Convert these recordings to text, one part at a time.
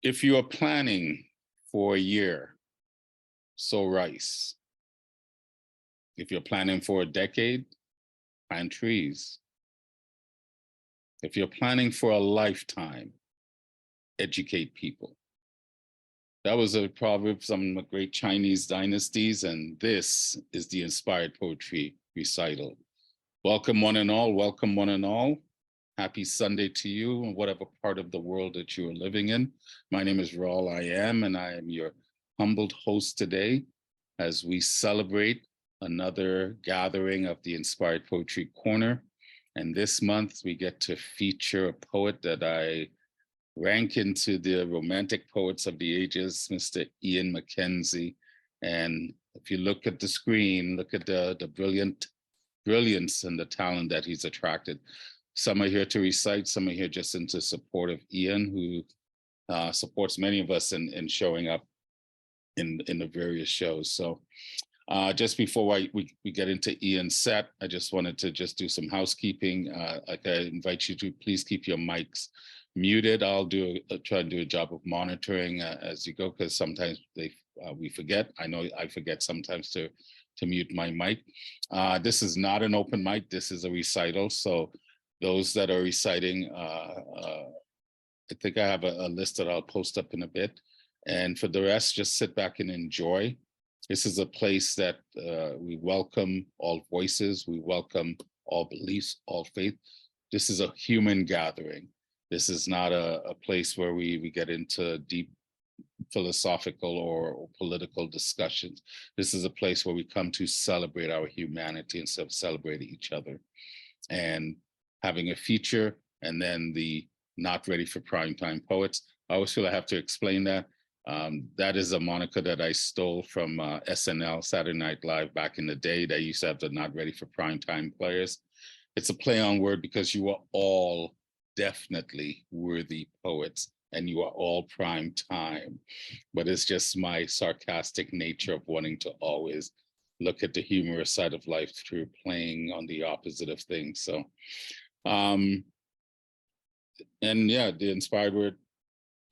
If you are planning for a year, sow rice. If you're planning for a decade, plant trees. If you're planning for a lifetime, educate people. That was a proverb from the great Chinese dynasties, and this is the Inspired Poetry Recital. Welcome one and all, welcome one and all. Happy Sunday to you in whatever part of the world that you are living in. My name is Raul I Am, and I am your humbled host today as we celebrate another gathering of the Inspired Poetry Corner. And this month we get to feature a poet that I rank into the romantic poets of the ages, Mr. J McKenzie. And if you look at the screen, look at the brilliance and the talent that he's attracted. Some are here to recite, some are here just into support of Ian, who supports many of us in showing up in the various shows. So just before we get into Ian's set, I just wanted to just do some housekeeping. I invite you to please keep your mics muted. I'll try and do a job of monitoring as you go, because sometimes we forget. I know I forget sometimes to mute my mic. This is not an open mic. This is a recital. So those that are reciting, I think I have a list that I'll post up in a bit. And for the rest, just sit back and enjoy. This is a place that we welcome all voices. We welcome all beliefs, all faith. This is a human gathering. This is not a place where we get into deep philosophical or political discussions. This is a place where we come to celebrate our humanity instead of celebrating each other. And having a feature, and then the not ready for primetime poets. I always feel I have to explain that. That is a moniker that I stole from SNL, Saturday Night Live, back in the day. They used to have the not ready for primetime players. It's a play on word because you are all definitely worthy poets and you are all prime time. But it's just my sarcastic nature of wanting to always look at the humorous side of life through playing on the opposite of things. So, and yeah, the Inspired Word,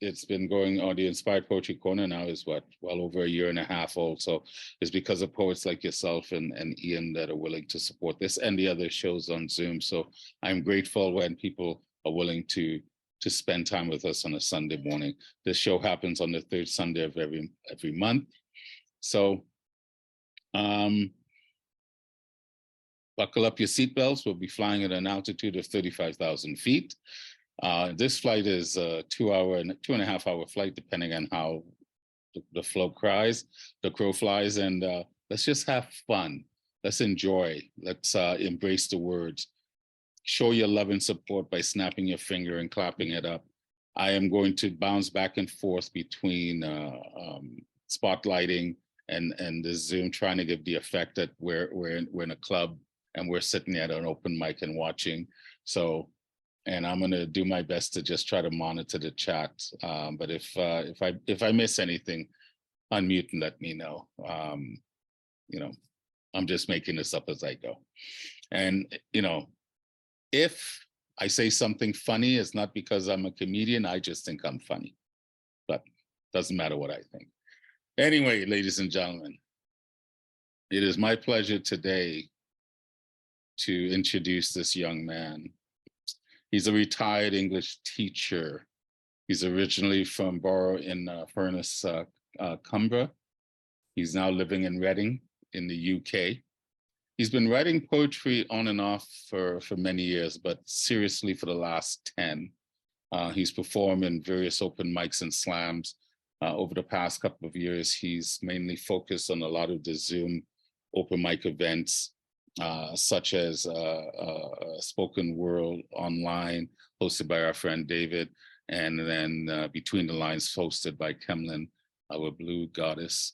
it's been going on. The Inspired Poetry Corner now is well over a year and a half old. So it's because of poets like yourself and Ian that are willing to support this and the other shows on Zoom. So I'm grateful when people are willing to spend time with us on a Sunday morning. This show happens on the third Sunday of every month. So buckle up your seatbelts. We'll be flying at an altitude of 35,000 feet. This flight is a 2.5 hour flight, depending on how the crow flies, and let's just have fun. Let's enjoy. Let's embrace the words. Show your love and support by snapping your finger and clapping it up. I am going to bounce back and forth between spotlighting and the Zoom, trying to give the effect that we're in a club and we're sitting at an open mic and watching. So, and I'm going to do my best to just try to monitor the chat. But if I miss anything, unmute and let me know. You know, I'm just making this up as I go. And, you know, if I say something funny, it's not because I'm a comedian. I just think I'm funny, but doesn't matter what I think. Anyway, ladies and gentlemen, it is my pleasure today to introduce this young man. He's a retired English teacher. He's originally from Barrow in Furness, Cumbria. He's now living in Reading in the UK. He's been writing poetry on and off for many years, but seriously for the last 10. He's performed in various open mics and slams. Over the past couple of years, he's mainly focused on a lot of the Zoom open mic events, such as Spoken World Online, hosted by our friend David, and then Between the Lines, hosted by Kemlyn, our Blue Goddess.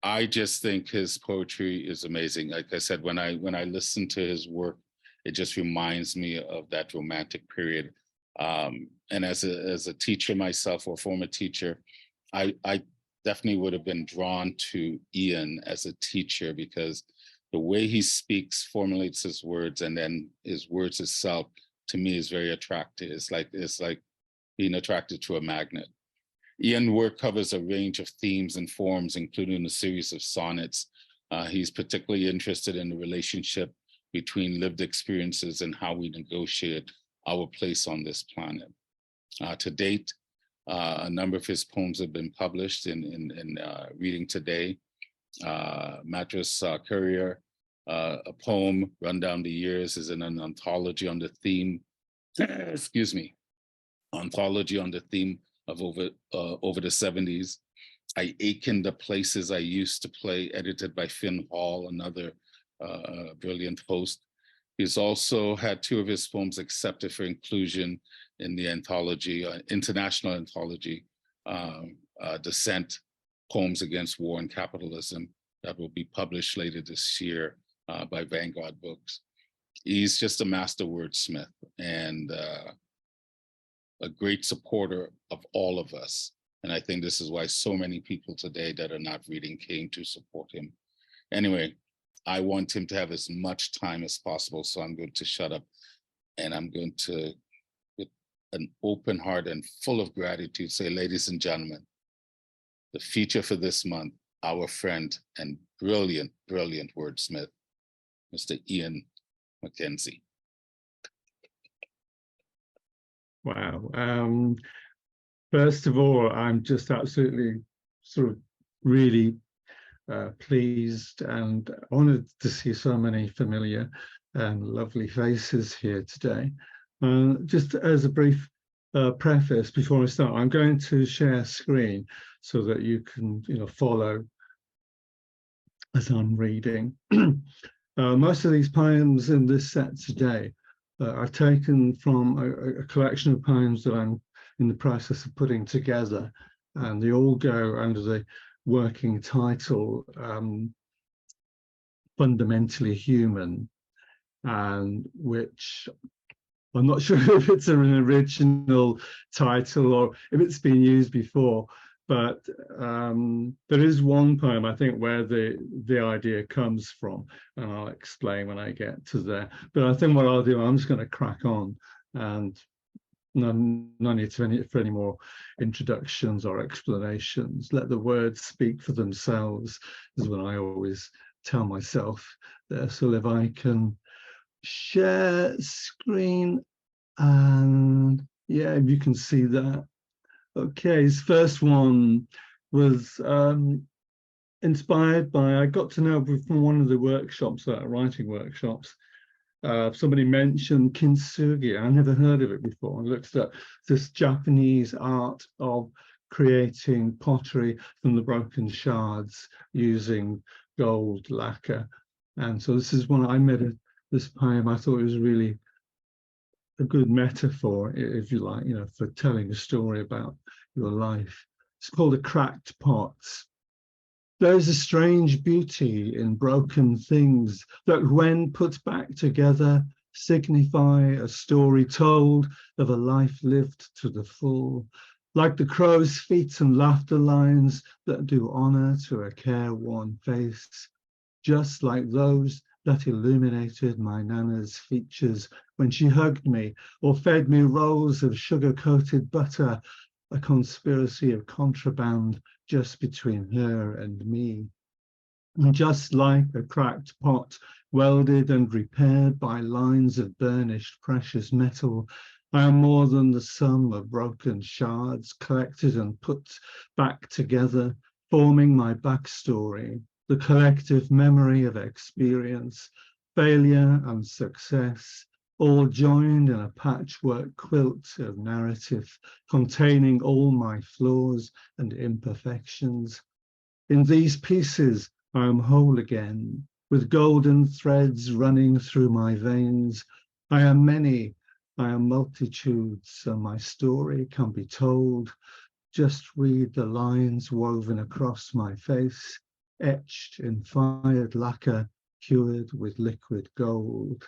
I just think his poetry is amazing. Like I said, when I listen to his work, it just reminds me of that romantic period. And as a teacher myself, or former teacher, I definitely would have been drawn to Ian as a teacher, because the way he speaks, formulates his words, and then his words itself, to me, is very attractive. It's like being attracted to a magnet. Ian's work covers a range of themes and forms, including a series of sonnets. He's particularly interested in the relationship between lived experiences and how we negotiate our place on this planet. To date, a number of his poems have been published in Reading Today. Mattress Courier, a poem, Run Down the Years, is in an anthology on the theme, anthology on the theme of over the 70s. I Ache the Places I Used to Play, edited by Finn Hall, another brilliant host. He's also had 2 of his poems accepted for inclusion in the anthology, international anthology, Dissent, Poems Against War and Capitalism, that will be published later this year by Vanguard Books. He's just a master wordsmith and a great supporter of all of us. And I think this is why so many people today that are not reading came to support him. Anyway, I want him to have as much time as possible, so I'm going to shut up and I'm going to, with an open heart and full of gratitude, say, ladies and gentlemen, the feature for this month, our friend and brilliant, brilliant wordsmith, Mr. J McKenzie. Wow. First of all, I'm just absolutely sort of really pleased and honored to see so many familiar and lovely faces here today. Just as a brief preface before I start, I'm going to share screen so that you can follow as I'm reading. Most of these poems in this set today are taken from a collection of poems that I'm in the process of putting together, and they all go under the working title Fundamentally Human, and which I'm not sure if it's an original title or if it's been used before, but there is one poem, I think, where the idea comes from, and I'll explain when I get to there. But I think what I'll do, I'm just going to crack on, and no need for any more introductions or explanations. Let the words speak for themselves, is what I always tell myself there. So if I can share screen, and yeah, if you can see that. Okay, his first one was inspired by, I got to know from one of the workshops, writing workshops, somebody mentioned kintsugi. I never heard of it before. I looked at this Japanese art of creating pottery from the broken shards using gold lacquer. And so this is one I made this poem. I thought it was really a good metaphor, if you like, for telling a story about your life. It's called A Cracked Pot. There is a strange beauty in broken things that, when put back together, signify a story told of a life lived to the full, like the crow's feet and laughter lines that do honor to a careworn face, just like those that illuminated my Nana's features when she hugged me or fed me rolls of sugar-coated butter, a conspiracy of contraband just between her and me. And just like a cracked pot, welded and repaired by lines of burnished precious metal, I am more than the sum of broken shards collected and put back together, forming my backstory, the collective memory of experience, failure and success, all joined in a patchwork quilt of narrative containing all my flaws and imperfections. In these pieces, I am whole again, with golden threads running through my veins. I am many, I am multitudes, and my story can be told. Just read the lines woven across my face, etched in fired lacquer, cured with liquid gold.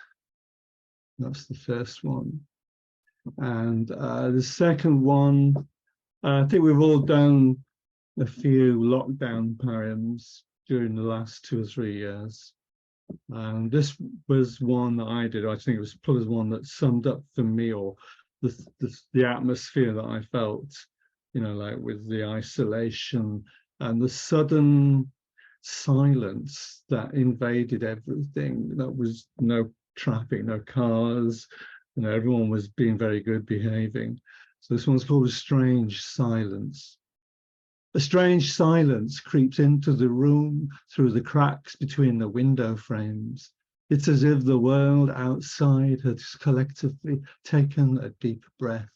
That's the first one. And the second one, I think we've all done a few lockdown poems during the last 2 or 3 years. And this was one that I did. I think it was probably one that summed up for me or the atmosphere that I felt, you know, like with the isolation and the sudden silence that invaded everything. That was no traffic, no cars, you know, everyone was being very good behaving. So this one's called A Strange Silence. A strange silence creeps into the room through the cracks between the window frames. It's as if the world outside has collectively taken a deep breath.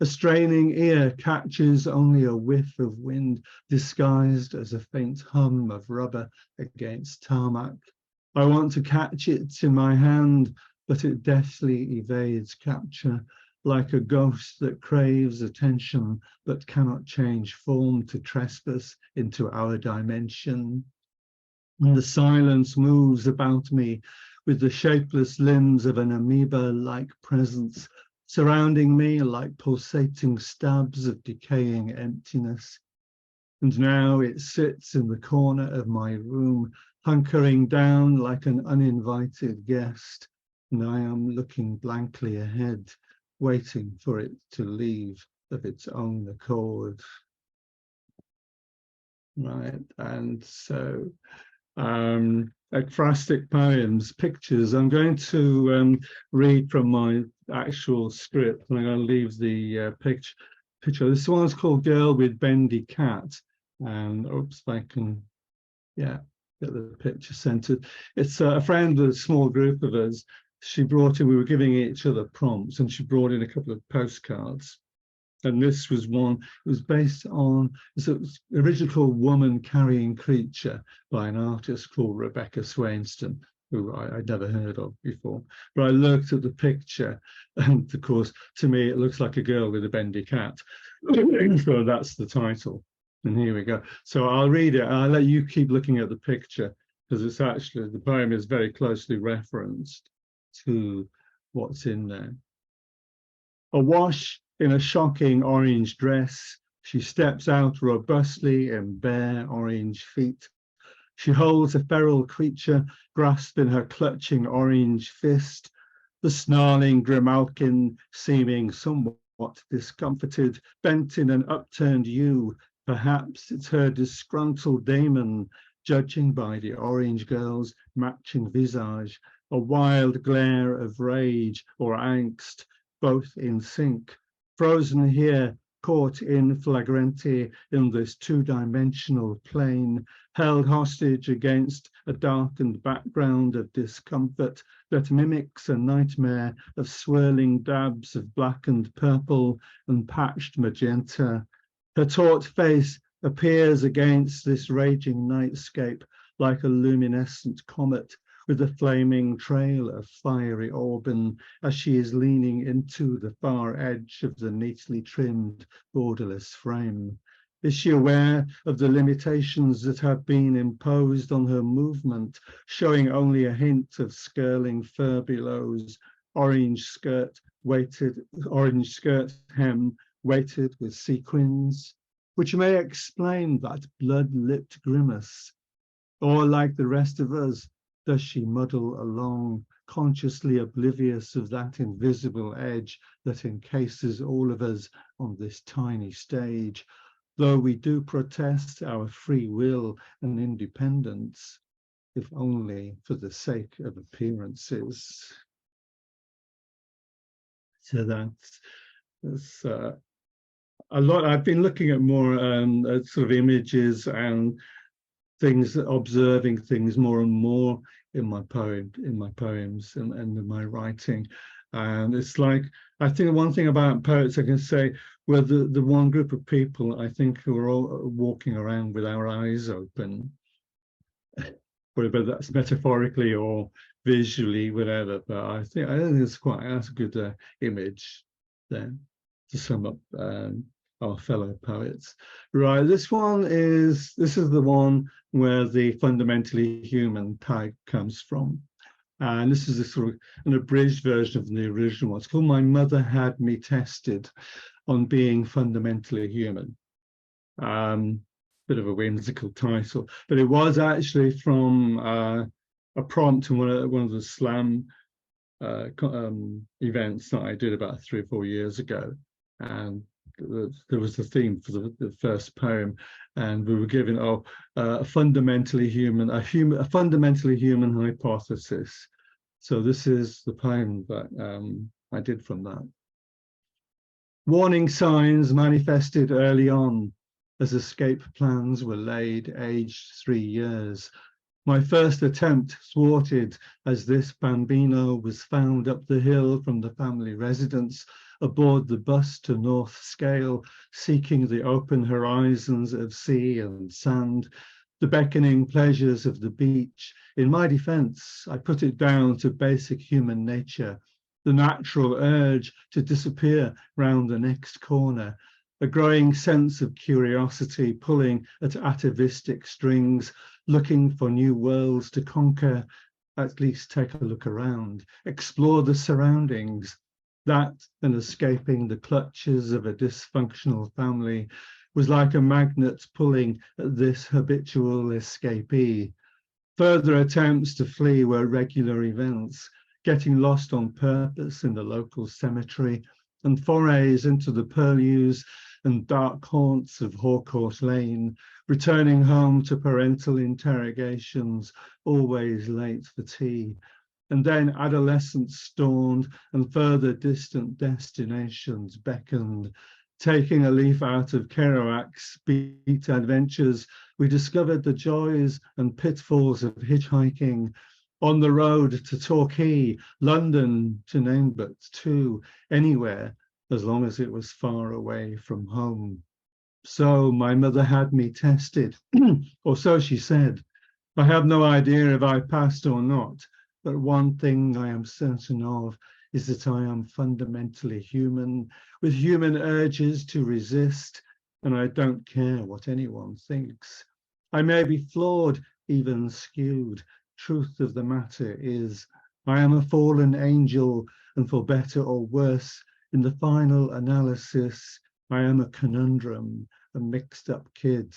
A straining ear catches only a whiff of wind disguised as a faint hum of rubber against tarmac. I want to catch it in my hand, but it deftly evades capture, like a ghost that craves attention but cannot change form to trespass into our dimension. And the silence moves about me with the shapeless limbs of an amoeba-like presence, surrounding me like pulsating stabs of decaying emptiness. And now it sits in the corner of my room, hunkering down like an uninvited guest, and I am looking blankly ahead, waiting for it to leave of its own accord. Right, and so ekphrastic poems, pictures. I'm going to read from my actual script, and I'm going to leave the picture. This one's called Girl with Bendy Cat, and oops, if I can, yeah, get the picture centered. It's a friend of a small group of us. She brought in, we were giving each other prompts, and she brought in a couple of postcards. And this was one, it was based on, it's an original called Woman Carrying Creature by an artist called Rebecca Swainston, who I'd never heard of before. But I looked at the picture, and of course, to me, it looks like a girl with a bendy cat. So that's the title. And here we go. So I'll read it. I'll let you keep looking at the picture, because it's actually, the poem is very closely referenced to what's in there. Awash in a shocking orange dress, she steps out robustly in bare orange feet. She holds a feral creature grasped in her clutching orange fist, the snarling grimalkin seeming somewhat discomfited, bent in an upturned U. Perhaps it's her disgruntled daemon, judging by the orange girl's matching visage, a wild glare of rage or angst, both in sync. Frozen here, caught in flagrante in this two-dimensional plane, held hostage against a darkened background of discomfort that mimics a nightmare of swirling dabs of blackened purple and patched magenta. Her taut face appears against this raging nightscape like a luminescent comet, with a flaming trail of fiery auburn as she is leaning into the far edge of the neatly trimmed, borderless frame. Is she aware of the limitations that have been imposed on her movement, showing only a hint of skirling fur belows, orange skirt hem weighted with sequins, which may explain that blood-lipped grimace? Or, like the rest of us, does she muddle along, consciously oblivious of that invisible edge that encases all of us on this tiny stage, though we do protest our free will and independence, if only for the sake of appearances? So that's a lot. I've been looking at more sort of images and things, observing things more and more in my poems and in my writing. And it's like, I think one thing about poets I can say, we're the one group of people I think who are all walking around with our eyes open, whether that's metaphorically or visually, whatever. But I think that's a good image there to sum up our fellow poets. Right, this is the one where the fundamentally human tag comes from. And this is a sort of an abridged version of the original one. It's called My Mother Had Me Tested on Being Fundamentally Human. Bit of a whimsical title, but it was actually from a prompt in one of the slam events that I did about 3 or 4 years ago, and there was the theme for the first poem, and we were given a fundamentally human hypothesis. So this is the poem that I did from that. Warning signs manifested early on as escape plans were laid, aged 3 years. My first attempt thwarted as this bambino was found up the hill from the family residence aboard the bus to North Scale, seeking the open horizons of sea and sand, the beckoning pleasures of the beach. In my defense, I put it down to basic human nature, the natural urge to disappear round the next corner, a growing sense of curiosity pulling at atavistic strings, looking for new worlds to conquer, at least take a look around, explore the surroundings. That and escaping the clutches of a dysfunctional family was like a magnet pulling at this habitual escapee. Further attempts to flee were regular events, getting lost on purpose in the local cemetery, and forays into the purlieus and dark haunts of Hawcourt Lane, returning home to parental interrogations, always late for tea. And then adolescence dawned and further distant destinations beckoned. Taking a leaf out of Kerouac's Beat Adventures, we discovered the joys and pitfalls of hitchhiking. On the road to Torquay, London, to name but two, anywhere, as long as it was far away from home. So my mother had me tested, or so she said. I have no idea if I passed or not, but one thing I am certain of is that I am fundamentally human, with human urges to resist, and I don't care what anyone thinks. I may be flawed, even skewed. Truth of the matter is, I am a fallen angel, and for better or worse, in the final analysis, I am a conundrum, a mixed up kid,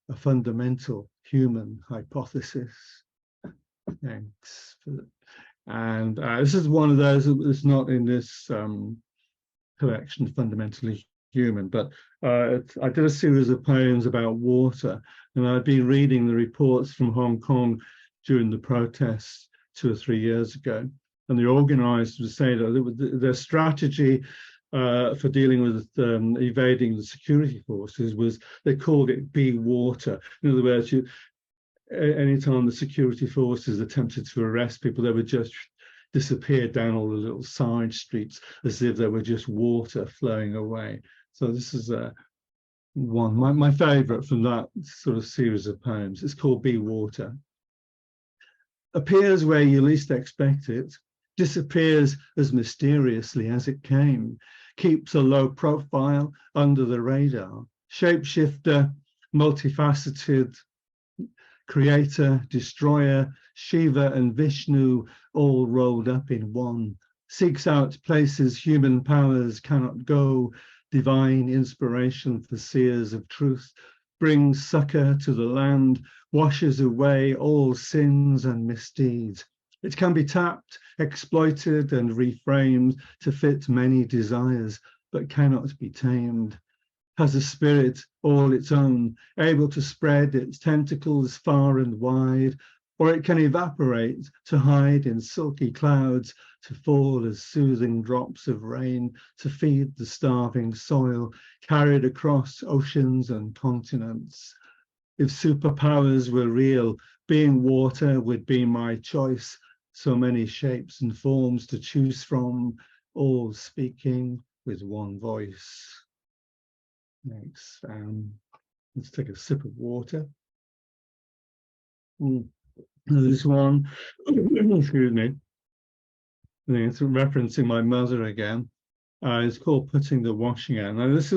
a fundamental human hypothesis. Thanks. And this is one of those that's not in this collection, Fundamentally Human, but I did a series of poems about water, and I'd been reading the reports from Hong Kong during the protests 2 or 3 years ago, and the organizers would say that their strategy for dealing with evading the security forces was, they called it be water. In other words, anytime the security forces attempted to arrest people, they would just disappear down all the little side streets as if there were just water flowing away. So this is one, my favorite from that sort of series of poems. It's called Be Water. Appears where you least expect it, disappears as mysteriously as it came, keeps a low profile under the radar, shapeshifter, multifaceted, creator, destroyer, Shiva and Vishnu all rolled up in one, seeks out places human powers cannot go, divine inspiration for seers of truth, brings succor to the land, washes away all sins and misdeeds. It can be tapped, exploited and reframed to fit many desires, but cannot be tamed. Has a spirit all its own, able to spread its tentacles far and wide, or it can evaporate to hide in silky clouds, to fall as soothing drops of rain, to feed the starving soil, carried across oceans and continents. If superpowers were real, being water would be my choice. So many shapes and forms to choose from, all speaking with one voice. Next, let's take a sip of water. This one, excuse me, I think it's referencing my mother again. It's called Putting the Washing Out. Now this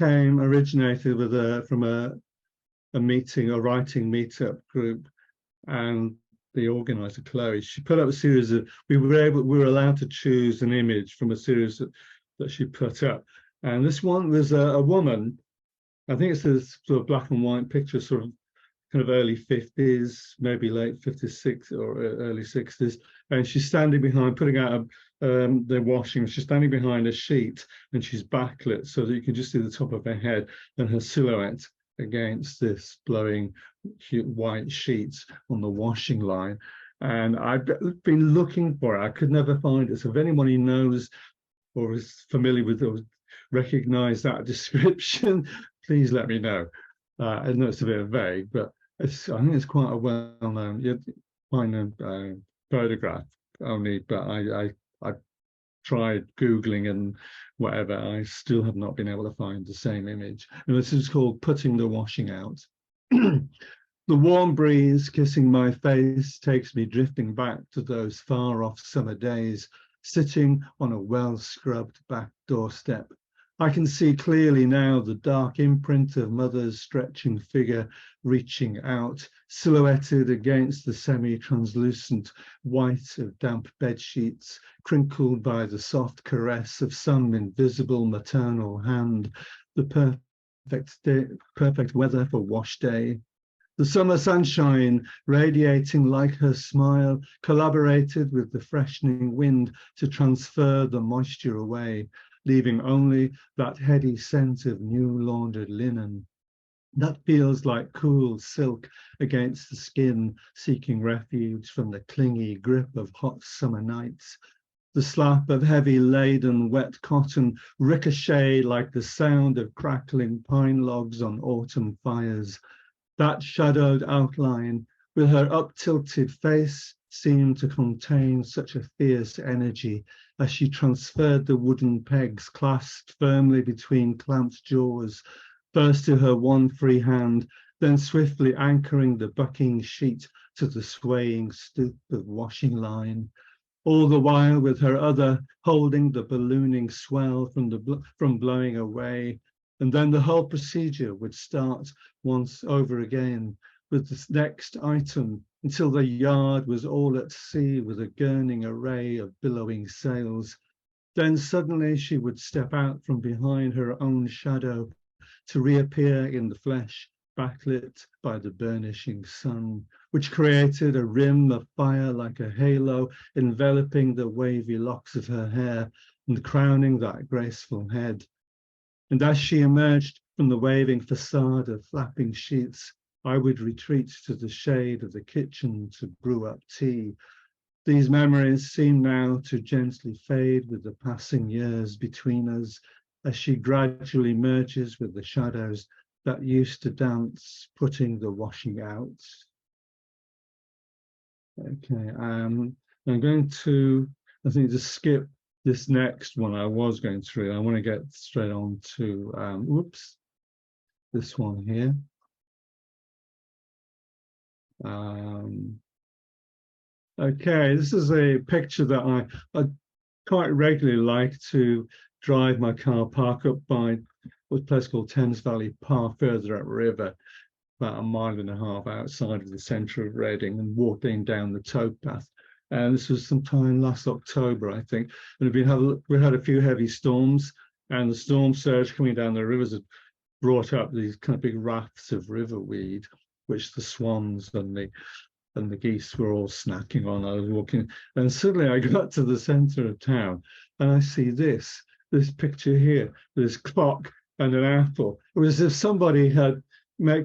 originated with from a meeting, a writing meetup group, and the organizer Chloe, she put up a series of, we were allowed to choose an image from a series that she put up, and this one was a woman. I think it's a sort of black and white picture, sort of kind of early 50s, maybe late 56 or early 60s. And she's standing behind, putting out the washing. She's standing behind a sheet and she's backlit so that you can just see the top of her head and her silhouette against this blowing white sheets on the washing line. And I've been looking for it. I could never find it. So if anybody knows or is familiar with or recognize that description, please let me know. I know it's a bit vague, but I think it's quite a well-known, photograph only, but I tried Googling and whatever, I still have not been able to find the same image. And this is called Putting the Washing Out. The warm breeze kissing my face takes me drifting back to those far-off summer days, sitting on a well-scrubbed back doorstep. I can see clearly now the dark imprint of mother's stretching figure reaching out, silhouetted against the semi-translucent white of damp bed sheets, crinkled by the soft caress of some invisible maternal hand, the perfect weather for wash day. The summer sunshine, radiating like her smile, collaborated with the freshening wind to transfer the moisture away, leaving only that heady scent of new laundered linen. That feels like cool silk against the skin, seeking refuge from the clingy grip of hot summer nights. The slap of heavy laden wet cotton ricochet like the sound of crackling pine logs on autumn fires. That shadowed outline, with her up-tilted face, seemed to contain such a fierce energy as she transferred the wooden pegs clasped firmly between clamped jaws, first to her one free hand, then swiftly anchoring the bucking sheet to the swaying stoop of washing line. All the while with her other holding the ballooning swell from blowing away. And then the whole procedure would start once over again with the next item until the yard was all at sea with a gurning array of billowing sails. Then suddenly she would step out from behind her own shadow to reappear in the flesh, backlit by the burnishing sun, which created a rim of fire like a halo enveloping the wavy locks of her hair and crowning that graceful head. And as she emerged from the waving facade of flapping sheets, I would retreat to the shade of the kitchen to brew up tea. These memories seem now to gently fade with the passing years between us as she gradually merges with the shadows that used to dance, putting the washing out. Okay, I'm going to, I think, just skip this next one I was going through. I want to get straight on to, this one here. Okay, this is a picture that I quite regularly like to drive my car, park up by a place called Thames Valley Park, further upriver, about 1.5 miles outside of the centre of Reading, and walking down the towpath. And this was sometime last October, I think. And we had a few heavy storms, and the storm surge coming down the rivers had brought up these kind of big rafts of riverweed, which the swans and the geese were all snacking on. I was walking, and suddenly I got to the centre of town, and I see this picture here, this clock and an apple. It was as if somebody had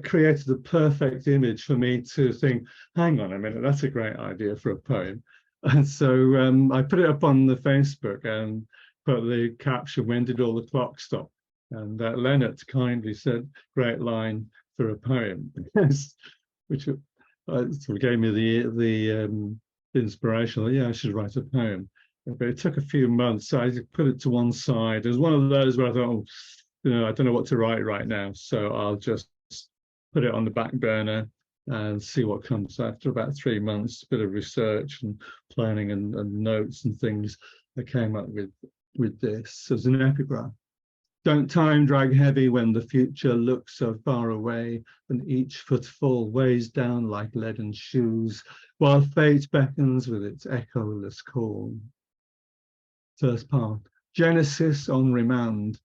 created the perfect image for me to think, hang on a minute, that's a great idea for a poem. And so I put it up on the Facebook and put the caption, "When did all the clocks stop?" And Lennart kindly said, "Great line for a poem," which sort of gave me the inspiration. Yeah, I should write a poem. But it took a few months, so I put it to one side. It was one of those where I thought, I don't know what to write right now, so I'll just put it on the back burner and see what comes. After about 3 months, a bit of research and planning and notes and things, I came up with this as an epigraph. Don't time drag heavy when the future looks so far away, and each footfall weighs down like leaden shoes, while fate beckons with its echoless call. First part, Genesis on remand.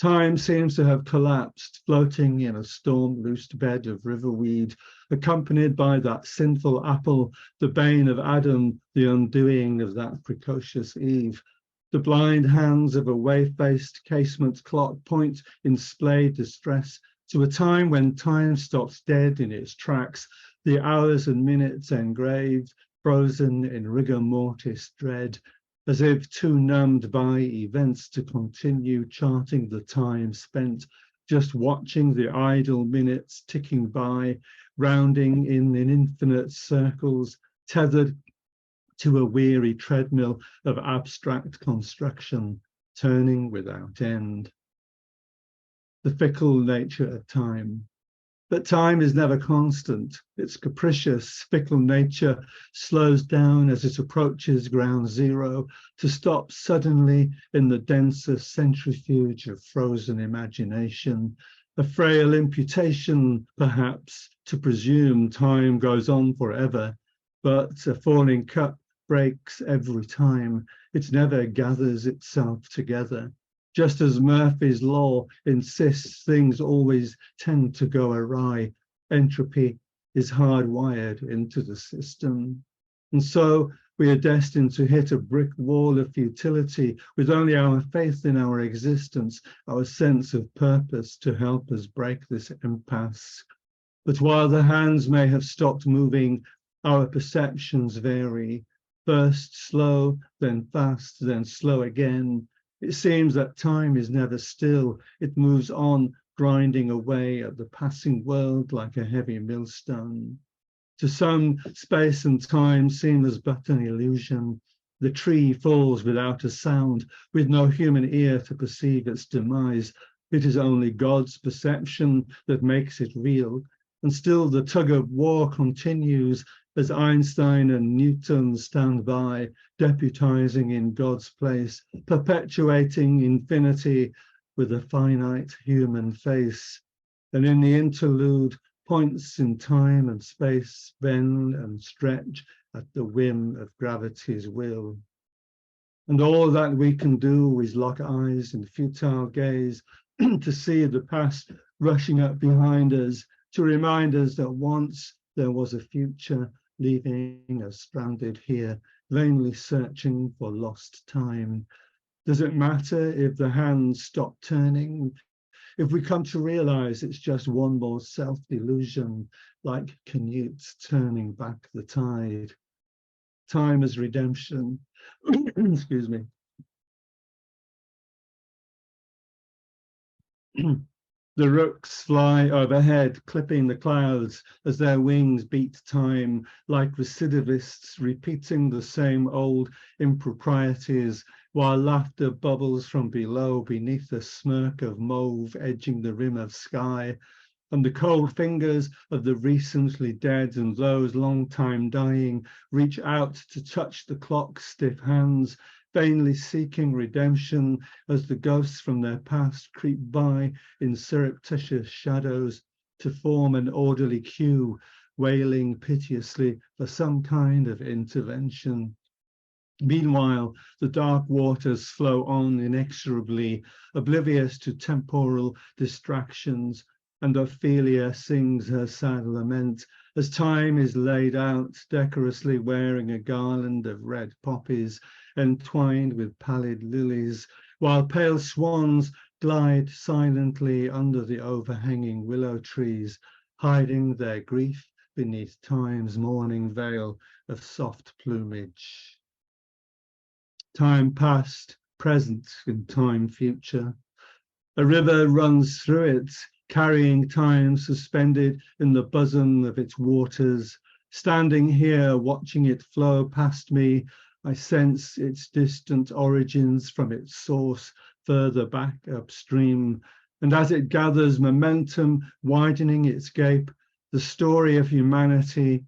Time seems to have collapsed, floating in a storm-loosed bed of riverweed, accompanied by that sinful apple, the bane of Adam, the undoing of that precocious Eve. The blind hands of a wave-faced casement clock point in splayed distress to a time when time stops dead in its tracks, the hours and minutes engraved, frozen in rigor mortis dread, as if too numbed by events to continue charting the time spent, just watching the idle minutes ticking by, rounding in infinite circles, tethered to a weary treadmill of abstract construction, turning without end. The fickle nature of time. But time is never constant. Its capricious, fickle nature slows down as it approaches ground zero to stop suddenly in the denser centrifuge of frozen imagination, a frail imputation, perhaps, to presume time goes on forever, but a falling cup breaks every time. It never gathers itself together. Just as Murphy's law insists things always tend to go awry, entropy is hardwired into the system. And so we are destined to hit a brick wall of futility with only our faith in our existence, our sense of purpose to help us break this impasse. But while the hands may have stopped moving, our perceptions vary, first slow, then fast, then slow again. It seems that time is never still. It moves on, grinding away at the passing world like a heavy millstone. To some, space and time seem as but an illusion. The tree falls without a sound, with no human ear to perceive its demise. It is only God's perception that makes it real. And still the tug of war continues as Einstein and Newton stand by, deputizing in God's place, perpetuating infinity with a finite human face. And in the interlude, points in time and space bend and stretch at the whim of gravity's will. And all that we can do is lock eyes in futile gaze to see the past rushing up behind us, to remind us that once there was a future, leaving us stranded here, vainly searching for lost time. Does it matter if the hands stop turning? If we come to realize it's just one more self-delusion, like Canute's turning back the tide. Time as redemption. Excuse me. The rooks fly overhead, clipping the clouds as their wings beat time, like recidivists repeating the same old improprieties, while laughter bubbles from below beneath a smirk of mauve edging the rim of sky. And the cold fingers of the recently dead and those long time dying reach out to touch the clock's stiff hands, vainly seeking redemption as the ghosts from their past creep by in surreptitious shadows to form an orderly queue, wailing piteously for some kind of intervention. Meanwhile, the dark waters flow on inexorably, oblivious to temporal distractions, and Ophelia sings her sad lament as time is laid out, decorously wearing a garland of red poppies entwined with pallid lilies, while pale swans glide silently under the overhanging willow trees, hiding their grief beneath time's morning veil of soft plumage. Time past, present, and time future. A river runs through it, carrying time suspended in the bosom of its waters. Standing here, watching it flow past me, I sense its distant origins from its source further back upstream. And as it gathers momentum, widening its gape, the story of humanity,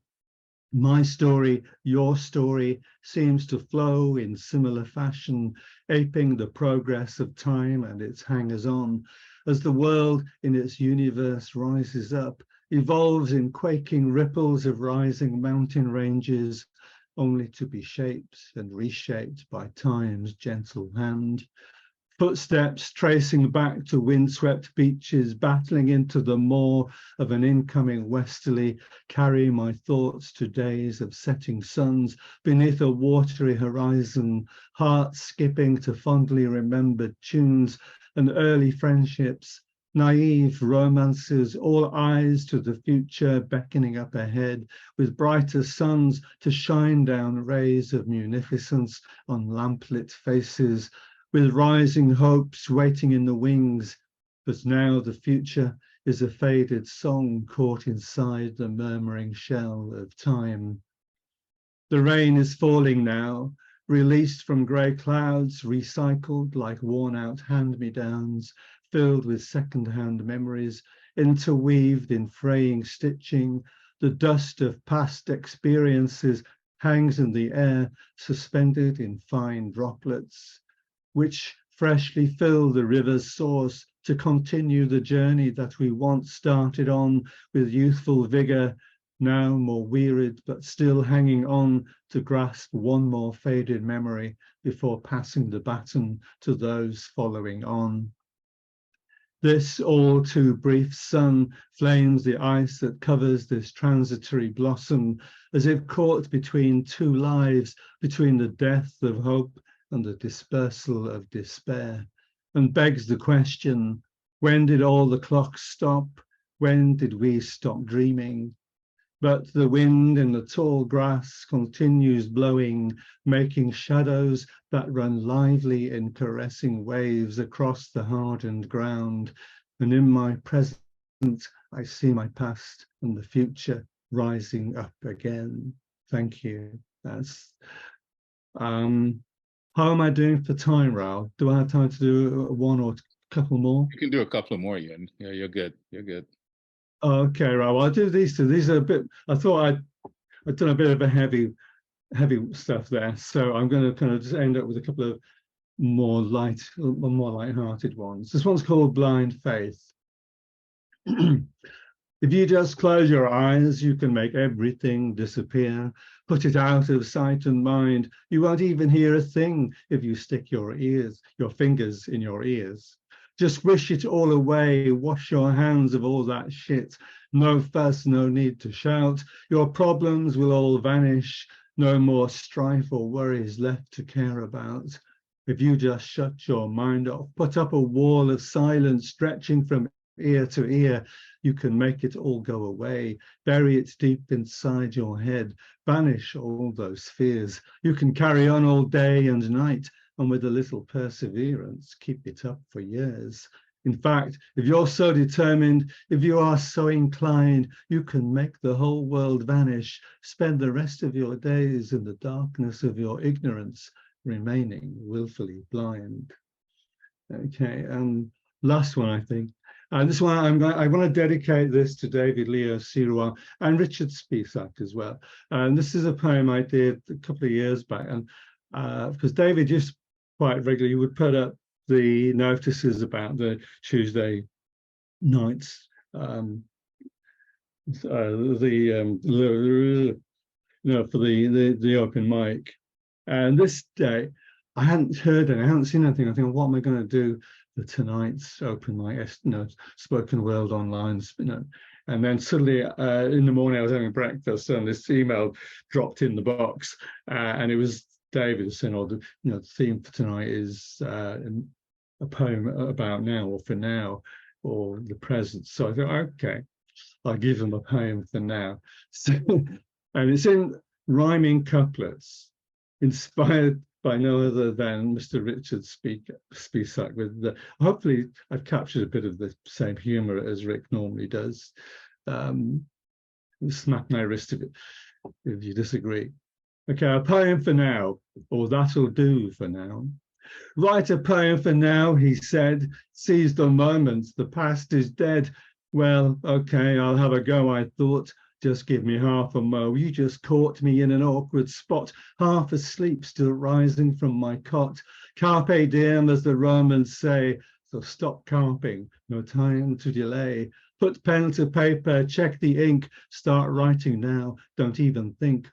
my story, your story, seems to flow in similar fashion, aping the progress of time and its hangers-on, as the world in its universe rises up, evolves in quaking ripples of rising mountain ranges, only to be shaped and reshaped by time's gentle hand. Footsteps tracing back to windswept beaches, battling into the maw of an incoming westerly, carry my thoughts to days of setting suns beneath a watery horizon, hearts skipping to fondly remembered tunes and early friendships, naive romances, all eyes to the future beckoning up ahead, with brighter suns to shine down rays of munificence on lamplit faces, with rising hopes waiting in the wings. But now the future is a faded song caught inside the murmuring shell of time. The rain is falling now, released from grey clouds, recycled like worn-out hand-me-downs, filled with second-hand memories, interweaved in fraying stitching. The dust of past experiences hangs in the air, suspended in fine droplets, which freshly fill the river's source to continue the journey that we once started on with youthful vigour, now more wearied, but still hanging on to grasp one more faded memory before passing the baton to those following on. This all too brief sun flames the ice that covers this transitory blossom, as if caught between two lives, between the death of hope and the dispersal of despair, and begs the question, when did all the clocks stop? When did we stop dreaming? But the wind in the tall grass continues blowing, making shadows that run lively in caressing waves across the hardened ground. And in my present, I see my past and the future rising up again. Thank you. That's how am I doing for time, Raoul? Do I have time to do one or a couple more? You can do a couple more, Ian. Yeah, you're good. You're good. Okay, Raoul. I'll do these two. These are a bit. I thought I'd done a bit of a heavy stuff there, so I'm going to kind of just end up with a couple of more light-hearted ones. This one's called Blind Faith. If you just close your eyes, you can make everything disappear. Put it out of sight and mind. You won't even hear a thing if you stick your fingers in your ears. Just wish it all away. Wash your hands of all that shit. No fuss, no need to shout. Your problems will all vanish. No more strife or worries left to care about. If you just shut your mind off, put up a wall of silence stretching from ear to ear, you can make it all go away. Bury it deep inside your head. Banish all those fears. You can carry on all day and night, and with a little perseverance, keep it up for years. In fact, if you're so determined, if you are so inclined, you can make the whole world vanish. Spend the rest of your days in the darkness of your ignorance, remaining willfully blind. Okay, last one, I think. This one, I want to dedicate this to David Leo Sirois and Richard Spisak as well. And this is a poem I did a couple of years back, and because David just quite regularly would put up the notices about the Tuesday nights, for the open mic. And this day, I hadn't heard and I hadn't seen anything. I think, what am I going to do for tonight's open mic, spoken word online, And then suddenly in the morning, I was having breakfast and this email dropped in the box, and it was David saying, the theme for tonight is a poem about now, or for now, or the present. So I thought, okay, I'll give him a poem for now. So, and it's in rhyming couplets, inspired by no other than Mr. Richard Spisak. Hopefully I've captured a bit of the same humour as Rick normally does. Smack my wrist if you disagree. Okay, a poem for now, or that'll do for now. Write a poem for now, he said. Seize the moment, the past is dead. Well, okay, I'll have a go, I thought. Just give me half a mo. You just caught me in an awkward spot, half asleep, still rising from my cot. Carpe diem, as the Romans say. So stop carping, no time to delay. Put pen to paper, check the ink. Start writing now, don't even think.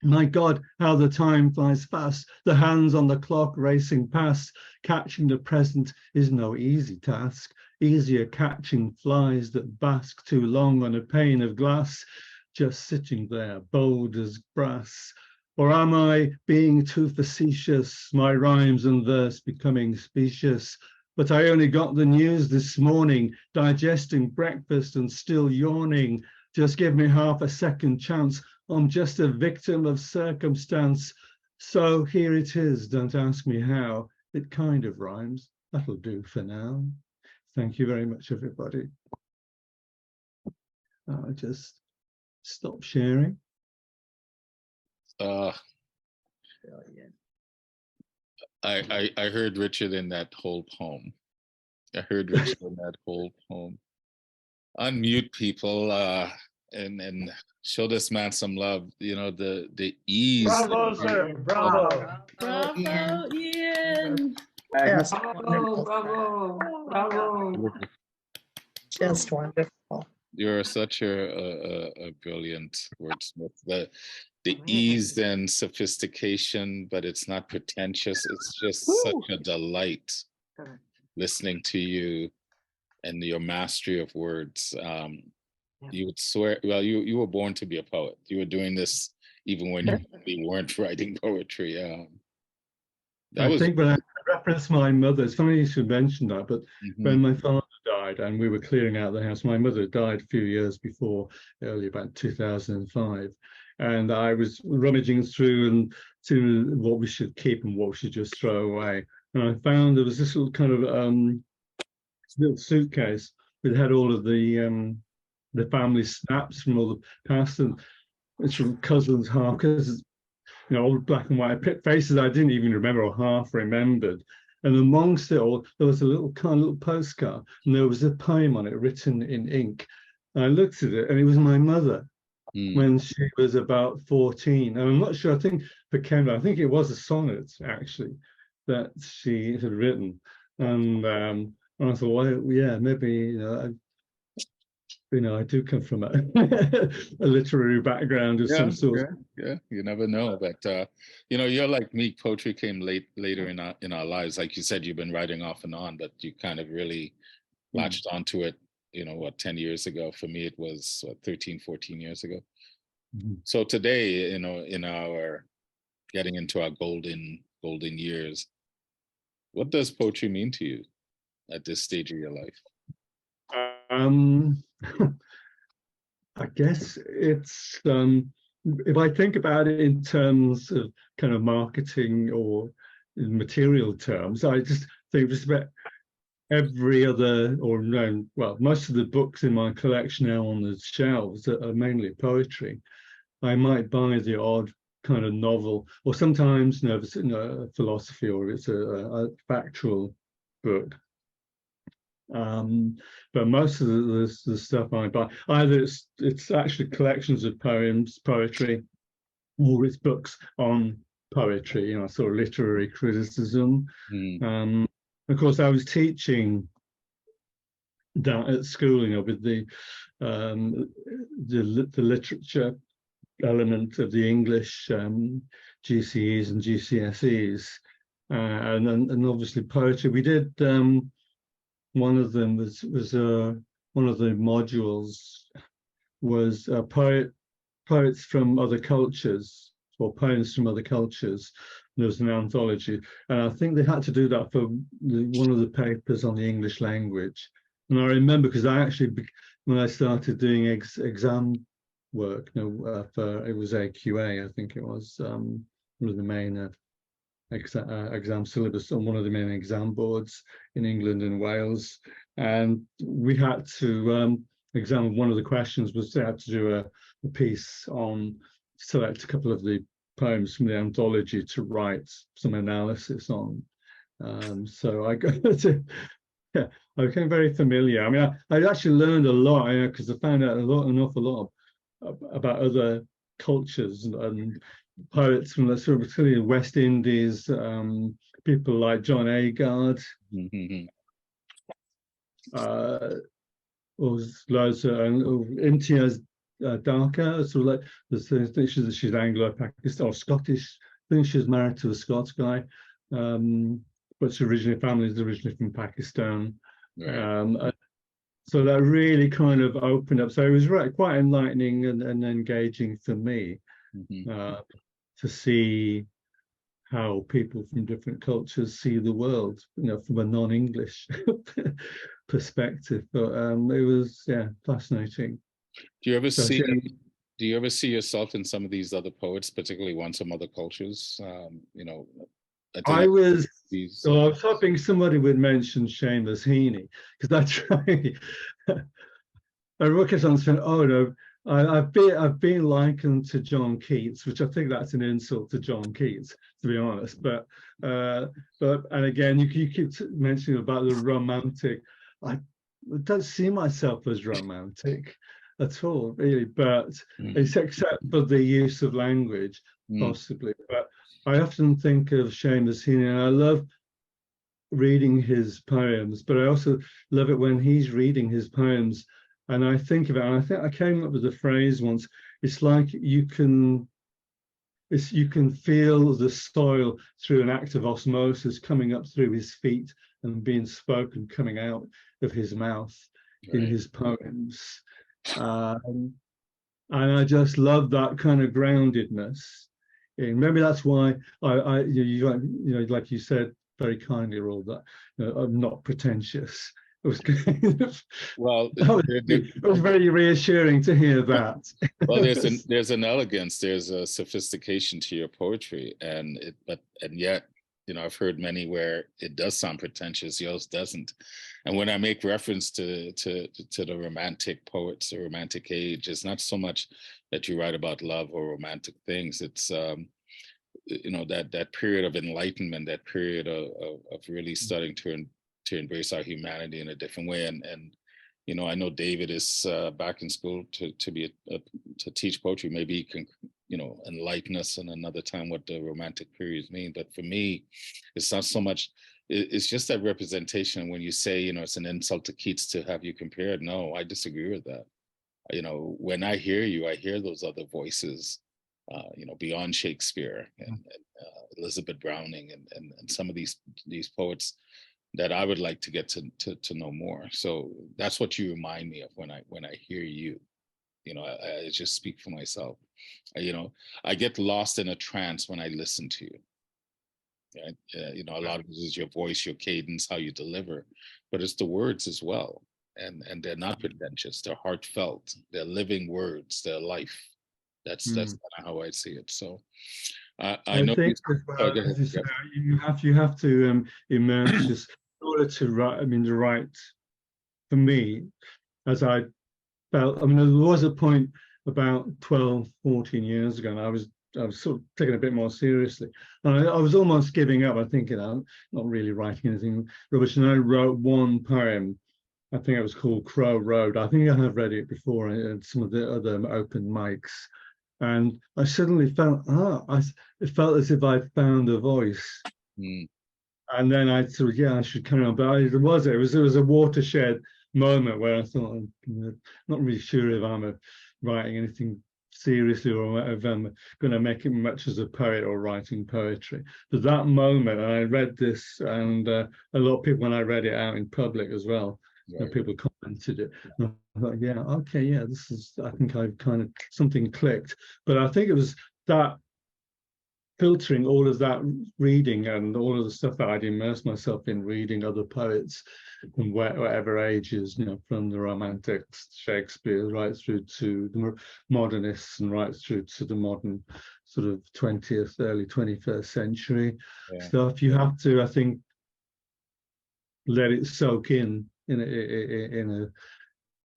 My God, how the time flies fast, the hands on the clock racing past. Catching the present is no easy task, easier catching flies that bask too long on a pane of glass, just sitting there, bold as brass. Or am I being too facetious, my rhymes and verse becoming specious? But I only got the news this morning, digesting breakfast and still yawning. Just give me half a second chance. I'm just a victim of circumstance. So here it is, don't ask me how. It kind of rhymes. That'll do for now. Thank you very much, everybody. I'll just stop sharing. I heard Richard in that whole poem. I heard Richard in that whole poem. Unmute people and show this man some love. You know, the ease. Bravo, sir. Bravo. Bravo, Ian. Yes, Bravo, bravo, bravo. just wonderful. You're such a brilliant wordsmith. The ease and sophistication, but it's not pretentious. It's just such a delight listening to you and your mastery of words. You would swear, well, you were born to be a poet. You were doing this even when you weren't writing poetry. I think when I referenced my mother, it's funny you should mention that, but when my father died and we were clearing out the house, my mother died a few years before, early about 2005. And I was rummaging through and to what we should keep and what we should just throw away. And I found there was this little kind of little suitcase that had all of the family snaps from all the past, and it's from cousins, half cousins, you know, old black and white faces I didn't even remember or half remembered. And amongst it all, there was a little postcard, and there was a poem on it written in ink. And I looked at it, and it was my mother when she was about 14. And I'm not sure, I think it was a sonnet actually that she had written. And I thought, well, yeah, maybe, I do come from a literary background of some sort. Yeah, you never know. But you're like me. Poetry came later in our lives. Like you said, you've been writing off and on, but you kind of really latched onto it. 10 years ago? For me, it was 13, 14 years ago. So today, in our getting into our golden years, what does poetry mean to you at this stage of your life? I guess it's if I think about it in terms of kind of marketing or in material terms, I just think just about every other, or no, well, most of the books in my collection now on the shelves are mainly poetry. I might buy the odd kind of novel, or sometimes if it's a philosophy or it's a factual book. But most of the stuff I buy, either it's actually collections of poetry, or it's books on poetry, sort of literary criticism. Of course, I was teaching that at school, with the literature element of the English GCEs and GCSEs, and obviously poetry. We did one of them was one of the modules was poets from other cultures, or poems from other cultures. There was an anthology, and I think they had to do that for one of the papers on the English language. And I remember because I actually, when I started doing exam work, it was AQA, I think it was one of the main exam syllabus on one of the main exam boards in England and Wales, and we had to examine, one of the questions was they had to do a piece on, select a couple of the poems from the anthology to write some analysis on. So I got to, I became very familiar. I mean, I actually learned a lot, because I found out an awful lot about other cultures and poets from particularly West Indies, people like John Agard, Imtiaz darker, sort of like she's Anglo-Pakistan or Scottish. I think she's married to a Scots guy, but family is originally from Pakistan. Right. So that really kind of opened up. So it was quite enlightening and engaging for me to see how people from different cultures see the world, from a non-English perspective. But it was fascinating. Do you ever see yourself in some of these other poets, particularly ones from other cultures? I was hoping somebody would mention Seamus Heaney, because I kept on saying, oh no, I've been likened to John Keats, which I think that's an insult to John Keats, to be honest. But and again, you keep mentioning about the romantic. I don't see myself as romantic at all, really. But it's except for the use of language, possibly. But I often think of Seamus Heaney, and I love reading his poems, but I also love it when he's reading his poems. And I think of it, and I think I came up with a phrase once. It's like you can feel the soil through an act of osmosis coming up through his feet and being spoken coming out of his mouth in his poems. And I just love that kind of groundedness. And maybe that's why like you said very kindly, all that I'm not pretentious. It was kind of, it was very reassuring to hear that. Well, there's an elegance, there's a sophistication to your poetry, and yet, I've heard many where it does sound pretentious, yours doesn't. And when I make reference to the romantic poets, the romantic age, it's not so much that you write about love or romantic things. It's that period of enlightenment, that period of really starting to embrace our humanity in a different way. And I know David is back in school to teach poetry. Maybe he can enlighten us in another time what the romantic periods mean. But for me, it's not so much. It's just that representation. When you say it's an insult to Keats to have you compared, no, I disagree with that. When I hear you, I hear those other voices. Beyond Shakespeare and Elizabeth Browning and some of these poets that I would like to get to know more. So that's what you remind me of when I hear you. I just speak for myself. I get lost in a trance when I listen to you. Right? A lot of it is your voice, your cadence, how you deliver, but it's the words as well. And they're not pretentious. They're heartfelt. They're living words. They're life. That's kind of how I see it. So I know think you have to immerse yourself in order to write. To write, for me, as I felt, there was a point about 12, 14 years ago, and I was sort of taking it a bit more seriously. And I was almost giving up. I think I'm not really writing anything rubbish. And I wrote one poem. I think it was called Crow Road. I think I have read it before at some of the other open mics. And I suddenly felt, it felt as if I'd found a voice. And then I thought, I should carry on. But it was a watershed moment where I thought, I'm not really sure if I'm writing anything seriously or if I'm going to make it much as a poet or writing poetry. But that moment, and I read this, and a lot of people, when I read it out in public as well, people commented it. And I thought, this is, I think I've kind of, something clicked. But I think it was that filtering all of that reading and all of the stuff that I'd immersed myself in reading other poets from whatever ages, from the Romantics, Shakespeare, right through to the modernists and right through to the modern sort of 20th, early 21st century stuff. You have to, I think, let it soak in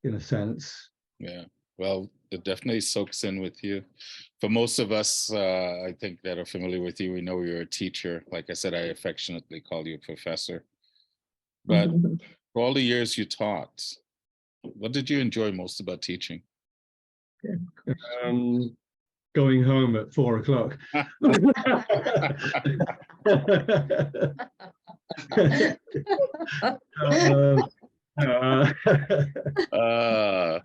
a sense. Yeah, well, it definitely soaks in with you. For most of us, I think that are familiar with you, we know you're a teacher. Like I said, I affectionately call you a professor. But for all the years you taught, what did you enjoy most about teaching? Going home at 4 o'clock. That's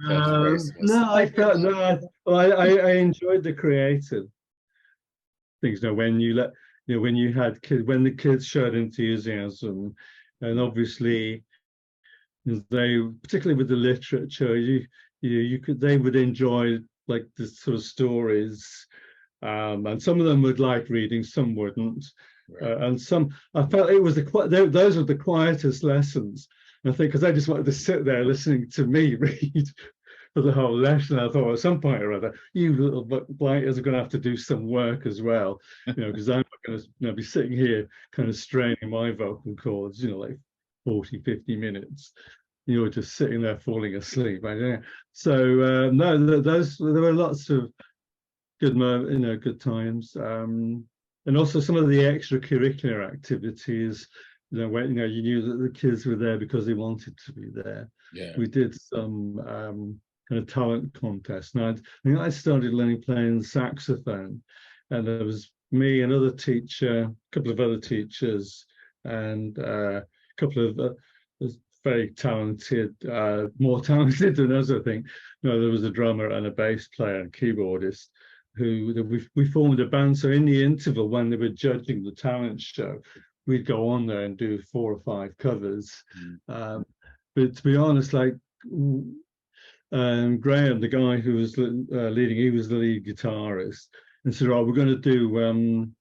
very specific. No, I felt no. I enjoyed the creative things. You know, when you let when you had kids, when the kids showed enthusiasm, and obviously they, particularly with the literature, you could, they would enjoy like the sort of stories, and some of them would like reading, some wouldn't. Right. And some, I felt it was those were the quietest lessons. And I think because I just wanted to sit there listening to me read for the whole lesson. I thought at some point or other, you little blighters are going to have to do some work as well, because I'm not going to be sitting here kind of straining my vocal cords, like 40, 50 minutes. You're just sitting there falling asleep. So no, there were lots of good times. And also some of the extracurricular activities, when you knew that the kids were there because they wanted to be there. Yeah. We did some kind of talent contests. Now, I started playing saxophone, and there was me, another teacher, a couple of other teachers, and a couple of very talented, more talented than us, I think. There was a drummer and a bass player and keyboardist. We formed a band. So in the interval when they were judging the talent show, we'd go on there and do 4 or 5 covers. But to be honest, Graham, the guy who was leading, he was the lead guitarist, and said, "Oh, we're going to do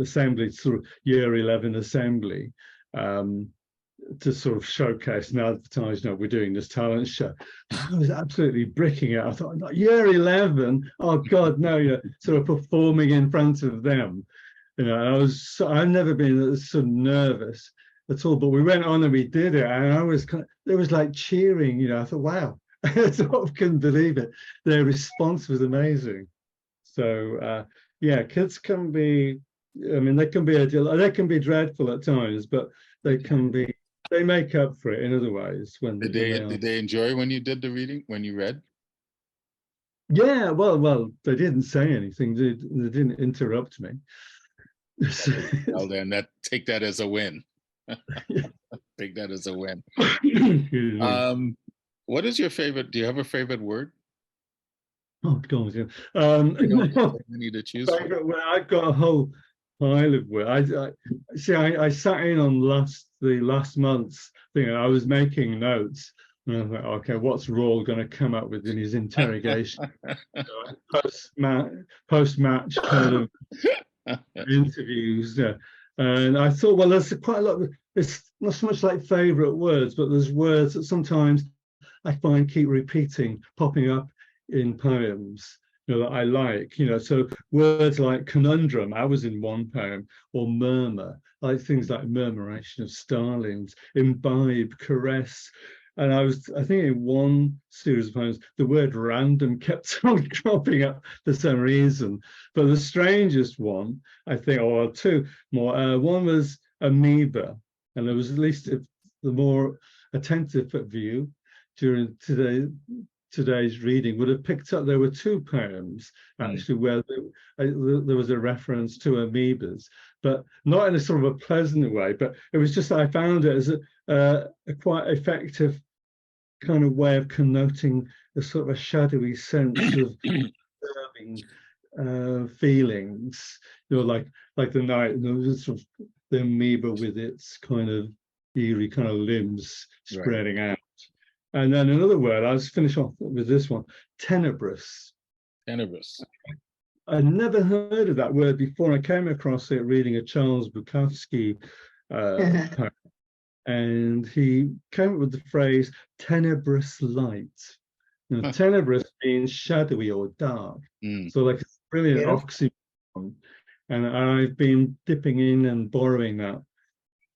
assembly, sort of year 11 assembly." To sort of showcase and advertise, we're doing this talent show. I was absolutely bricking it. I thought, not year 11, oh God, no, sort of performing in front of them. I've never been so nervous at all, but we went on and we did it, and there was like cheering, I thought, wow, I sort of couldn't believe it. Their response was amazing. So kids can be, they can be dreadful at times, but they make up for it in other ways. Did they enjoy when you did the reading, when you read? Yeah, well, they didn't say anything. They didn't interrupt me. Well, then take that as a win. Take that as a win. What is your favorite? Do you have a favorite word? Oh God, yeah. Many to choose from. Well, I've got a whole pile of words. I sat in on the last month's thing, and I was making notes, and I thought, okay, what's Rawle going to come up with in his interrogation? Post-match kind of interviews. And I thought, well, there's quite a lot. It's not so much like favorite words, but there's words that sometimes I find keep popping up in poems, that I like, so words like conundrum, I was in one poem, or murmur, like things like murmuration of starlings, imbibe, caress. And I think in one series of poems, the word random kept on cropping up for some reason. But the strangest one, I think, or 2 more, one was amoeba. And there was at least the more attentive view during today's reading would have picked up there were 2 poems actually where there was a reference to amoebas, but not in a sort of a pleasant way, but it was just, I found it as a quite effective kind of way of connoting a sort of a shadowy sense of disturbing feelings, like the night, sort of the amoeba with its kind of eerie kind of limbs spreading out. And then another word, I'll just finish off with this one, tenebrous. Tenebrous. I'd never heard of that word before. I came across it reading a Charles Bukowski poem, and he came up with the phrase tenebrous light. Tenebrous means shadowy or dark. So like a brilliant oxymoron. And I've been dipping in and borrowing that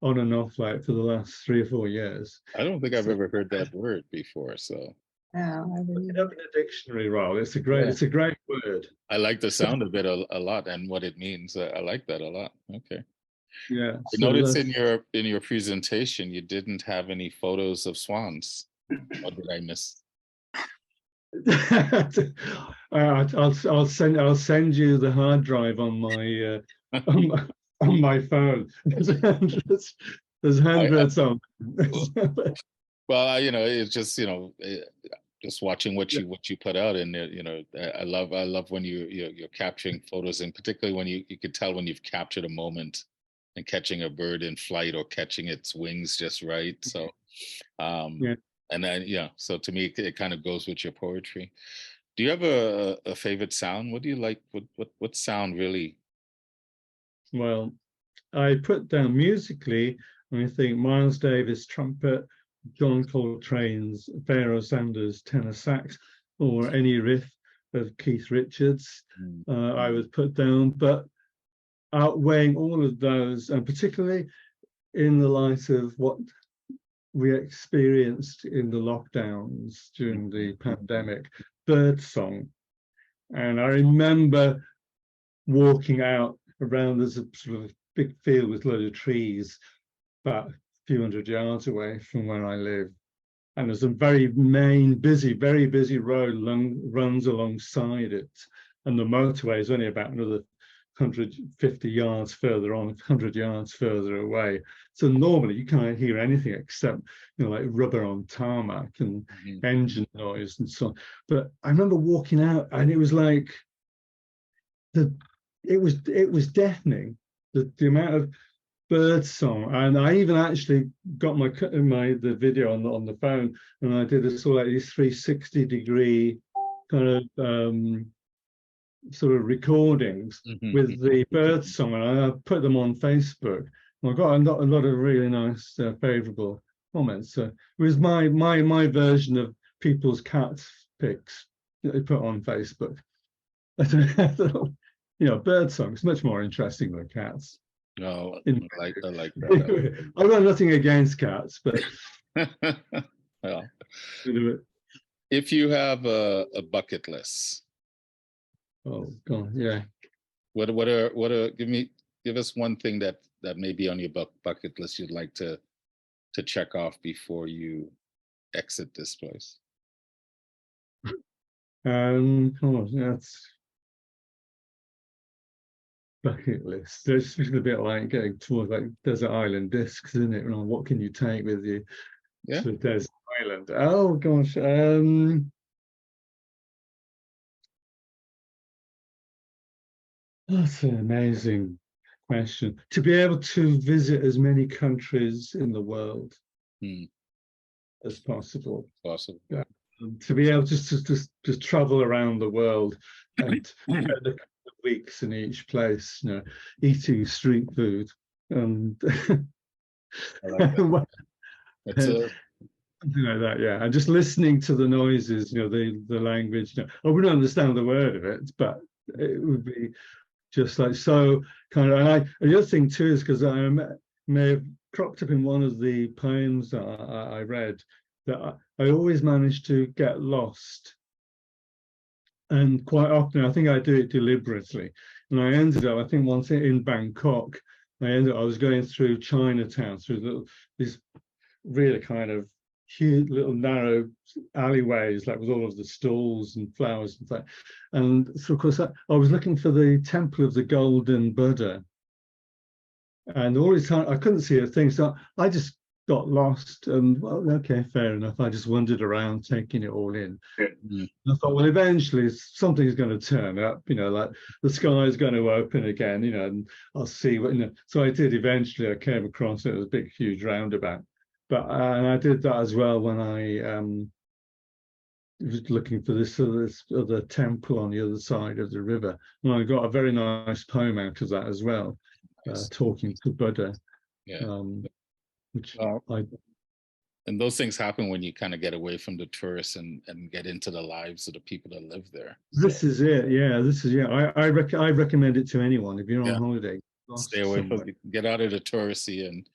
on and off for the last 3 or 4 years. I don't think I've ever heard that word before. So look it up in a dictionary, Rawle. It's a great word. I like the sound of it a lot and what it means. I like that a lot. Okay. Yeah. I noticed in your presentation you didn't have any photos of swans. What did I miss? I'll send you the hard drive on my on my phone. There's handbird song. Well, it's just just watching what you put out, and I love when you're capturing photos, and particularly when you can tell when you've captured a moment and catching a bird in flight or catching its wings just right. So, and then so to me it kind of goes with your poetry. Do you have a favorite sound? What do you like? What sound really? Well, I put down musically, and I think Miles Davis trumpet, John Coltrane's Pharoah Sanders tenor sax, or any riff of Keith Richards, I would put down. But outweighing all of those, and particularly in the light of what we experienced in the lockdowns during the pandemic, birdsong. And I remember walking out around, there's a sort of big field with a load of trees about a few hundred yards away from where I live. And there's a very very busy road runs alongside it. And the motorway is only about another 150 yards further on, 100 yards further away. So normally you can't hear anything except, like rubber on tarmac and engine noise and so on. But I remember walking out, and it was like it was deafening, the amount of bird song. And I even actually got the video on the phone, and I did a sort of like these 360-degree kind of sort of recordings with the bird song, and I put them on Facebook. And I got a lot of really nice, favourable comments. So it was my version of people's cat pics that they put on Facebook. I thought, bird songs much more interesting than cats. No, I like that. I've got nothing against cats, but well, if you have a bucket list. Oh God, yeah. What are give us one thing that may be on your bucket list you'd like to check off before you exit this place? That's bucket list. It's a bit like getting towards like desert island discs, isn't it? What can you take with you to desert island? Oh gosh. That's an amazing question. To be able to visit as many countries in the world as possible. Yeah. To be able to travel around the world and spend a couple of weeks in each place, eating street food and something like that, yeah. And just listening to the noises, the language. I wouldn't understand the word of it, but it would be just like so kind of. And the other thing too is because I may have cropped up in one of the poems that I read that I always manage to get lost, and quite often I think I do it deliberately. And I ended up, I think once in Bangkok, I was going through Chinatown through these really kind of cute little narrow alleyways, like with all of the stalls and flowers and that. And so of course I was looking for the temple of the golden Buddha, and all this time I couldn't see a thing, so I just got lost. And well, okay, fair enough, I just wandered around taking it all in. I thought, well, eventually something's going to turn up, like the sky is going to open again, and I'll see what, so I did. Eventually I came across it. It was a big huge roundabout. But and I did that as well when I was looking for this other temple on the other side of the river, and I got a very nice poem out of that as well, talking to Buddha. Which and those things happen when you kind of get away from the tourists and get into the lives of the people that live there. This is it, yeah. I recommend it to anyone if you're on holiday. Stay away from it. Get out of the touristy and.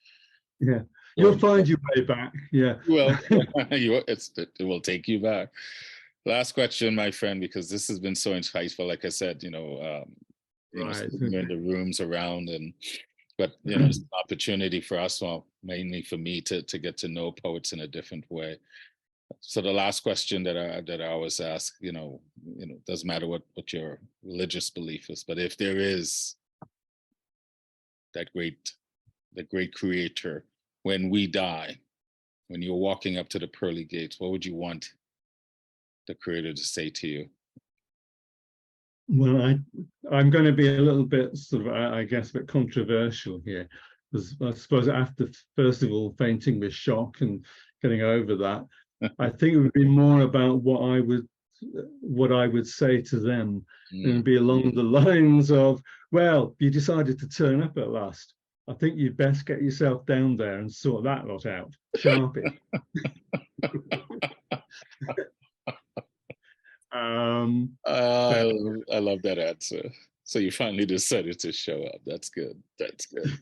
Yeah. You'll find your way back. Yeah. Well, it will take you back. Last question, my friend, because this has been so insightful. Like I said, in the rooms around, but it's an opportunity for us, well, mainly for me to get to know poets in a different way. So the last question that I always ask, doesn't matter what your religious belief is, but if there is the great creator when we die, when you're walking up to the pearly gates, what would you want the Creator to say to you? Well, I'm going to be a little bit sort of, I guess, a bit controversial here, because I suppose after, first of all, fainting with shock and getting over that, I think it would be more about what I would say to them, and be along the lines of, well, you decided to turn up at last. I think you'd best get yourself down there and sort that lot out, sharpie. I love that answer. So you finally decided to show up. That's good. That's good.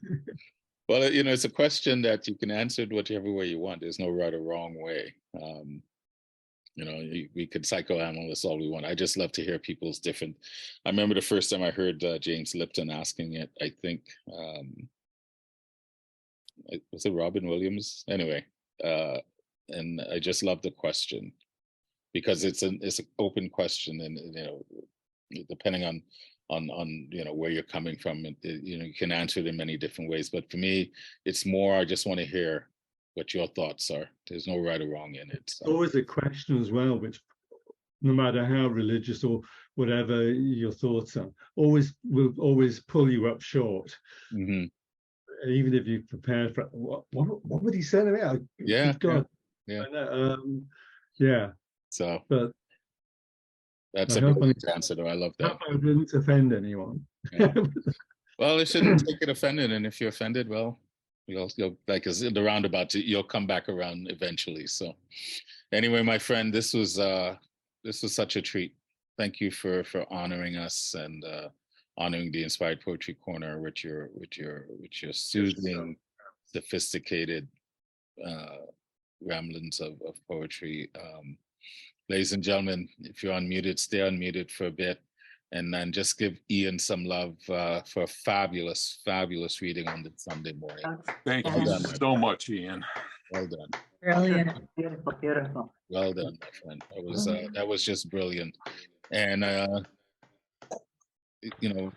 Well, you know, it's a question that you can answer it whichever way you want. There's no right or wrong way. You know, we could psychoanalyze all we want. I just love to hear people's different. I remember the first time I heard James Lipton asking it. I think was it Robin Williams? Anyway, and I just love the question, because it's an open question, and you know, depending on you know where you're coming from, you know, you can answer it in many different ways. But for me, it's more, I just want to hear what your thoughts are. There's no right or wrong in it. So. Always a question as well, which no matter how religious or whatever your thoughts are, will always pull you up short. Mm-hmm. Even if you prepare for what would he say to me? Yeah, God, yeah. Yeah. So, but that's a good answer, though. I love that. I didn't offend anyone. Yeah. Well, it shouldn't take it offended, and if you're offended, well, you'll like as in the roundabout, you'll come back around eventually. So, anyway, my friend, this was such a treat. Thank you for honoring us and honoring the Inspired Poetry Corner with your soothing, sophisticated ramblings of poetry. Ladies and gentlemen, if you're unmuted, stay unmuted for a bit, and then just give Ian some love for a fabulous, fabulous reading on the Sunday morning. Thank you so much, Ian. Well done. Brilliant. Beautiful, beautiful. Well done, my friend. That was just brilliant. And you know,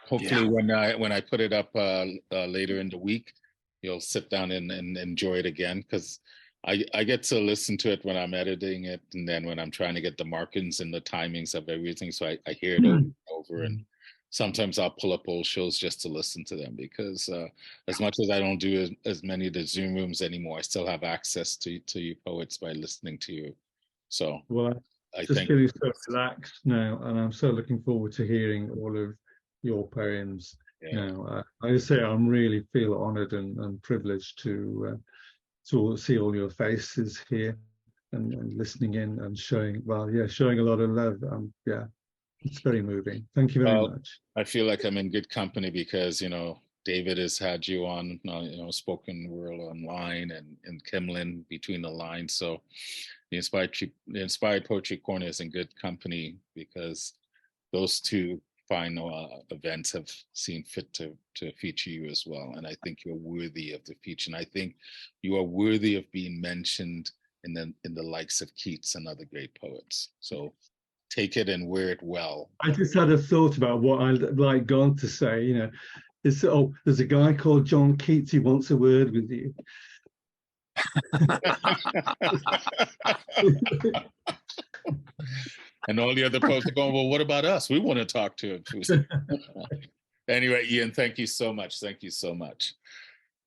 hopefully when I put it up later in the week, you'll sit down and enjoy it again, because I get to listen to it when I'm editing it, and then when I'm trying to get the markings and the timings of everything, so I hear it over and over, and sometimes I'll pull up old shows just to listen to them, because as much as I don't do as many of the Zoom rooms anymore, I still have access to you poets by listening to you. So well, I just think feeling so relaxed now, and I'm so looking forward to hearing all of your poems now. I say I'm really feel honoured and privileged to see all your faces here and listening in and showing a lot of love. Yeah, it's very moving. Thank you very much. I feel like I'm in good company, because you know David has had you on, you know, Spoken World Online, and Kimlin Between the Lines. So the Inspired Poetry Corner is in good company, because those two fine events have seen fit to feature you as well. And I think you're worthy of the feature. And I think you are worthy of being mentioned in the likes of Keats and other great poets. So take it and wear it well. I just had a thought about what I'd like God to say. You know, there's a guy called John Keats. He wants a word with you. And all the other poets are going, well, what about us? We want to talk to him. Anyway, Ian, thank you so much. Thank you so much.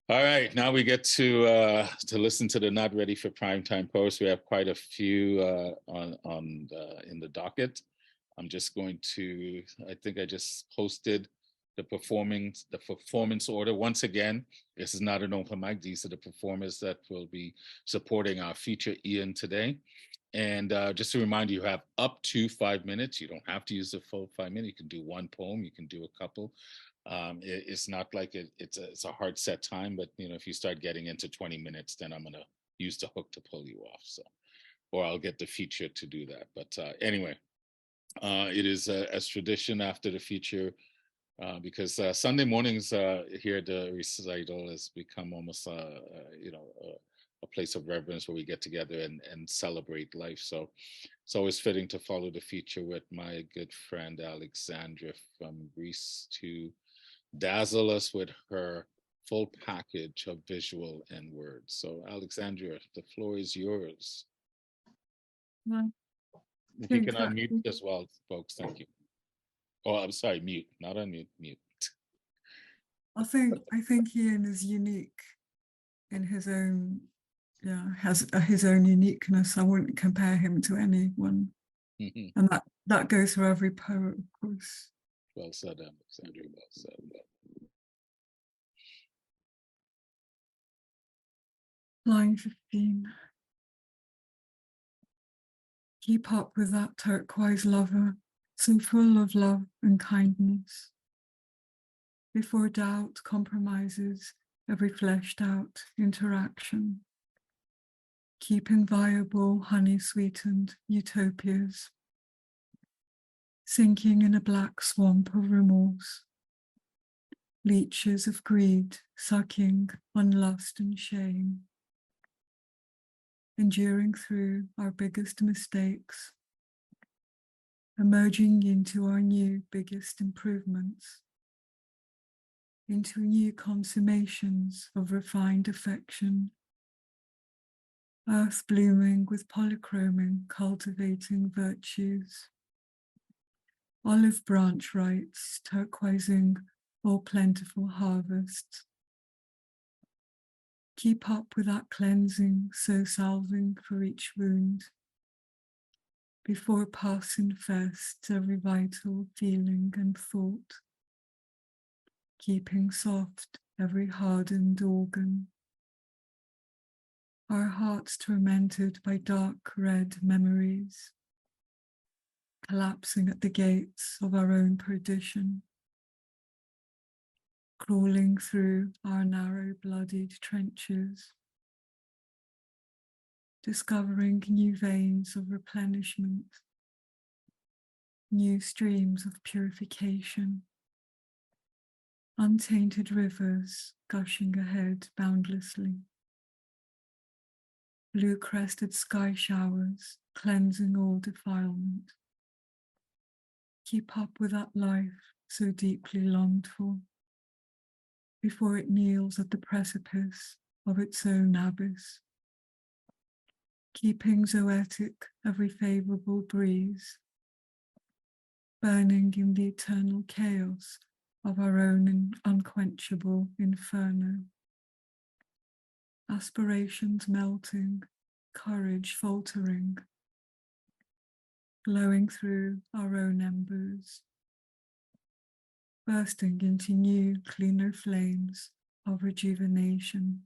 All right, now we get to listen to the Not Ready for Primetime poets. We have quite a few in the docket. I'm just going to, I think I just posted the performance order. Once again, this is not an open mic. These are the performers that will be supporting our feature Ian today. And just to remind you, you have up to 5 minutes. You don't have to use the full 5 minutes. You can do one poem. You can do a couple. It's not like it's a hard set time, but you know, if you start getting into 20 minutes, then I'm going to use the hook to pull you off. So, or I'll get the feature to do that. But anyway, it is as tradition after the feature, because Sunday mornings here at the recital has become almost you know, a place of reverence where we get together and celebrate life. So it's always fitting to follow the feature with my good friend Alexandra from Greece to dazzle us with her full package of visual and words. So Alexandra, the floor is yours. Well, If you can exactly. unmute as well, folks, thank you. Oh, I'm sorry, mute, not unmute, mute. I think Ian is unique in his own, has his own uniqueness. I wouldn't compare him to anyone, and that goes for every poet, of course. Well said, Alexandra, well said. Line 15. Keep up with that turquoise lover, so full of love and kindness. Before doubt compromises every fleshed out interaction. Keeping viable honey-sweetened utopias. Sinking in a black swamp of remorse. Leeches of greed sucking on lust and shame. Enduring through our biggest mistakes. Emerging into our new biggest improvements. Into new consummations of refined affection. Earth blooming with polychroming, cultivating virtues. Olive branch rights, turquoising all plentiful harvests. Keep up with that cleansing, so salving for each wound. Before pus infests every vital feeling and thought. Keeping soft every hardened organ. Our hearts tormented by dark red memories. Collapsing at the gates of our own perdition. Crawling through our narrow bloodied trenches. Discovering new veins of replenishment. New streams of purification. Untainted rivers gushing ahead boundlessly. Blue-crested sky showers cleansing all defilement. Keep up with that life so deeply longed for, before it kneels at the precipice of its own abyss. Keeping zoetic every favorable breeze, burning in the eternal chaos of our own unquenchable inferno. Aspirations melting, courage faltering, glowing through our own embers, bursting into new, cleaner flames of rejuvenation,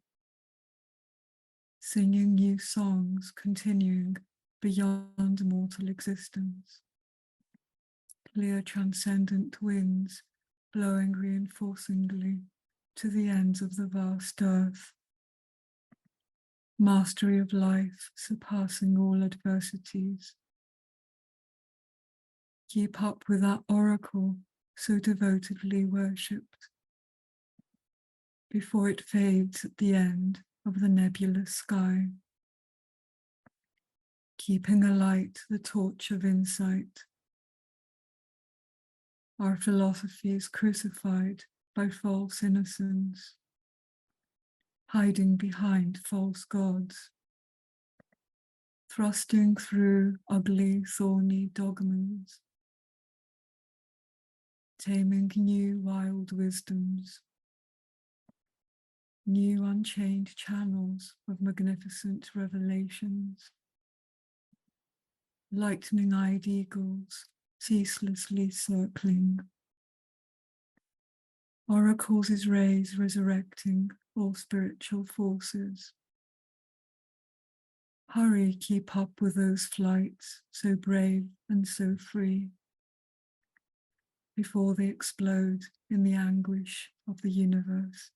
singing new songs continuing beyond mortal existence, clear transcendent winds blowing reinforcingly to the ends of the vast earth. Mastery of life surpassing all adversities. Keep up with that oracle so devotedly worshipped, before it fades at the end of the nebulous sky. Keeping alight the torch of insight. Our philosophy is crucified by false innocence, hiding behind false gods, thrusting through ugly, thorny dogmas, taming new wild wisdoms, new unchained channels of magnificent revelations, lightning-eyed eagles ceaselessly circling, oracles' rays resurrecting all spiritual forces. Hurry, keep up with those flights, so brave and so free, before they explode in the anguish of the universe,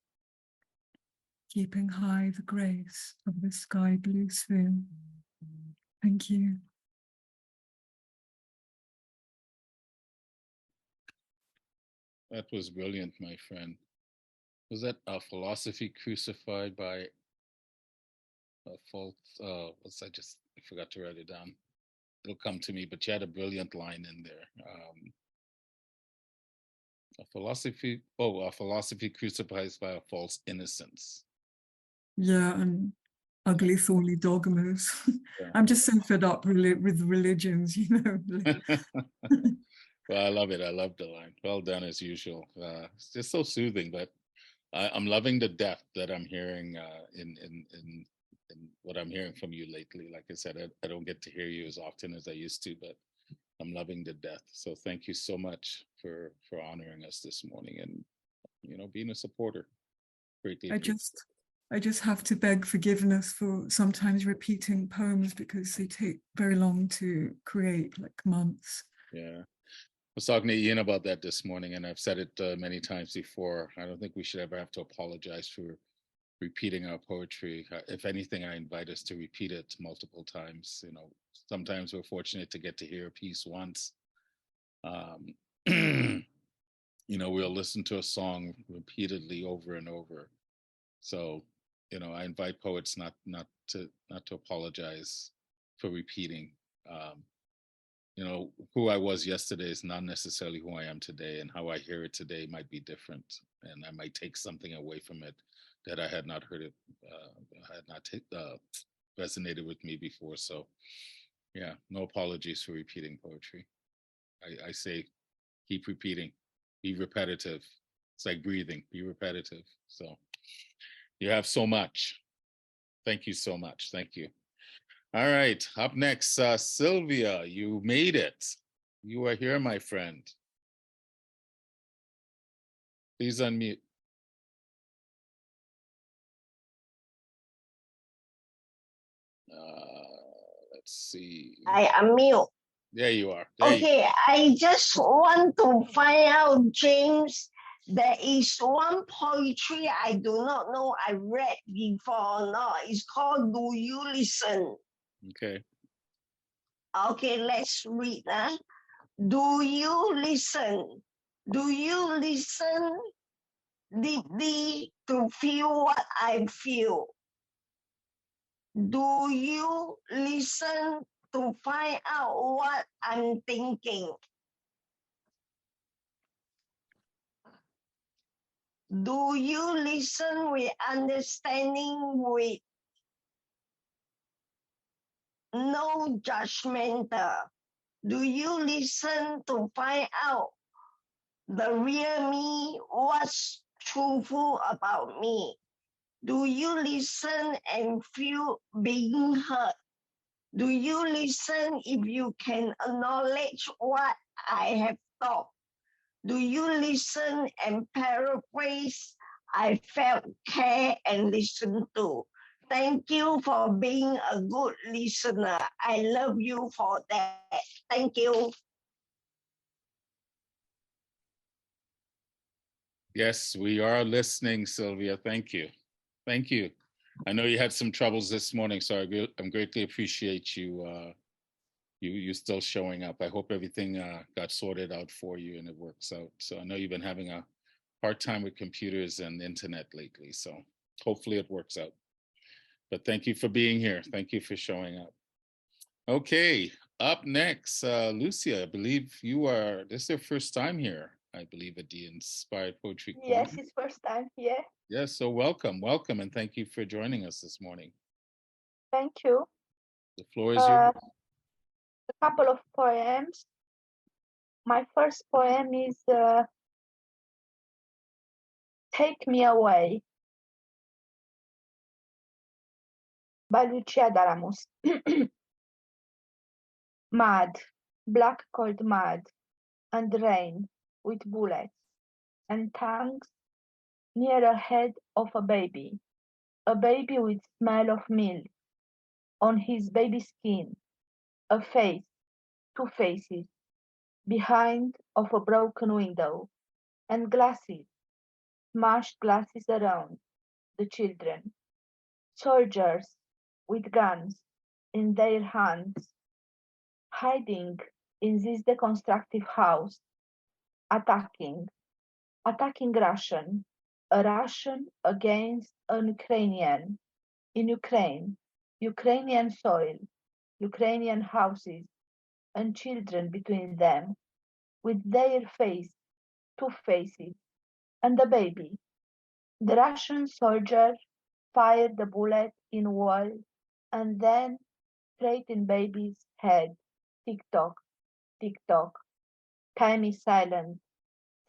keeping high the grace of the sky blue sphere. Thank you. That was brilliant, my friend. Was that a philosophy crucified by a false, I forgot to write it down. It'll come to me, but you had a brilliant line in there. A philosophy crucified by a false innocence. Yeah, and ugly, thorny dogmas. Yeah. I'm just so fed up with religions, you know. Well, I love it. I love the line. Well done as usual. It's just so soothing, but I'm loving the depth that I'm hearing in what I'm hearing from you lately. Like I said, I don't get to hear you as often as I used to, but I'm loving the depth. So thank you so much for honoring us this morning and, you know, being a supporter. Greatly appreciate. I just have to beg forgiveness for sometimes repeating poems because they take very long to create, like months. Yeah. I was talking to Ian about that this morning, and I've said it many times before. I don't think we should ever have to apologize for repeating our poetry. If anything, I invite us to repeat it multiple times. You know, sometimes we're fortunate to get to hear a piece once. You know, we'll listen to a song repeatedly over and over. So, you know, I invite poets not to apologize for repeating. You know, who I was yesterday is not necessarily who I am today, and how I hear it today might be different, and I might take something away from it that I had not heard it, had not resonated with me before. So, yeah, no apologies for repeating poetry. I say, keep repeating, be repetitive. It's like breathing, be repetitive. So, you have so much. Thank you so much. Thank you. All right, up next, Sylvia, you made it. You are here, my friend. Please unmute. Let's see. I unmute. There you are. There you Okay, I just want to find out, James, there is one poetry I do not know I read before or not. It's called Do You Listen? Okay. Okay, let's read. Do you listen? Do you listen deeply to feel what I feel? Do you listen to find out what I'm thinking? Do you listen with understanding, with no judgmental? Do you listen to find out the real me, what's truthful about me? Do you listen and feel being heard? Do you listen if you can acknowledge what I have thought? Do you listen and paraphrase? I felt, care, and listened to. Thank you for being a good listener. I love you for that. Thank you. Yes, we are listening, Sylvia. Thank you. Thank you. I know you had some troubles this morning, so I'm greatly appreciate you. You still showing up. I hope everything got sorted out for you and it works out. So I know you've been having a hard time with computers and internet lately, so hopefully it works out. But thank you for being here. Thank you for showing up. Okay, up next, Lucia, I believe this is your first time here, I believe, at the Inspired Poetry Corner. Yes, it's first time here. Yes, so welcome, and thank you for joining us this morning. Thank you. The floor is yours. A couple of poems. My first poem is Take Me Away by Lucia Daramus. Mud, black cold mud, and rain with bullets and tongues near a head of a baby with smell of milk on his baby skin, a face, two faces, behind of a broken window, and glasses, smashed glasses around the children, soldiers with guns in their hands, hiding in this deconstructive house, attacking Russian, a Russian against an Ukrainian, in Ukraine, Ukrainian soil, Ukrainian houses, and children between them, with their face two faces, and a baby. The Russian soldier fired the bullet in wall and then straight in baby's head. Tick tock, tick tock. Time is silent,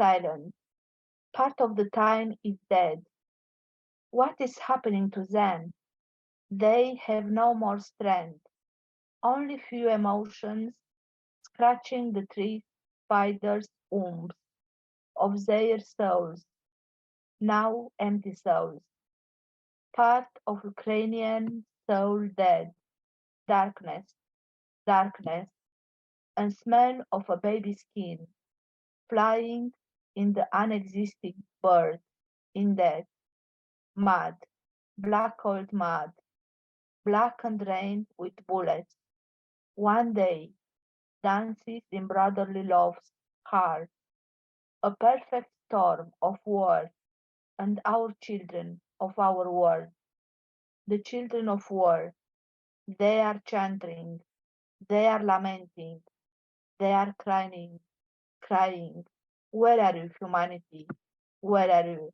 silent. Part of the time is dead. What is happening to them? They have no more strength, only few emotions scratching the three spiders' wombs of their souls, now empty souls. Part of Ukrainian soul dead, darkness, darkness, and smell of a baby skin, flying in the unexisting bird, in death, mud, black cold mud, black and rain with bullets. One day dances in brotherly love's heart, a perfect storm of war, and our children of our world, the children of war, they are chanting, they are lamenting, they are crying, crying. Where are you, humanity? Where are you?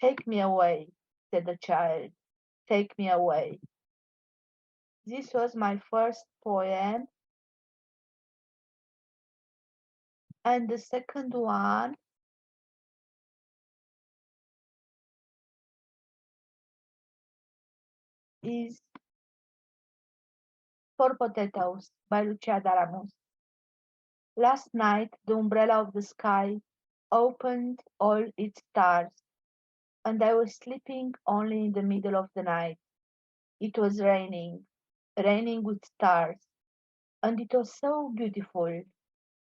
Take me away, said the child. Take me away. This was my first poem. And the second one is For Potatoes by Lucia Daramus. Last night, the umbrella of the sky opened all its stars, and I was sleeping only in the middle of the night. It was raining, raining with stars, and it was so beautiful.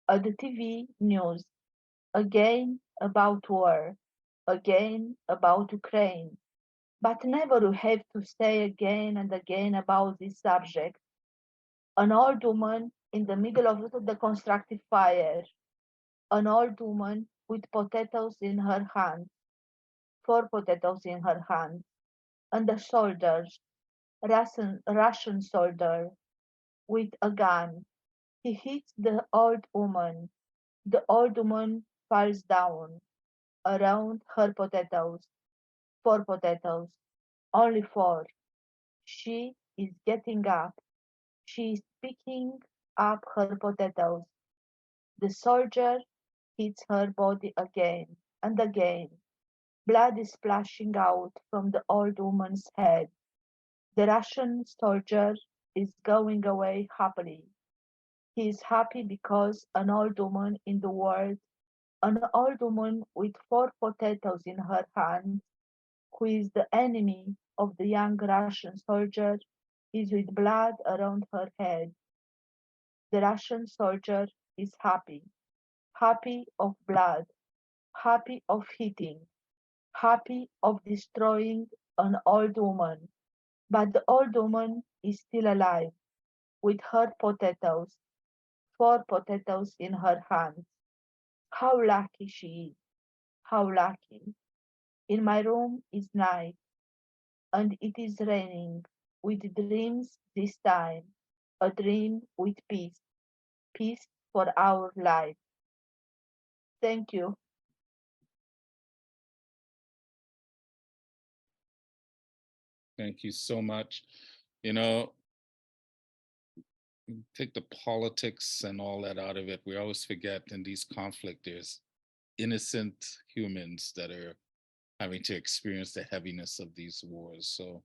At the TV news, again about war, again about Ukraine, but never you have to say again and again about this subject. An old woman in the middle of the constructive fire, an old woman with potatoes in her hands, 4 potatoes in her hands, and a soldier, Russian soldier, with a gun. He hits the old woman. The old woman falls down around her potatoes. 4 potatoes, only 4. She is getting up. She is picking up her potatoes. The soldier hits her body again and again. Blood is splashing out from the old woman's head. The Russian soldier is going away happily. He is happy because an old woman in the world, an old woman with 4 potatoes in her hands, who is the enemy of the young Russian soldier, is with blood around her head. The Russian soldier is happy, happy of blood, happy of hitting, happy of destroying an old woman. But the old woman is still alive, with her potatoes, 4 potatoes in her hands. How lucky she is, how lucky. In my room is night, and it is raining, with dreams this time, a dream with peace, peace for our life. Thank you. Thank you so much. You know, take the politics and all that out of it. We always forget in these conflicts, there's innocent humans that are having to experience the heaviness of these wars. So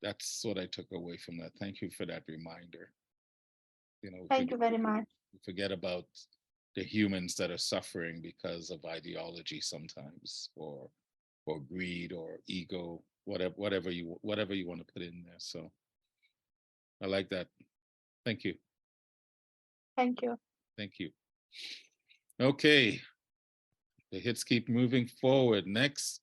that's what I took away from that. Thank you for that reminder. You know, Thank you very much. forget about the humans that are suffering because of ideology sometimes, or greed or ego, whatever you want to put in there. So I like that. Thank you. Thank you. Thank you. Okay. The hits keep moving forward. Next,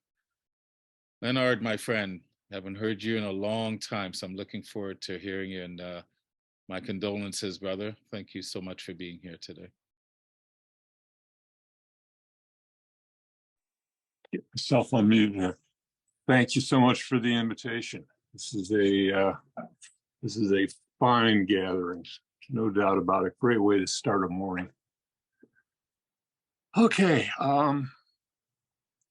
Lennart, my friend, haven't heard you in a long time, so I'm looking forward to hearing you. And my condolences, brother. Thank you so much for being here today. Get myself unmuted here. Thank you so much for the invitation. This is a fine gathering, no doubt about it. Great way to start a morning. Okay,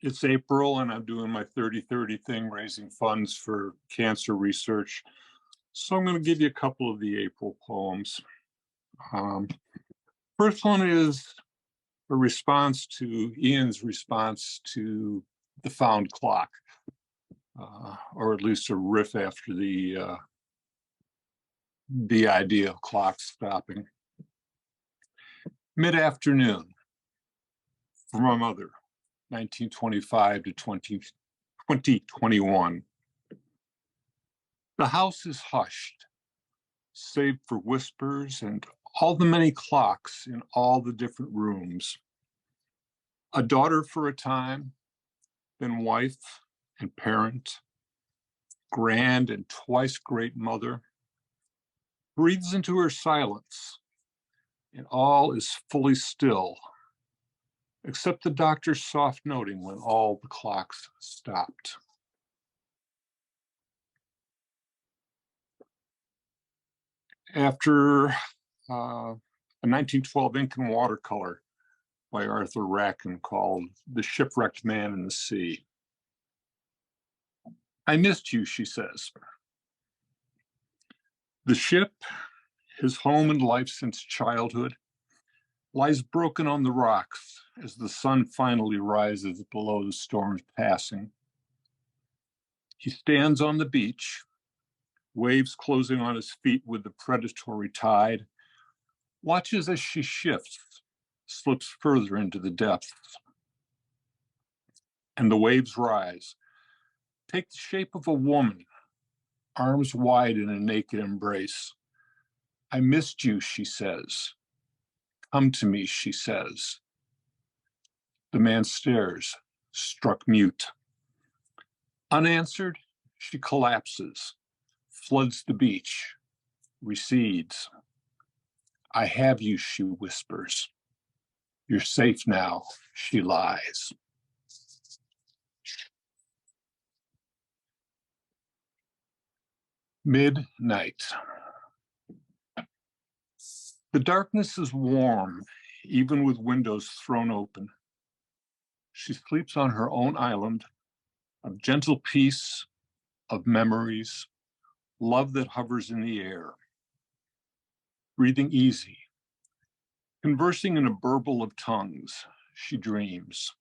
it's April and I'm doing my 30-30 thing, raising funds for cancer research. So I'm going to give you a couple of the April poems. First one is a response to Ian's response to the found clock, or at least a riff after the idea of clocks stopping. Mid-afternoon, for my mother, 1925 to 2021. The house is hushed, save for whispers and all the many clocks in all the different rooms. A daughter for a time, then wife and parent, grand and twice great mother, breathes into her silence, and all is fully still, except the doctor's soft noting when all the clocks stopped. After a 1912 ink and watercolor by Arthur Rackham called The Shipwrecked Man in the Sea. I missed you, she says. The ship, his home and life since childhood, lies broken on the rocks as the sun finally rises below the storm's passing. He stands on the beach, waves closing on his feet with the predatory tide, watches as she shifts, slips further into the depths. And the waves rise, take the shape of a woman, arms wide in a naked embrace. I missed you, she says. Come to me, she says. The man stares, struck mute. Unanswered, she collapses, floods the beach, recedes. I have you, she whispers. You're safe now, she lies. Midnight. The darkness is warm, even with windows thrown open. She sleeps on her own island of gentle peace, of memories, love that hovers in the air. Breathing easy, conversing in a burble of tongues, she dreams.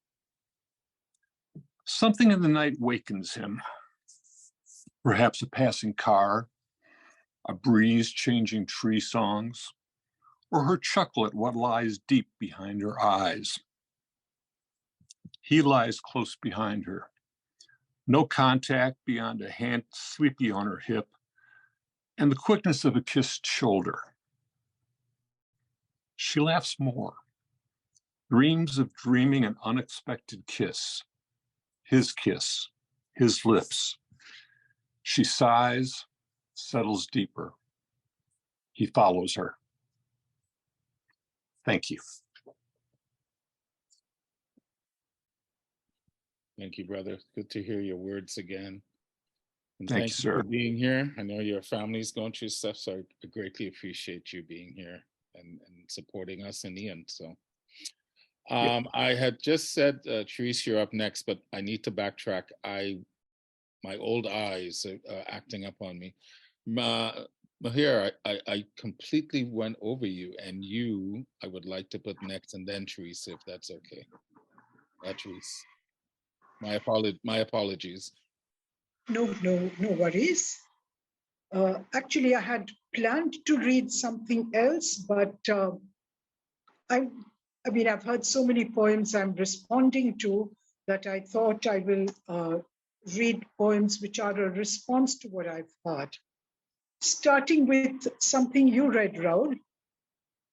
Something in the night wakens him. Perhaps a passing car, a breeze changing tree songs, or her chuckle at what lies deep behind her eyes. He lies close behind her. No contact beyond a hand sleepy on her hip and the quickness of a kissed shoulder. She laughs more, dreams of dreaming an unexpected kiss, his lips. She sighs, settles deeper. He follows her. Thank you. Thank you, brother. Good to hear your words again. And Thank you, sir. for being here. I know your family's going through stuff, so I greatly appreciate you being here and supporting us and Ian. So I had just said, Therese, you're up next, but I need to backtrack. My old eyes are acting up on me. Mahir, I completely went over you, and you, I would like to put next, and then Therese, if that's okay. Therese. My apologies. No worries. Actually, I had planned to read something else, but I mean, I've heard so many poems I'm responding to that I thought I will read poems which are a response to what I've heard. Starting with something you read, Raoul.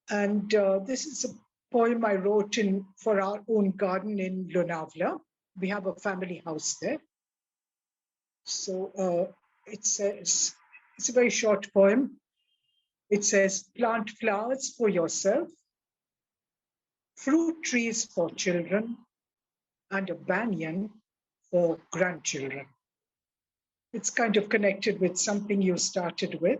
And this is a poem I wrote for our own garden in Lonavala. We have a family house there. So it says, it's a very short poem. It says, plant flowers for yourself, fruit trees for children, and a banyan for grandchildren. It's kind of connected with something you started with.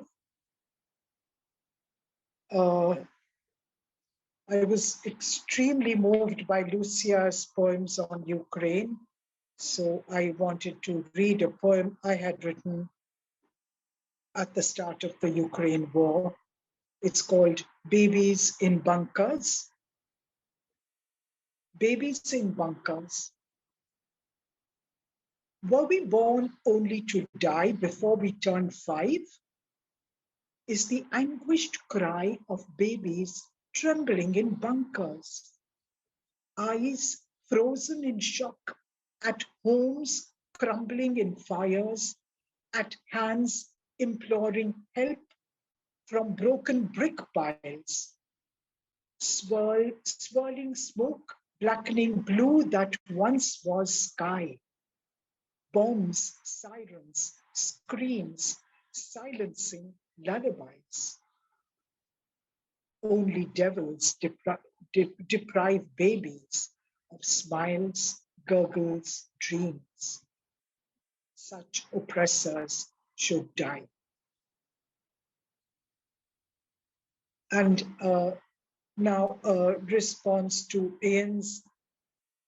I was extremely moved by Lucia's poems on Ukraine. So I wanted to read a poem I had written at the start of the Ukraine war. It's called Babies in Bunkers. Babies in bunkers. Were we born only to die before we turn 5? Is the anguished cry of babies trembling in bunkers. Eyes frozen in shock at homes crumbling in fires, at hands imploring help from broken brick piles. Swirling smoke, blackening blue that once was sky. Bombs, sirens, screams, silencing lullabies. Only devils deprive babies of smiles, gurgles, dreams. Such oppressors should die. And now a response to Ian's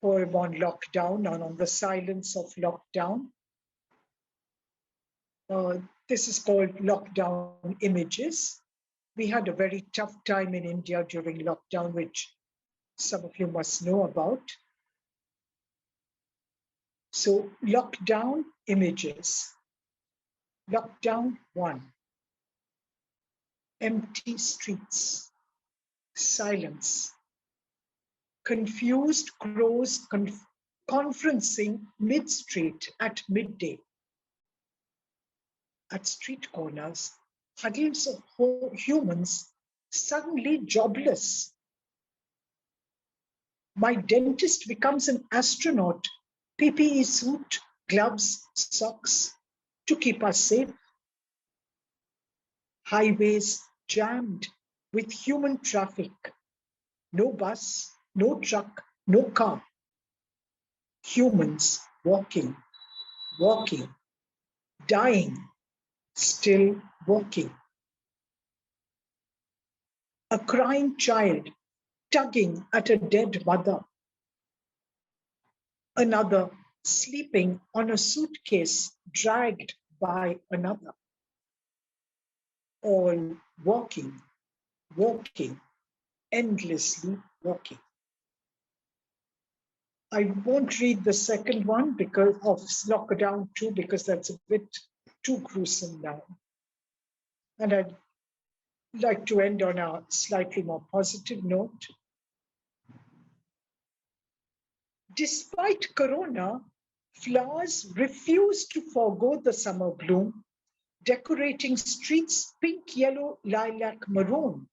poem on lockdown and on the silence of lockdown. This is called Lockdown Images. We had a very tough time in India during lockdown, which some of you must know about. So lockdown images. Lockdown 1. Empty streets. Silence. Confused crows conferencing mid-street at midday. At street corners, huddles of humans suddenly jobless. My dentist becomes an astronaut, PPE suit, gloves, socks, to keep us safe. Highways jammed with human traffic. No bus, no truck, no car. Humans walking, walking, dying, still walking. A crying child tugging at a dead mother. Another sleeping on a suitcase dragged by another. All walking, walking, endlessly walking. I won't read the second one because of lockdown 2, because that's a bit too gruesome now. And I'd like to end on a slightly more positive note. Despite Corona, flowers refuse to forego the summer bloom, decorating streets pink, yellow, lilac, maroon.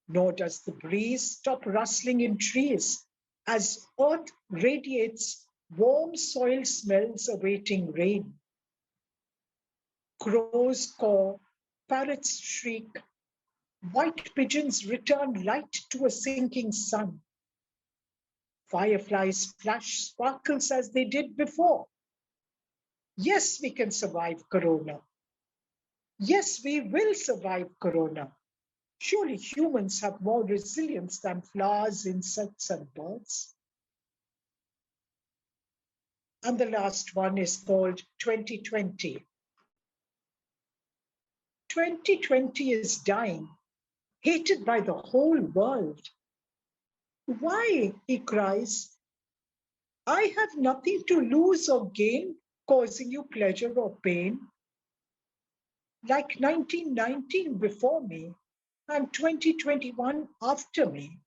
Nor does the breeze stop rustling in trees as earth radiates warm soil smells awaiting rain. Crows caw, parrots shriek, white pigeons return light to a sinking sun. Fireflies flash sparkles as they did before. Yes, we can survive Corona. Yes, we will survive Corona. Surely humans have more resilience than flowers, insects, and birds. And the last one is called 2020. 2020 is dying, hated by the whole world. Why, he cries, I have nothing to lose or gain, causing you pleasure or pain. Like 1919 before me, and 2021 after me,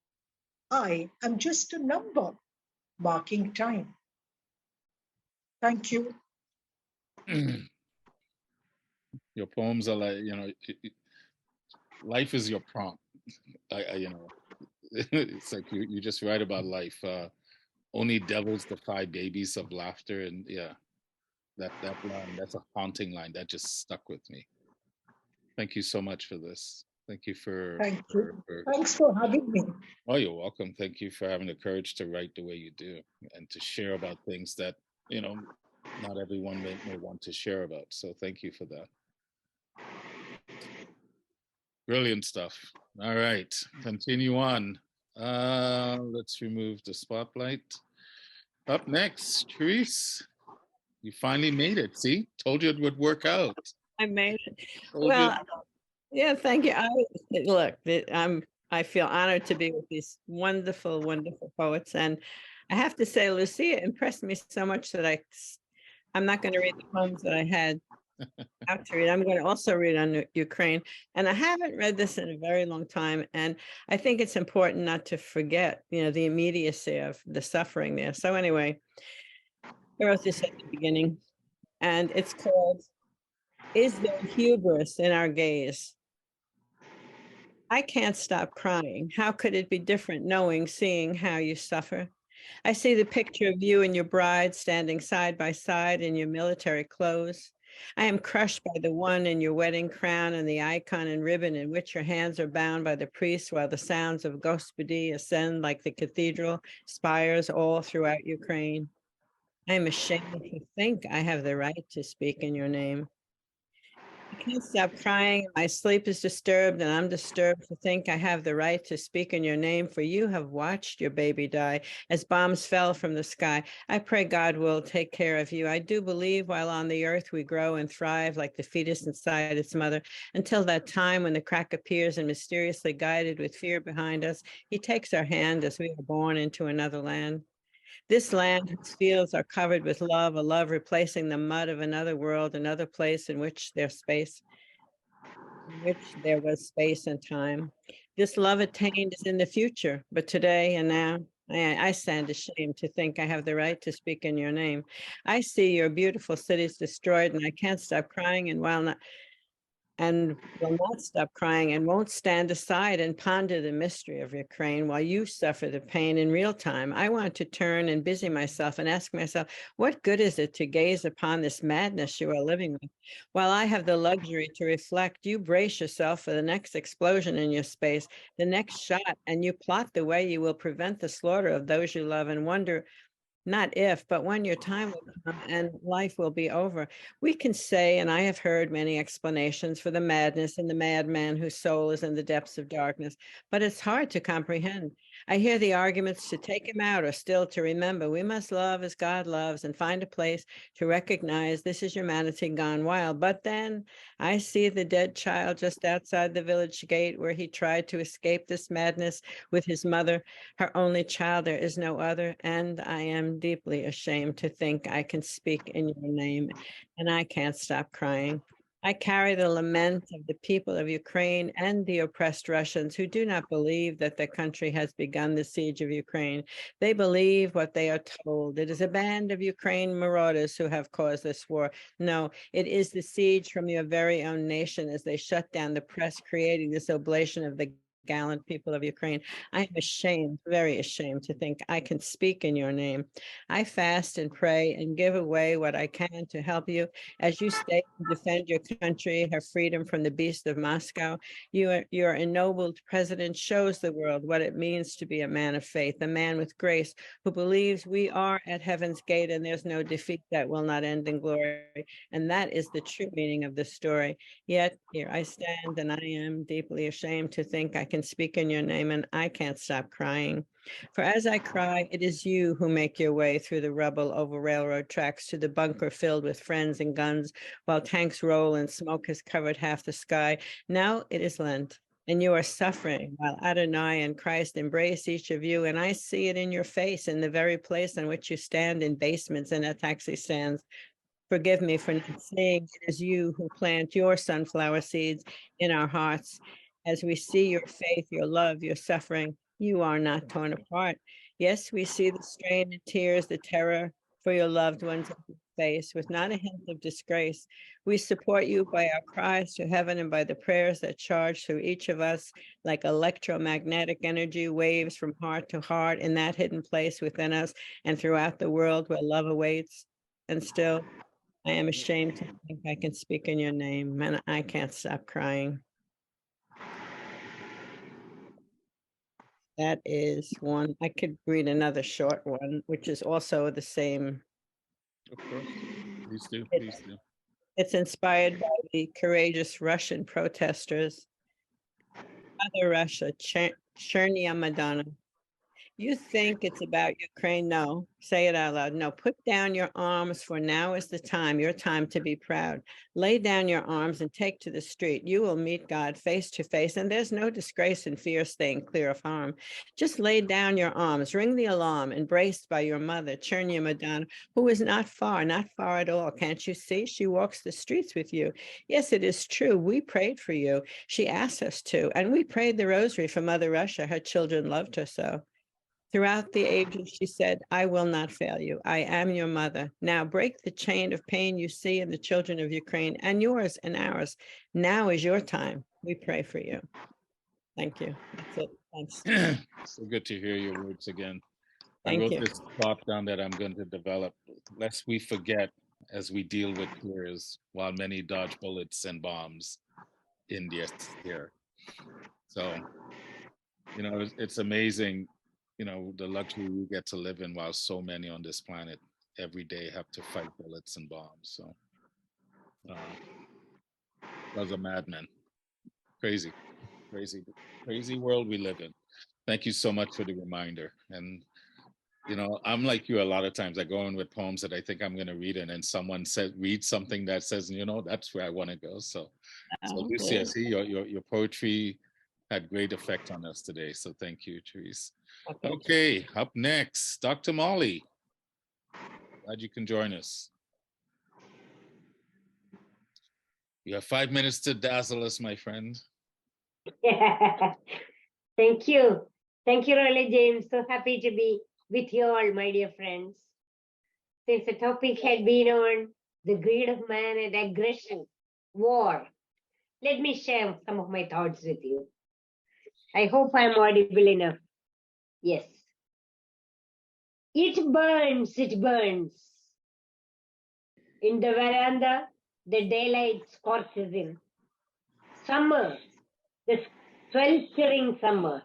I am just a number, marking time. Thank you. Your poems are like, life is your prompt. It's like you just write about life. Only devils defy babies of laughter, and yeah, that line, that's a haunting line that just stuck with me. Thank you so much for this. Thank you for. Thank you. Thanks for having me. Oh, you're welcome. Thank you for having the courage to write the way you do and to share about things that not everyone may want to share about. So thank you for that. Brilliant stuff. All right, continue on. Let's remove the spotlight. Up next, Therese. You finally made it. See, told you it would work out. I made it. Told you. Well, yeah, thank you. I feel honored to be with these wonderful, wonderful poets. And I have to say, Lucia impressed me so much that I'm not going to read the poems that I had out to read. I'm going to also read on Ukraine. And I haven't read this in a very long time. And I think it's important not to forget, the immediacy of the suffering there. So anyway, I wrote this at the beginning, and it's called, Is There Hubris in Our Gaze? I can't stop crying. How could it be different seeing how you suffer? I see the picture of you and your bride standing side by side in your military clothes. I am crushed by the one in your wedding crown and the icon and ribbon in which your hands are bound by the priest while the sounds of Gospodi ascend like the cathedral spires all throughout Ukraine. I am ashamed to think I have the right to speak in your name. I can't stop crying. My sleep is disturbed, and I'm disturbed to think I have the right to speak in your name, for you have watched your baby die as bombs fell from the sky. I pray God will take care of you. I do believe while on the earth we grow and thrive like the fetus inside its mother, until that time when the crack appears and mysteriously guided with fear behind us, he takes our hand as we are born into another land. This land whose fields are covered with love, a love replacing the mud of another world, another place in which there was space and time. This love attained is in the future, but today and now, I stand ashamed to think I have the right to speak in your name. I see your beautiful cities destroyed, and I can't stop crying, and will not stop crying, and won't stand aside and ponder the mystery of Ukraine while you suffer the pain in real time. I want to turn and busy myself and ask myself, what good is it to gaze upon this madness you are living with? While I have the luxury to reflect, you brace yourself for the next explosion in your space, the next shot, and you plot the way you will prevent the slaughter of those you love and wonder, not if, but when your time will come and life will be over. We can say, and I have heard many explanations for the madness and the madman whose soul is in the depths of darkness, but it's hard to comprehend. I hear the arguments to take him out or still to remember we must love as God loves and find a place to recognize this is humanity gone wild. But then I see the dead child just outside the village gate where he tried to escape this madness with his mother, her only child. There is no other, and I am deeply ashamed to think I can speak in your name, and I can't stop crying. I carry the lament of the people of Ukraine and the oppressed Russians who do not believe that their country has begun the siege of Ukraine. They believe what they are told. It is a band of Ukraine marauders who have caused this war. No, it is the siege from your very own nation as they shut down the press, creating this oblation of the gallant people of Ukraine. I am ashamed, very ashamed to think I can speak in your name. I fast and pray and give away what I can to help you as you stay and defend your country, her freedom from the beast of Moscow. Your ennobled president shows the world what it means to be a man of faith, a man with grace who believes we are at heaven's gate and there's no defeat that will not end in glory. And that is the true meaning of the story. Yet here I stand, and I am deeply ashamed to think I can speak in your name, and I can't stop crying. For as I cry, it is you who make your way through the rubble over railroad tracks to the bunker filled with friends and guns, while tanks roll and smoke has covered half the sky. Now it is Lent, and you are suffering while Adonai and Christ embrace each of you, and I see it in your face in the very place in which you stand in basements and at taxi stands. Forgive me for not seeing it is you who plant your sunflower seeds in our hearts. As we see your faith, your love, your suffering, you are not torn apart. Yes, we see the strain and tears, the terror for your loved ones on your face, with not a hint of disgrace. We support you by our cries to heaven and by the prayers that charge through each of us like electromagnetic energy waves from heart to heart in that hidden place within us and throughout the world where love awaits. And still, I am ashamed to think I can speak in your name, and I can't stop crying. That is one. I could read another short one, which is also the same. Of course. Please do. Please do. It's inspired by the courageous Russian protesters Mother Russia, Chernia Madonna. You think it's about Ukraine? No, say it out loud. No, put down your arms, for now is the time, your time to be proud. Lay down your arms and take to the street. You will meet God face to face, and there's no disgrace in fear staying clear of harm. Just lay down your arms, ring the alarm, embraced by your mother, Chernia Madonna, who is not far at all. Can't you see? She walks the streets with you. Yes, it is true. We prayed for you. She asked us to, and we prayed the rosary for Mother Russia. Her children loved her so. Throughout the ages, she said, I will not fail you. I am your mother. Now break the chain of pain you see in the children of Ukraine, and yours and ours. Now is your time. We pray for you. Thank you. That's it. Thanks. So good to hear your words again. Thank I wrote you. this thought down that I'm going to develop. Lest we forget as we deal with tears while many dodge bullets and bombs, India's here. So, you know, it's amazing, you know, the luxury we get to live in while so many on this planet every day have to fight bullets and bombs. So, was a madman. Crazy, crazy, crazy world we live in. Thank you so much for the reminder. And, you know, I'm like you a lot of times. I go in with poems that I think I'm going to read, and then someone reads something that says, you know, that's where I want to go. So Lucia, I see your poetry had great effect on us today. So thank you, Therese. Okay, up next, Dr. Molly. Glad you can join us. You have 5 minutes to dazzle us, my friend. Thank you. Thank you, Rolly James. So happy to be with you all, my dear friends. Since the topic had been on the greed of man and aggression, war, let me share some of my thoughts with you. I hope I'm audible enough. Yes. It burns, it burns. In the veranda, the daylight scorches in. Summer, the sweltering summer.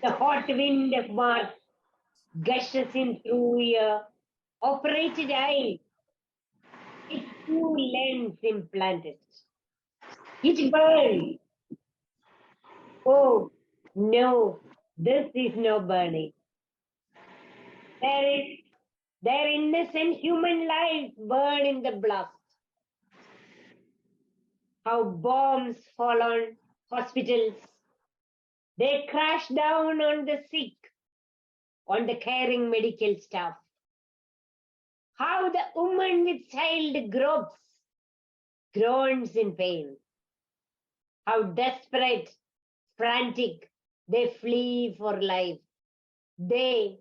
The hot wind of March gushes in through your operated eye. It's two lens implanted. It burns. Oh, no, this is no burning. Their innocent human lives burn in the blast. How bombs fall on hospitals. They crash down on the sick, on the caring medical staff. How the woman with child gropes, groans in pain. How desperate, frantic, they flee for life. They,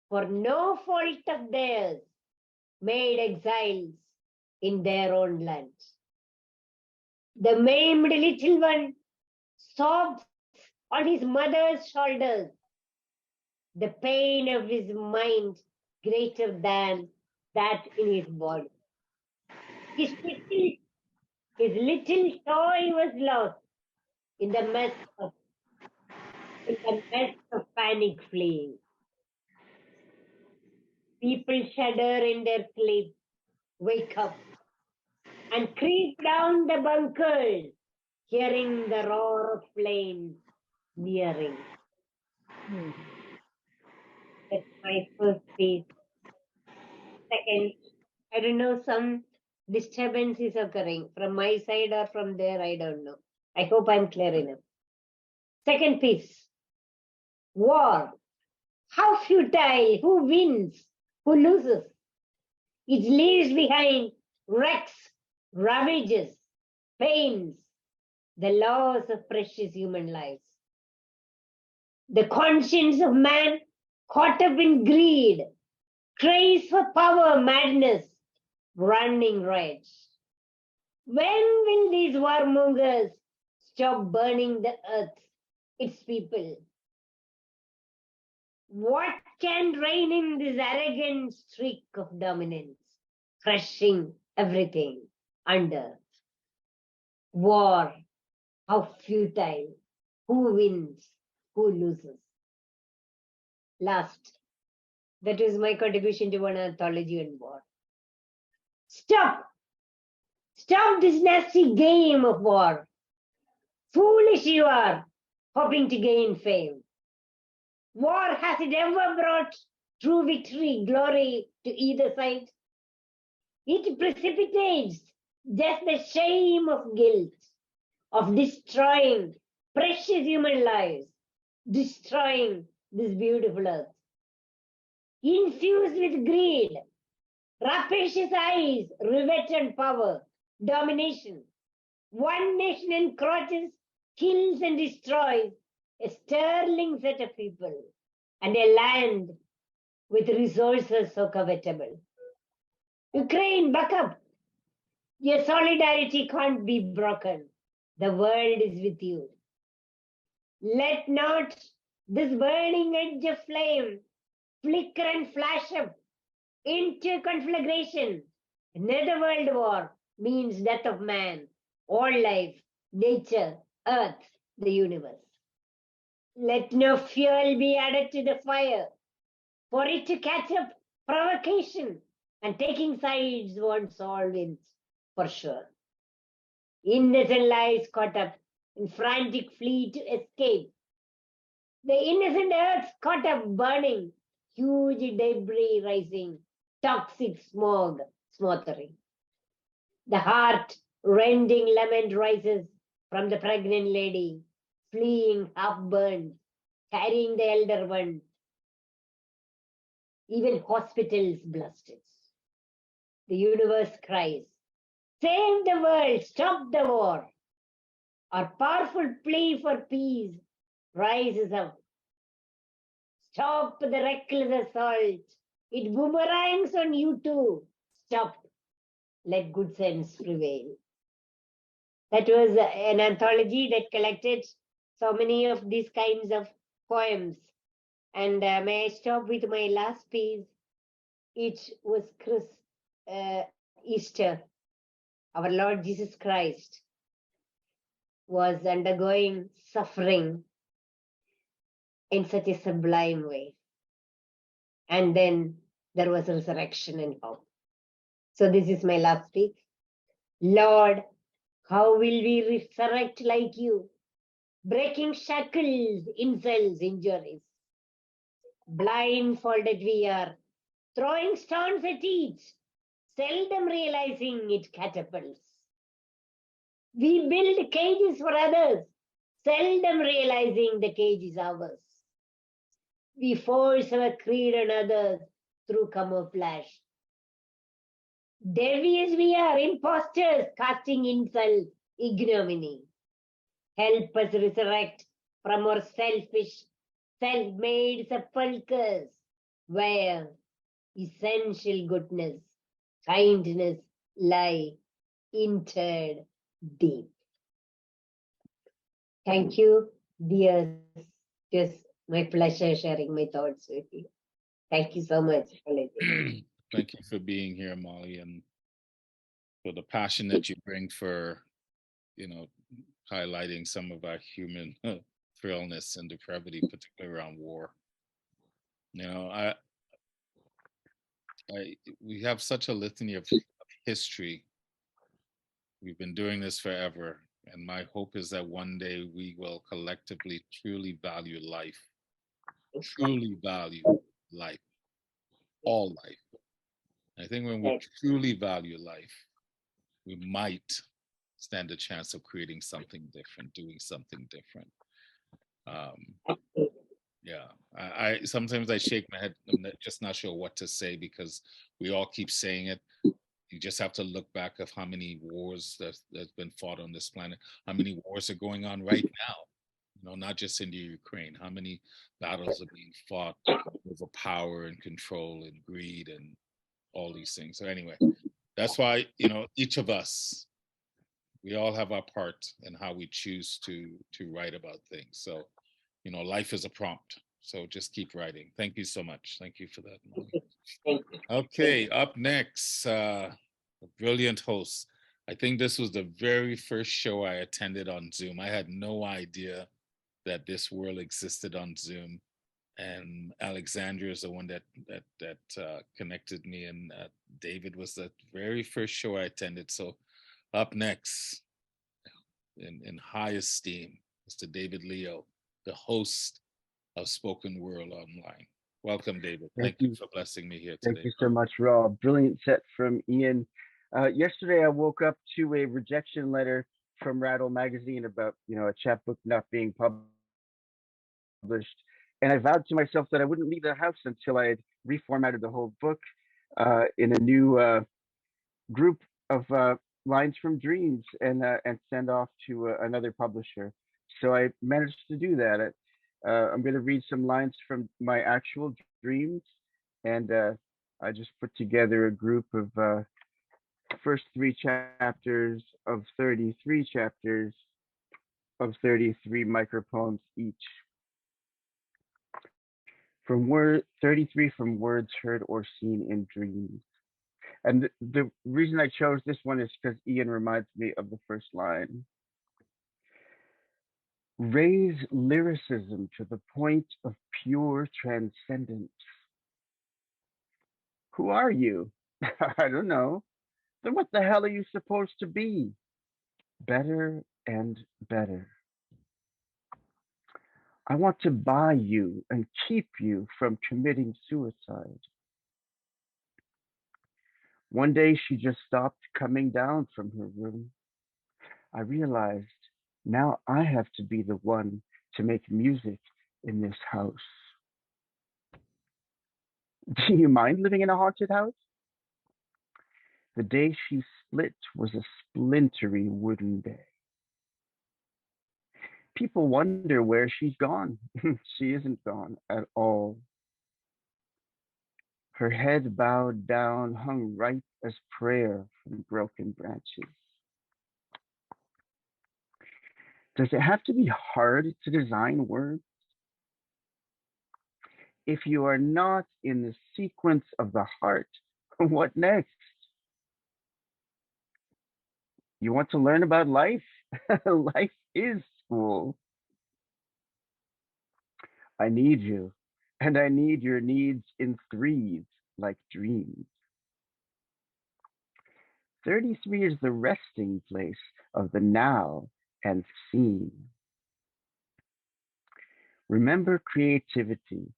for no fault of theirs, made exiles in their own land. The maimed little one sobs on his mother's shoulders. The pain of his mind greater than that in his body. His little toy was lost in the mess of panic fleeing. People shudder in their sleep, wake up, and creep down the bunkers, hearing the roar of flames nearing. That's my first piece. Second, I don't know, some disturbance is occurring from my side or from there, I don't know. I hope I'm clear enough. Second piece, war. How futile, who wins, who loses? It leaves behind wrecks, ravages, pains, the loss of precious human lives. The conscience of man caught up in greed, craze for power, madness, running rage. When will these warmongers stop burning the earth, its people? What can reign in this arrogant streak of dominance, crushing everything under? War, how futile, who wins, who loses? Last, that is my contribution to one anthology on war. Stop! Stop this nasty game of war. Foolish you are, hoping to gain fame. War, has it ever brought true victory, glory to either side? It precipitates just the shame of guilt, of destroying precious human lives, destroying this beautiful earth. Infused with greed, rapacious eyes, rivet power, domination. One nation encroaches, kills and destroys a sterling set of people and a land with resources so covetable. Ukraine, buck up. Your solidarity can't be broken. The world is with you. Let not this burning edge of flame flicker and flash up into conflagration. Another world war means death of man, all life, nature, earth, the universe. Let no fuel be added to the fire, for it to catch up provocation, and taking sides won't solve it for sure. Innocent lives caught up in frantic flee to escape. The innocent earth caught up burning, huge debris rising, toxic smog smothering. The heart-rending lament rises from the pregnant lady, fleeing half-burned, carrying the elder one. Even hospitals blasted. The universe cries, save the world, stop the war. Our powerful plea for peace rises up. Stop the reckless assault. It boomerangs on you too. Stop. Let good sense prevail. That was an anthology that collected so many of these kinds of poems. And may I stop with my last piece? It was Easter. Our Lord Jesus Christ was undergoing suffering in such a sublime way. And then there was resurrection and hope. So this is my last speech. Lord, how will we resurrect like you? Breaking shackles, insults, injuries. Blindfolded we are, throwing stones at each, seldom realizing it catapults. We build cages for others, seldom realizing the cage is ours. We force our creed on others through camouflage. Devious we are, imposters, casting insult, ignominy. Help us resurrect from our selfish, self-made sepulchres, where essential goodness, kindness lie interred deep. Thank you, dear. Just my pleasure sharing my thoughts with you. Thank you so much for listening. Thank you for being here, Molly, and for the passion that you bring for, highlighting some of our human frailness and depravity, particularly around war. We have such a litany of history. We've been doing this forever, and my hope is that one day we will collectively truly value life, all life. I think when we truly value life, we might stand a chance of creating something different, doing something different. I sometimes I shake my head. I'm just not sure what to say because we all keep saying it. You just have to look back of how many wars that's been fought on this planet, how many wars are going on right now, not just in the Ukraine, how many battles are being fought over power and control and greed and all these things. So anyway, that's why, each of us, we all have our part in how we choose to write about things. So, life is a prompt. So just keep writing. Thank you so much. Thank you for that, Molly. Thank you. Okay, up next, a brilliant host. I think this was the very first show I attended on Zoom. I had no idea that this world existed on Zoom. And Alexandra is the one that connected me, and David was the very first show I attended. So up next, in high esteem, Mr. David Leo. the host of Spoken World Online. Welcome, David. Thank Thank you you. for blessing me here Thank today. you so much, Rob. Brilliant set from Ian. Yesterday, I woke up to a rejection letter from Rattle magazine about, a chapbook not being published. And I vowed to myself that I wouldn't leave the house until I had reformatted the whole book in a new group of lines from dreams and send off to another publisher. So I managed to do that. I'm going to read some lines from my actual dreams, and I just put together a group of first 3 chapters of 33 chapters of 33 micropoems each. From 33 from words heard or seen in dreams. And the reason I chose this one is because Ian reminds me of the first line. Raise lyricism to the point of pure transcendence. Who are you? I don't know. Then what the hell are you supposed to be? Better and better. I want to buy you and keep you from committing suicide. One day she just stopped coming down from her room. I realized now I have to be the one to make music in this house. Do you mind living in a haunted house? The day she split was a splintery wooden day. People wonder where she's gone. She isn't gone at all. Her head bowed down hung ripe as prayer from broken branches. Does it have to be hard to design words? If you are not in the sequence of the heart, what next? You want to learn about life? Life is school. I need you, and I need your needs in threes like dreams. 33 is the resting place of the now and seen. Remember creativity.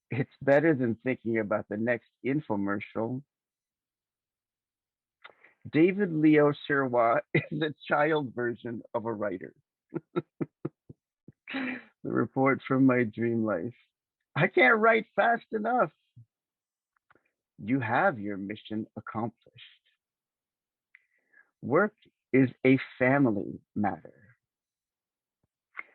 It's better than thinking about the next infomercial. David Leo Sirois is a child version of a writer. The report from my dream life. I can't write fast enough. You have your mission accomplished. Work is a family matter.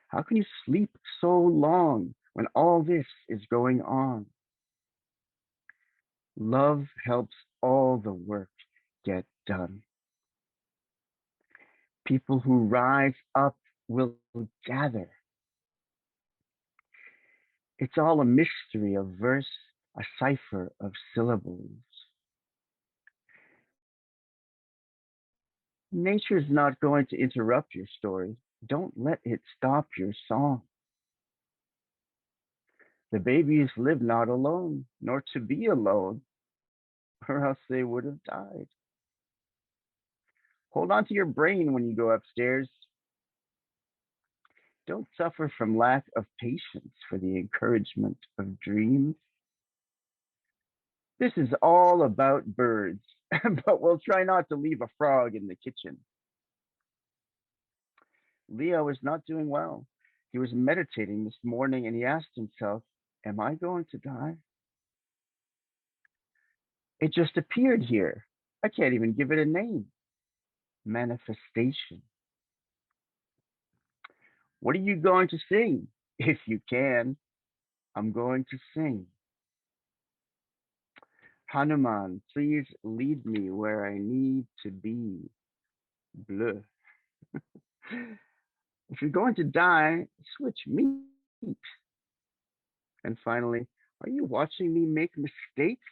How can you sleep so long when all this is going on? Love helps all the work get done. People who rise up will gather. It's all a mystery of verse, a cipher of syllables. Nature's not going to interrupt your story. Don't let it stop your song. The babies live not alone, nor to be alone, or else they would have died. Hold on to your brain when you go upstairs. Don't suffer from lack of patience for the encouragement of dreams. This is all about birds, but we'll try not to leave a frog in the kitchen. Leo is not doing well. He was meditating this morning and he asked himself, am I going to die? It just appeared here. I can't even give it a name. Manifestation. What are you going to sing? If you can, I'm going to sing. Hanuman, please lead me where I need to be. Bleu. If you're going to die, switch meat. And finally, are you watching me make mistakes?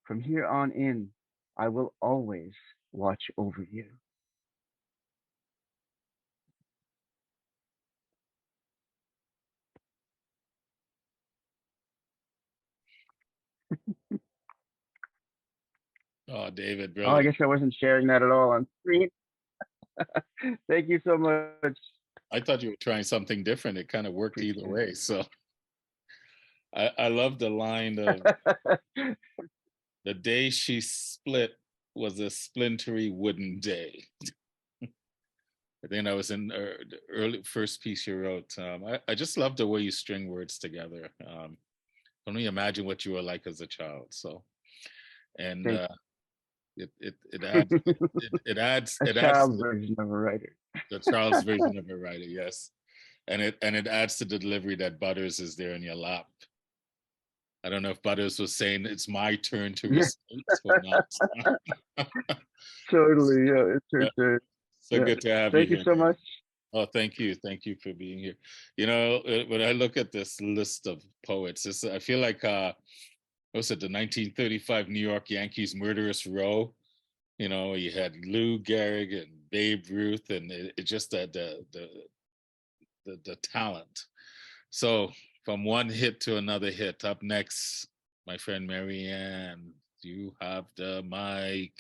From here on in, I will always watch over you. Oh, David, Oh, I brilliant. guess I wasn't sharing that at all on screen. Thank you so much. I thought you were trying something different. It kind of worked either way. So I love the line of the day she split was a splintery wooden day. I think that was in the early first piece you wrote. I just love the way you string words together. Can only imagine what you were like as a child. So, and it adds A it adds child version of a writer. the child's version of a writer, yes, and it adds to the delivery that Butters is there in your lap. I don't know if Butters was saying it's my turn to recite or not. Totally, yeah, it's her Yeah. turn. So Yeah. good to have Thank you you here. so man. much. Oh, thank you for being here. You know, when I look at this list of poets, I feel like what was it, the 1935 New York Yankees murderous row? You know, you had Lou Gehrig and Babe Ruth, and it just the talent. So from one hit to another hit. Up next, my friend Marianne, you have the mic.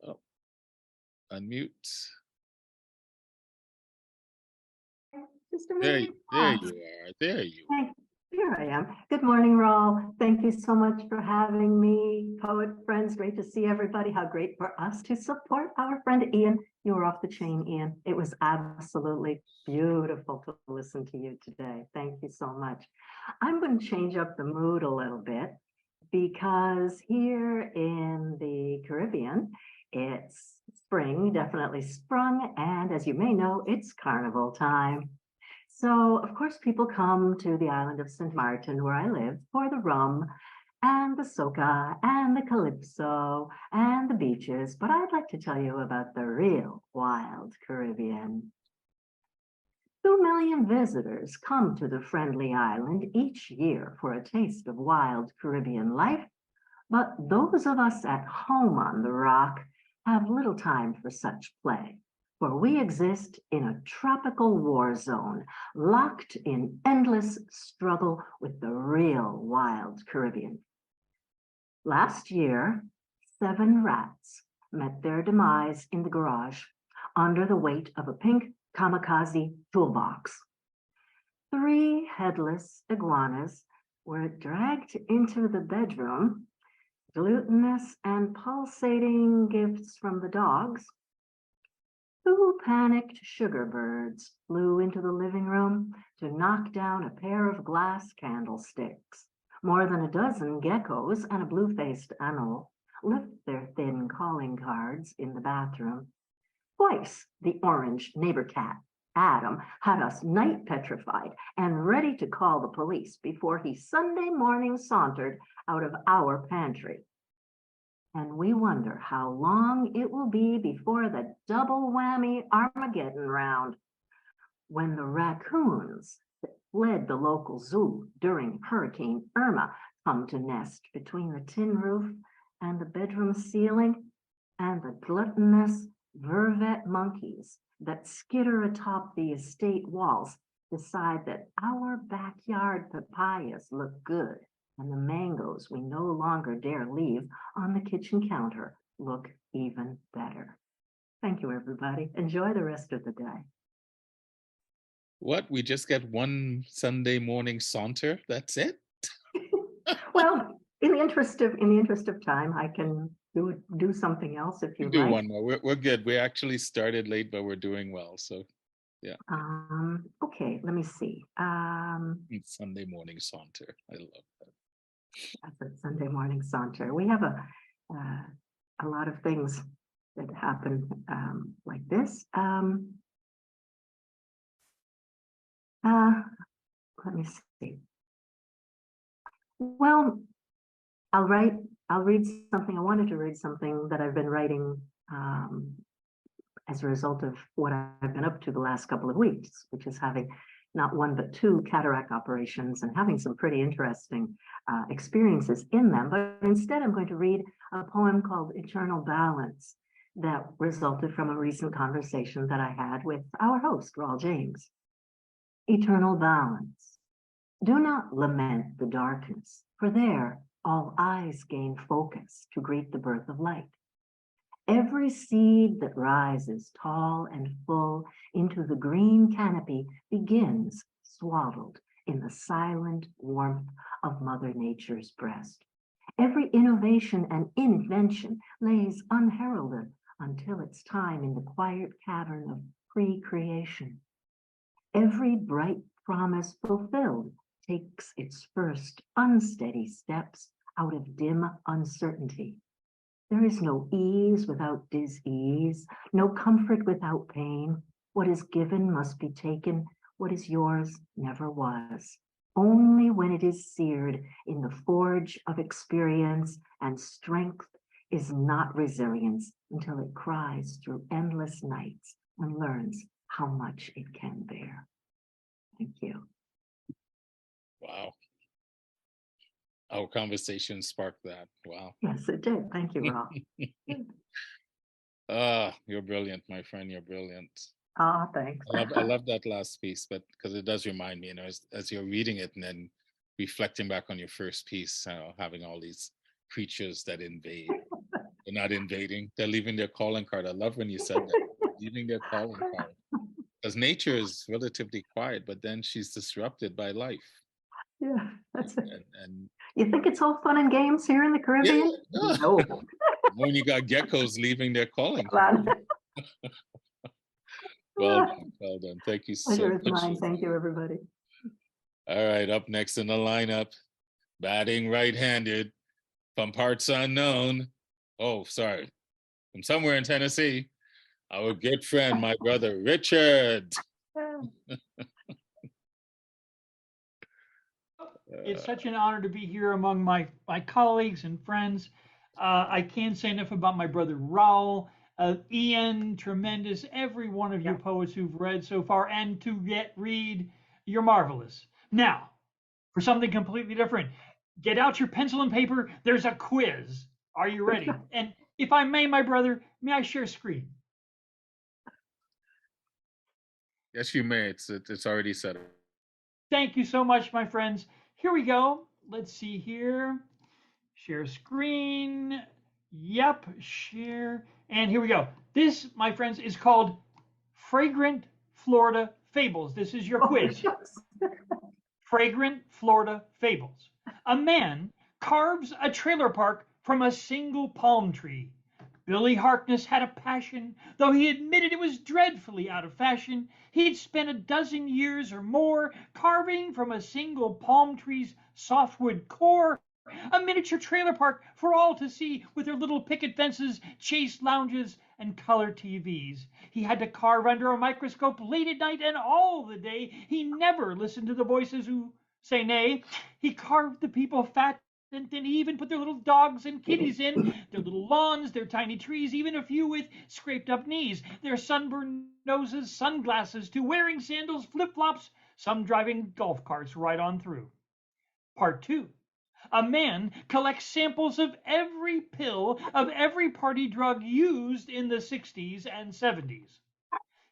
Oh, unmute. Just a There, minute. there you are. There you are. Here I am. Good morning, Raul. Thank you so much for having me. Poet friends, great to see everybody. How great for us to support our friend Ian. You were off the chain, Ian. It was absolutely beautiful to listen to you today. Thank you so much. I'm going to change up the mood a little bit because here in the Caribbean, it's spring, definitely sprung, and as you may know, it's carnival time. So, of course, people come to the island of St. Martin, where I live, for the rum and the soca and the calypso and the beaches. But I'd like to tell you about the real wild Caribbean. 2 million visitors come to the friendly island each year for a taste of wild Caribbean life. But those of us at home on the rock have little time for such play. For we exist in a tropical war zone, locked in endless struggle with the real wild Caribbean. Last year, 7 rats met their demise in the garage under the weight of a pink kamikaze toolbox. 3 headless iguanas were dragged into the bedroom, glutinous and pulsating gifts from the dogs. 2 panicked sugar birds flew into the living room to knock down a pair of glass candlesticks. More than a dozen geckos and a blue-faced anowl left their thin calling cards in the bathroom. Twice the orange neighbor cat, Adam, had us night petrified and ready to call the police before he Sunday morning sauntered out of our pantry. And we wonder how long it will be before the double whammy Armageddon round, when the raccoons that fled the local zoo during Hurricane Irma come to nest between the tin roof and the bedroom ceiling, and the gluttonous vervet monkeys that skitter atop the estate walls decide that our backyard papayas look good, and the mangoes we no longer dare leave on the kitchen counter look even better. Thank you, everybody. Enjoy the rest of the day. What? We just get one Sunday morning saunter? That's it? Well, in the interest of time, I can do something else if you Do like. one more. We're good. We actually started late, but we're doing well. So, yeah. Okay, let me see. Sunday morning saunter. I love that. That's a Sunday morning saunter. We have a lot of things that happen like this. Let me see. Well, I'll read something. I wanted to read something that I've been writing as a result of what I've been up to the last couple of weeks, which is having not 1 but 2 cataract operations and having some pretty interesting experiences in them. But instead, I'm going to read a poem called Eternal Balance that resulted from a recent conversation that I had with our host, Raul James. Eternal balance. Do not lament the darkness, for there all eyes gain focus to greet the birth of light. Every seed that rises tall and full into the green canopy begins swaddled in the silent warmth of Mother Nature's breast. Every innovation and invention lays unheralded until its time in the quiet cavern of pre-creation. Every bright promise fulfilled takes its first unsteady steps out of dim uncertainty. There is no ease without dis-ease, no comfort without pain. What is given must be taken, what is yours never was. Only when it is seared in the forge of experience and strength is not resilience until it cries through endless nights and learns how much it can bear. Thank you. Wow. Our conversation sparked that. Wow. Yes, it did. Thank you, Rob. You're brilliant, my friend. You're brilliant. Thanks. I love that last piece, but because it does remind me, as you're reading it and then reflecting back on your first piece, having all these creatures that invade. They're not invading, they're leaving their calling card. I love when you said that, leaving their calling card. Because nature is relatively quiet, but then she's disrupted by life. Yeah, that's it. And you think it's all fun and games here in the Caribbean? Yeah. No. When you got geckos leaving their calling card. Well done. Thank you so Pleasure is much. mine. Thank you, everybody. All right, up next in the lineup, batting right-handed from parts unknown. Oh, sorry, from somewhere in Tennessee, our good friend, my brother, Richard. It's such an honor to be here among my colleagues and friends. I can't say enough about my brother Raul, Ian, tremendous, every one of you poets who've read so far and to yet read, you're marvelous. Now, for something completely different, get out your pencil and paper. There's a quiz. Are you ready? And if I may, my brother, may I share screen? Yes, you may. It's already set up. Thank you so much, my friends. Here we go. Let's see here. Share screen. Yep, share. And here we go. This, my friends, is called Fragrant Florida Fables. This is your quiz. Fragrant Florida Fables. A man carves a trailer park from a single palm tree. Billy Harkness had a passion, though he admitted it was dreadfully out of fashion. He'd spent a dozen years or more carving from a single palm tree's softwood core a miniature trailer park for all to see, with their little picket fences, chase lounges, and color TVs. He had to carve under a microscope late at night and all the day. He never listened to the voices who say nay. He carved the people fat and thin. He even put their little dogs and kitties in, their little lawns, their tiny trees, even a few with scraped up knees, their sunburned noses, sunglasses, to wearing sandals, flip-flops, some driving golf carts right on through. Part 2. A man collects samples of every pill of every party drug used in the 60s and 70s.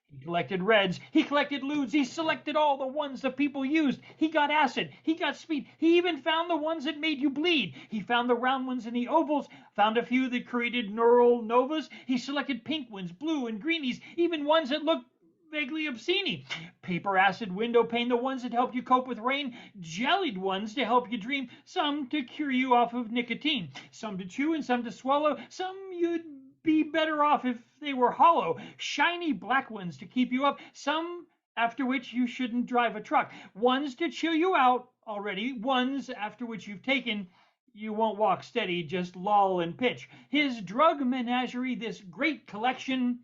He collected reds, he collected ludes, he selected all the ones that people used. He got acid, he got speed, he even found the ones that made you bleed. He found the round ones and the ovals, found a few that created neural novas. He selected pink ones, blue and greenies, even ones that looked vaguely obscene. Paper acid window pane, the ones that help you cope with rain, jellied ones to help you dream, some to cure you off of nicotine, some to chew and some to swallow, some you'd be better off if they were hollow, shiny black ones to keep you up, some after which you shouldn't drive a truck, ones to chill you out already, ones after which you've taken you won't walk steady, just loll and pitch. His drug menagerie, this great collection.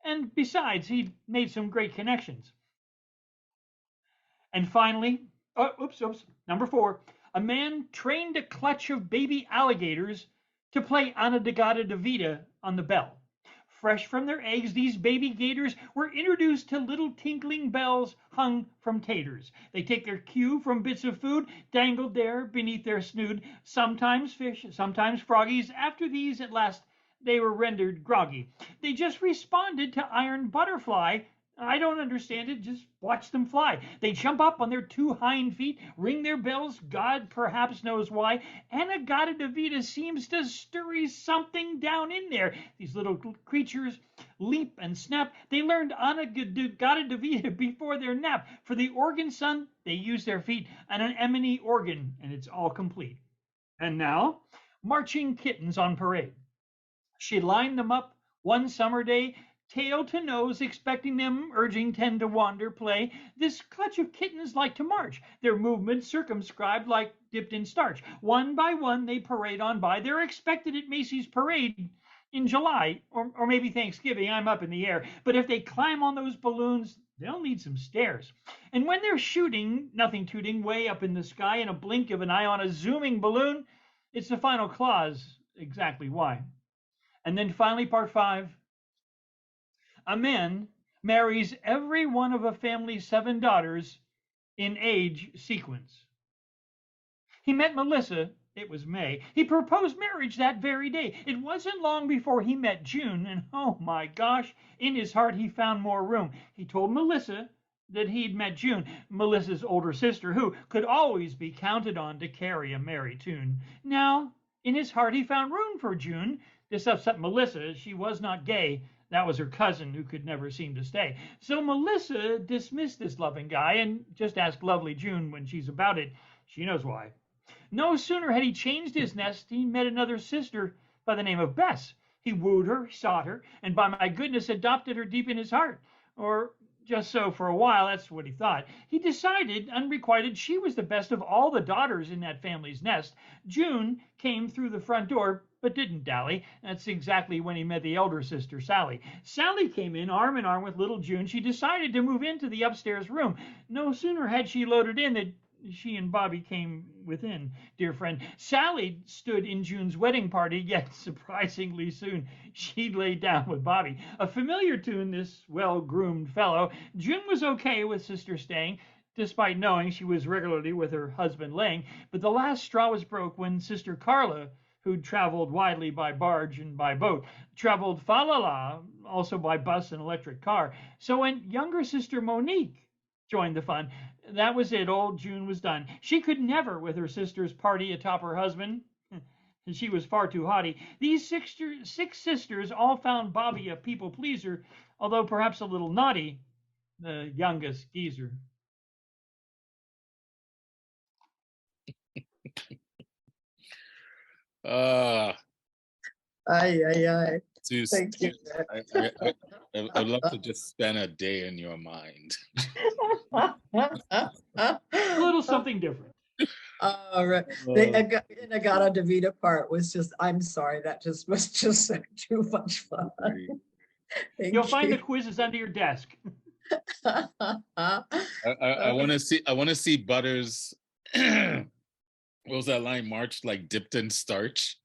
And besides, he made some great connections. And finally, number 4, a man trained a clutch of baby alligators to play Ana de Gata de Vida on the bell. Fresh from their eggs, these baby gators were introduced to little tinkling bells hung from taters. They take their cue from bits of food dangled there beneath their snood, sometimes fish, sometimes froggies. After these, at last, they were rendered groggy. They just responded to iron butterfly, I don't understand it. Just watch them fly. They jump up on their two hind feet, ring their bells, God perhaps knows why. In-A-Gadda-Da-Vida seems to stir something down in there. These little creatures leap and snap. They learned In-A-Gadda-Da-Vida before their nap. For the organ son, they use their feet, and an anemone organ, and it's all complete. And now, marching kittens on parade. She lined them up one summer day, tail to nose, expecting them, urging 10 to wander, play. This clutch of kittens like to march, their movements circumscribed like dipped in starch. One by one they parade on by. They're expected at Macy's parade in July, or maybe Thanksgiving. I'm up in the air. But if they climb on those balloons, they'll need some stairs. And when they're shooting, nothing tooting, way up in the sky, in a blink of an eye on a zooming balloon, it's the final clause, exactly why. And then finally, part 5. A man marries every one of a family's 7 daughters in age sequence. He met Melissa, it was May. He proposed marriage that very day. It wasn't long before he met June, and oh my gosh, in his heart he found more room. He told Melissa that he'd met June, Melissa's older sister, who could always be counted on to carry a merry tune. Now, in his heart he found room for June. This upset Melissa. She was not gay. That was her cousin who could never seem to stay. So Melissa dismissed this loving guy and just asked lovely June when she's about it. She knows why. No sooner had he changed his nest, he met another sister by the name of Bess. He wooed her, sought her, and by my goodness adopted her deep in his heart. Or just so for a while, that's what he thought. He decided, unrequited, she was the best of all the daughters in that family's nest. June came through the front door, but didn't dally. That's exactly when he met the elder sister, Sally. Sally came in arm in arm with little June. She decided to move into the upstairs room. No sooner had she loaded in that she and Bobby came within, dear friend. Sally stood in June's wedding party, yet surprisingly soon she laid down with Bobby. A familiar tune, this well-groomed fellow. June was okay with sister staying, despite knowing she was regularly with her husband laying. But the last straw was broke when sister Carla, who'd traveled widely by barge and by boat, traveled fa-la-la, also by bus and electric car. So when younger sister Monique joined the fun, that was it. Old June was done. She could never, with her sister's party atop her husband. She was far too haughty. These 6 sisters all found Bobby a people pleaser, although perhaps a little naughty, the youngest geezer. Ay, ay, ay. Thank you. I'd love to just spend a day in your mind. A little something different. All right. The In-A-Gadda-Da-Vida part was just, I'm sorry, that just was just too much fun. You'll find the quizzes under your desk. I want to see Butters. What was that line? March like dipped in starch.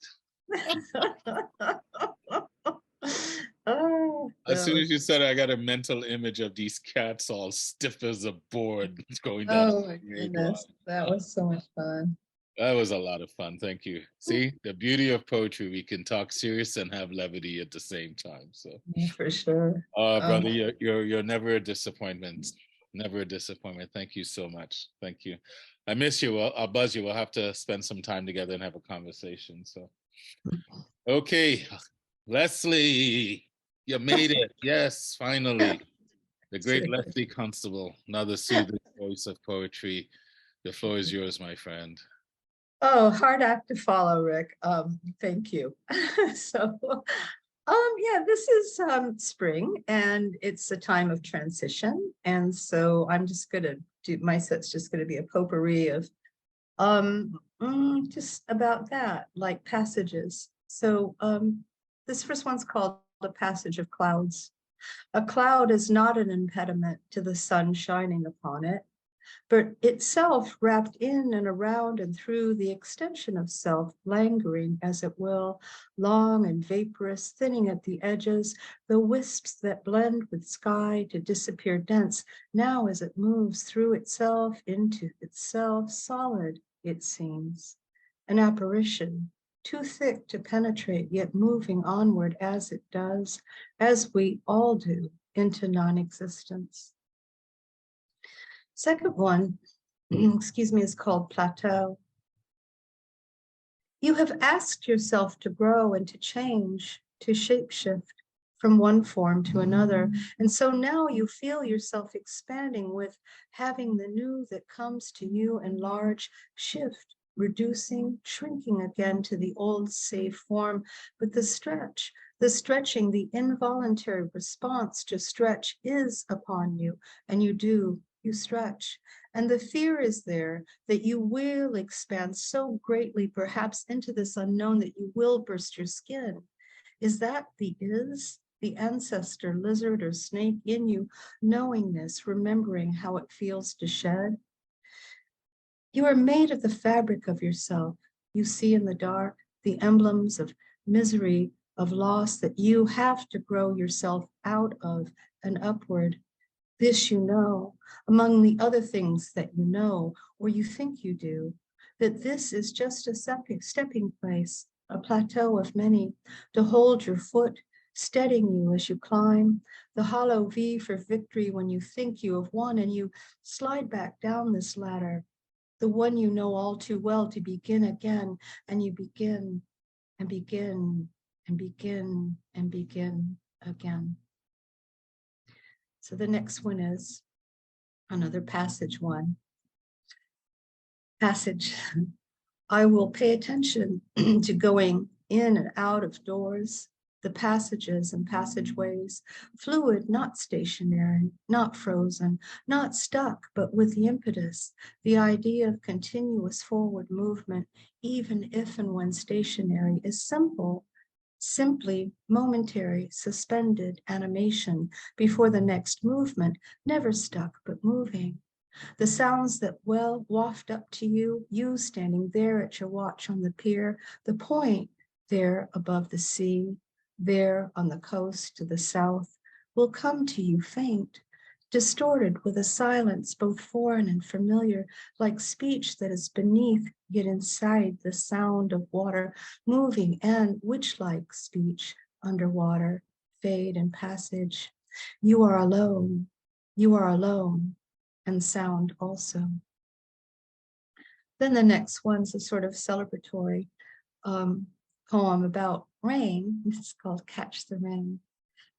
As soon as you said it, I got a mental image of these cats all stiff as a board going down. Oh my goodness, that was so much fun. That was a lot of fun. Thank you. See, the beauty of poetry, we can talk serious and have levity at the same time. So for sure. Brother, you're never a disappointment. Never a disappointment. Thank you so much. Thank you. I miss you. I'll buzz you. We'll have to spend some time together and have a conversation. So, okay, Lesley, you made it. Yes, finally. The great Lesley Constable, another soothing voice of poetry. The floor is yours, my friend. Oh, hard act to follow, Rick. Thank you. So, yeah, this is spring and it's a time of transition. And so I'm just going to do, my set's just going to be a potpourri of just about that, like passages. So this first one's called The Passage of Clouds. A cloud is not an impediment to the sun shining upon it, but itself wrapped in and around and through the extension of self, languoring as it will, long and vaporous, thinning at the edges, the wisps that blend with sky to disappear dense, now as it moves through itself into itself, solid, it seems, an apparition, too thick to penetrate, yet moving onward as it does, as we all do, into non-existence. Second one, excuse me, is called plateau. You have asked yourself to grow and to change, to shapeshift from one form to another. And so now you feel yourself expanding with having the new that comes to you enlarge, shift, reducing, shrinking again to the old safe form. But the stretching, the involuntary response to stretch is upon you, and you stretch. And the fear is there that you will expand so greatly, perhaps into this unknown, that you will burst your skin. Is that the ancestor, lizard, or snake in you, knowing this, remembering how it feels to shed? You are made of the fabric of yourself. You see in the dark the emblems of misery, of loss that you have to grow yourself out of and upward. This you know, among the other things that you know, or you think you do, that this is just a stepping place, a plateau of many, to hold your foot, steadying you as you climb, the hollow V for victory when you think you have won and you slide back down this ladder, the one you know all too well, to begin again, and you begin and begin and begin and begin again. So the next one is another passage one. Passage. I will pay attention to going in and out of doors, the passages and passageways, fluid, not stationary, not frozen, not stuck, but with the impetus, the idea of continuous forward movement, even if and when stationary, is simple, simply momentary, suspended animation before the next movement, never stuck, but moving. The sounds that well waft up to you, you standing there at your watch on the pier, the point there above the sea, there on the coast to the south, will come to you faint, distorted with a silence both foreign and familiar, like speech that is beneath yet inside the sound of water moving, and witch-like speech underwater, fade and passage. You are alone, and sound also. Then the next one's a sort of celebratory poem about rain. This is called Catch the Rain.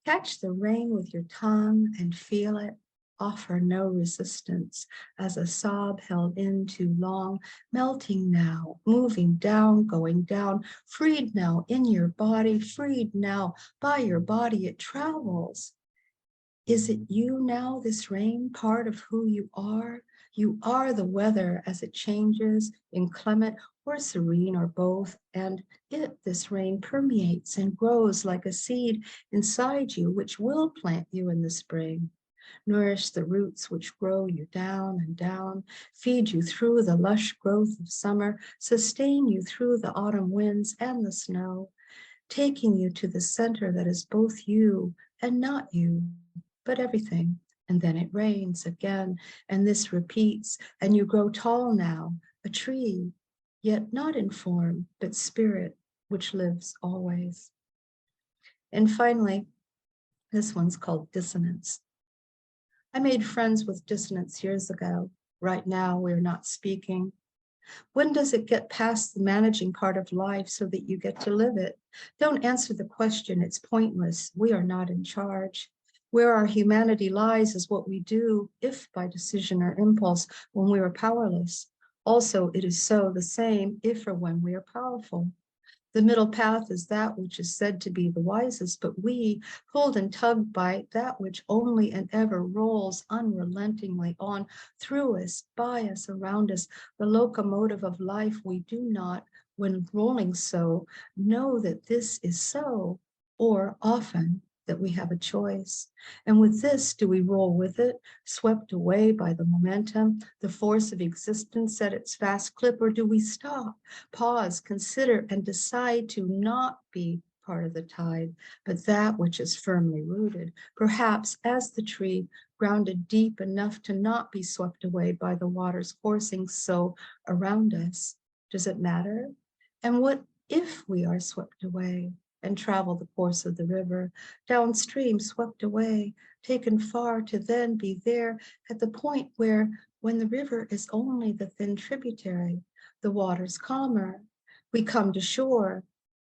Catch the rain with your tongue and feel it. Offer no resistance as a sob held in too long, melting now, moving down, going down, freed now in your body, freed now by your body, it travels. Is it you now, this rain, part of who you are? You are the weather as it changes, inclement or serene or both, and this rain, permeates and grows like a seed inside you, which will plant you in the spring. Nourish the roots which grow you down and down, feed you through the lush growth of summer, sustain you through the autumn winds and the snow, taking you to the center that is both you and not you, but everything. And then it rains again, and this repeats, and you grow tall now, a tree, yet not in form, but spirit, which lives always. And finally, this one's called Dissonance. I made friends with dissonance years ago. Right now, we're not speaking. When does it get past the managing part of life so that you get to live it? Don't answer the question, it's pointless. We are not in charge. Where our humanity lies is what we do, if by decision or impulse, when we are powerless. Also, it is so the same if or when we are powerful. The middle path is that which is said to be the wisest, but we, pulled and tugged by that which only and ever rolls unrelentingly on through us, by us, around us, the locomotive of life, we do not, when rolling so, know that this is so, or often that we have a choice. And with this, do we roll with it, swept away by the momentum, the force of existence at its fast clip, or do we stop, pause, consider, and decide to not be part of the tide, but that which is firmly rooted, perhaps as the tree, grounded deep enough to not be swept away by the waters coursing so around us? Does it matter? And what if we are swept away? and travel the course of the river, downstream, swept away, taken far to then be there at the point where, when the river is only the thin tributary, the water's calmer, we come to shore,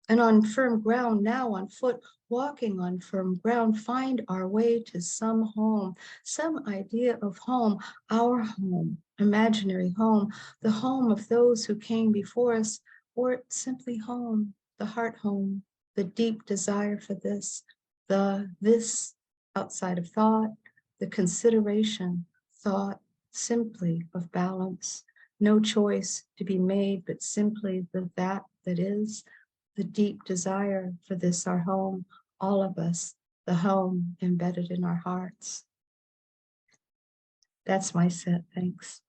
and on firm ground now on foot, walking on firm ground, find our way to some home, some idea of home, our home, imaginary home, the home of those who came before us, or simply home, the heart home, the deep desire for this outside of thought, the consideration, thought, simply of balance, no choice to be made, but simply that is, the deep desire for this, our home, all of us, the home embedded in our hearts. That's my set, thanks.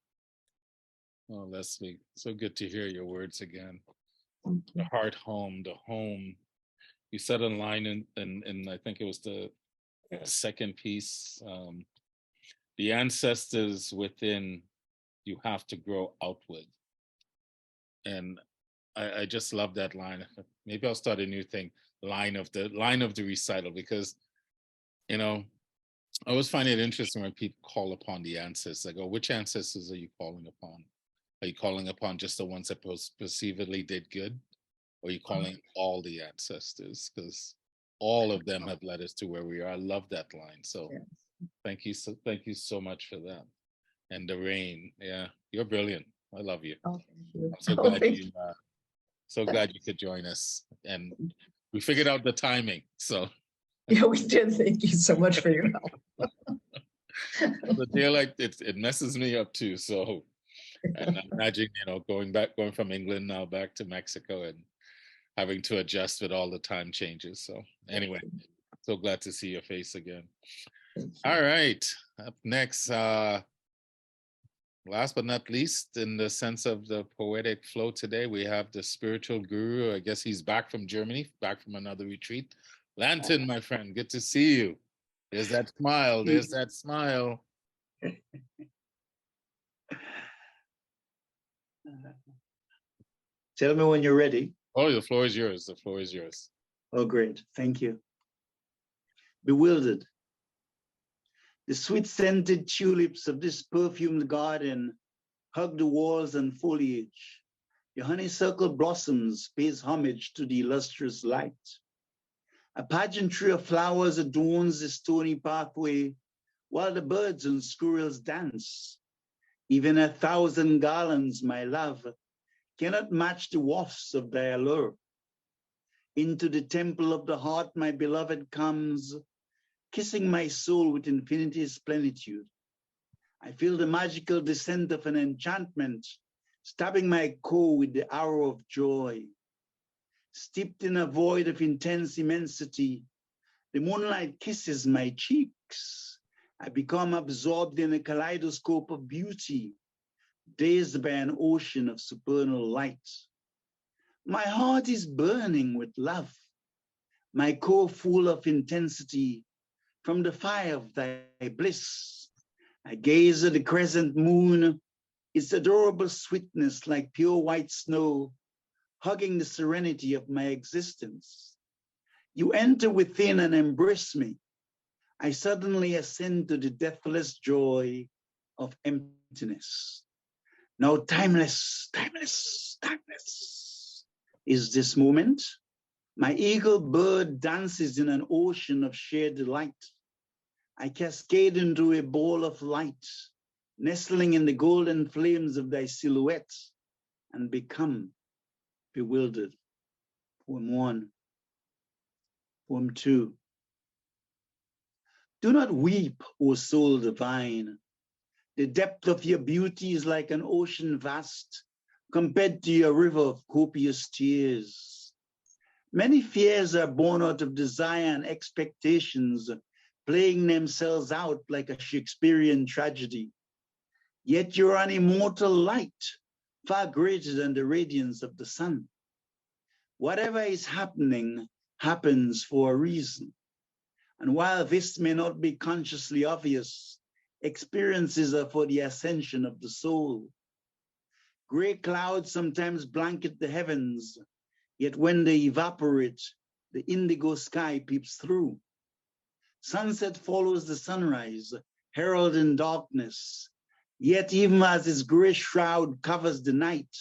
Oh, Lesley, so good to hear your words again. The heart home, the home. You said a line in I think it was the second piece, the ancestors within, you have to grow outward. And I just love that line. Maybe I'll start a new thing, line of the recital, because, you know, I always find it interesting when people call upon the ancestors. I go, which ancestors are you calling upon? Are you calling upon just the ones that perceivedly did good? Or are you calling all the ancestors? Because all of them have led us to where we are. I love that line. So thank you so much for that. And the rain, yeah, you're brilliant. I love you. Oh, thank you. I'm so glad you could join us. And we figured out the timing. So yeah, we did. Thank you so much for your help. The daylight, it messes me up too. So, and I imagine, you know, going from England now back to Mexico and having to adjust with all the time changes. So anyway, so glad to see your face again. All right, up next, last but not least, in the sense of the poetic flow today, we have the spiritual guru. I guess he's back from Germany, back from another retreat. Lantern, my friend, good to see you. There's that smile. There's that smile. Tell me when you're ready. Oh, the floor is yours. The floor is yours. Oh, great. Thank you. Bewildered. The sweet-scented tulips of this perfumed garden hug the walls and foliage. Your honeysuckle blossoms pays homage to the illustrious light. A pageantry of flowers adorns the stony pathway, while the birds and squirrels dance. Even 1,000 garlands, my love, cannot match the wafts of thy allure. Into the temple of the heart, my beloved comes, kissing my soul with infinity's plenitude. I feel the magical descent of an enchantment, stabbing my core with the arrow of joy. Steeped in a void of intense immensity, the moonlight kisses my cheeks. I become absorbed in a kaleidoscope of beauty, dazed by an ocean of supernal light. My heart is burning with love, my core full of intensity from the fire of thy bliss. I gaze at the crescent moon, its adorable sweetness like pure white snow, hugging the serenity of my existence. You enter within and embrace me. I suddenly ascend to the deathless joy of emptiness. Now timeless, timeless, timeless is this moment. My eagle bird dances in an ocean of sheer delight. I cascade into a ball of light, nestling in the golden flames of thy silhouette, and become bewildered. Poem 1. Poem 2. Do not weep, O soul divine. The depth of your beauty is like an ocean vast, compared to your river of copious tears. Many fears are born out of desire and expectations, playing themselves out like a Shakespearean tragedy. Yet you're an immortal light, far greater than the radiance of the sun. Whatever is happening happens for a reason. And while this may not be consciously obvious, experiences are for the ascension of the soul. Gray clouds sometimes blanket the heavens, yet when they evaporate, the indigo sky peeps through. Sunset follows the sunrise, herald in darkness. Yet even as its gray shroud covers the night,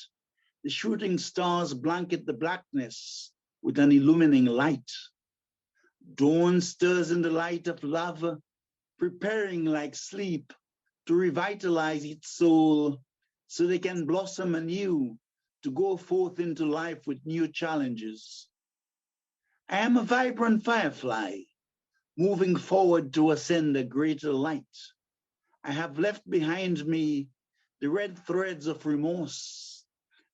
the shooting stars blanket the blackness with an illumining light. Dawn stirs in the light of love, preparing like sleep to revitalize its soul so they can blossom anew to go forth into life with new challenges. I am a vibrant firefly, moving forward to ascend a greater light. I have left behind me the red threads of remorse.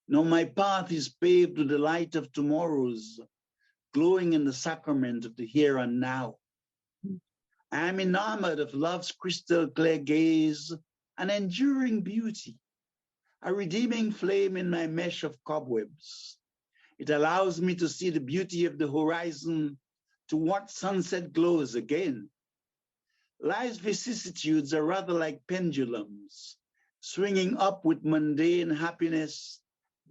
Now my path is paved with the light of tomorrows, glowing in the sacrament of the here and now. I am enamored of love's crystal clear gaze, an enduring beauty, a redeeming flame in my mesh of cobwebs. It allows me to see the beauty of the horizon, to watch sunset glows again. Life's vicissitudes are rather like pendulums, swinging up with mundane happiness,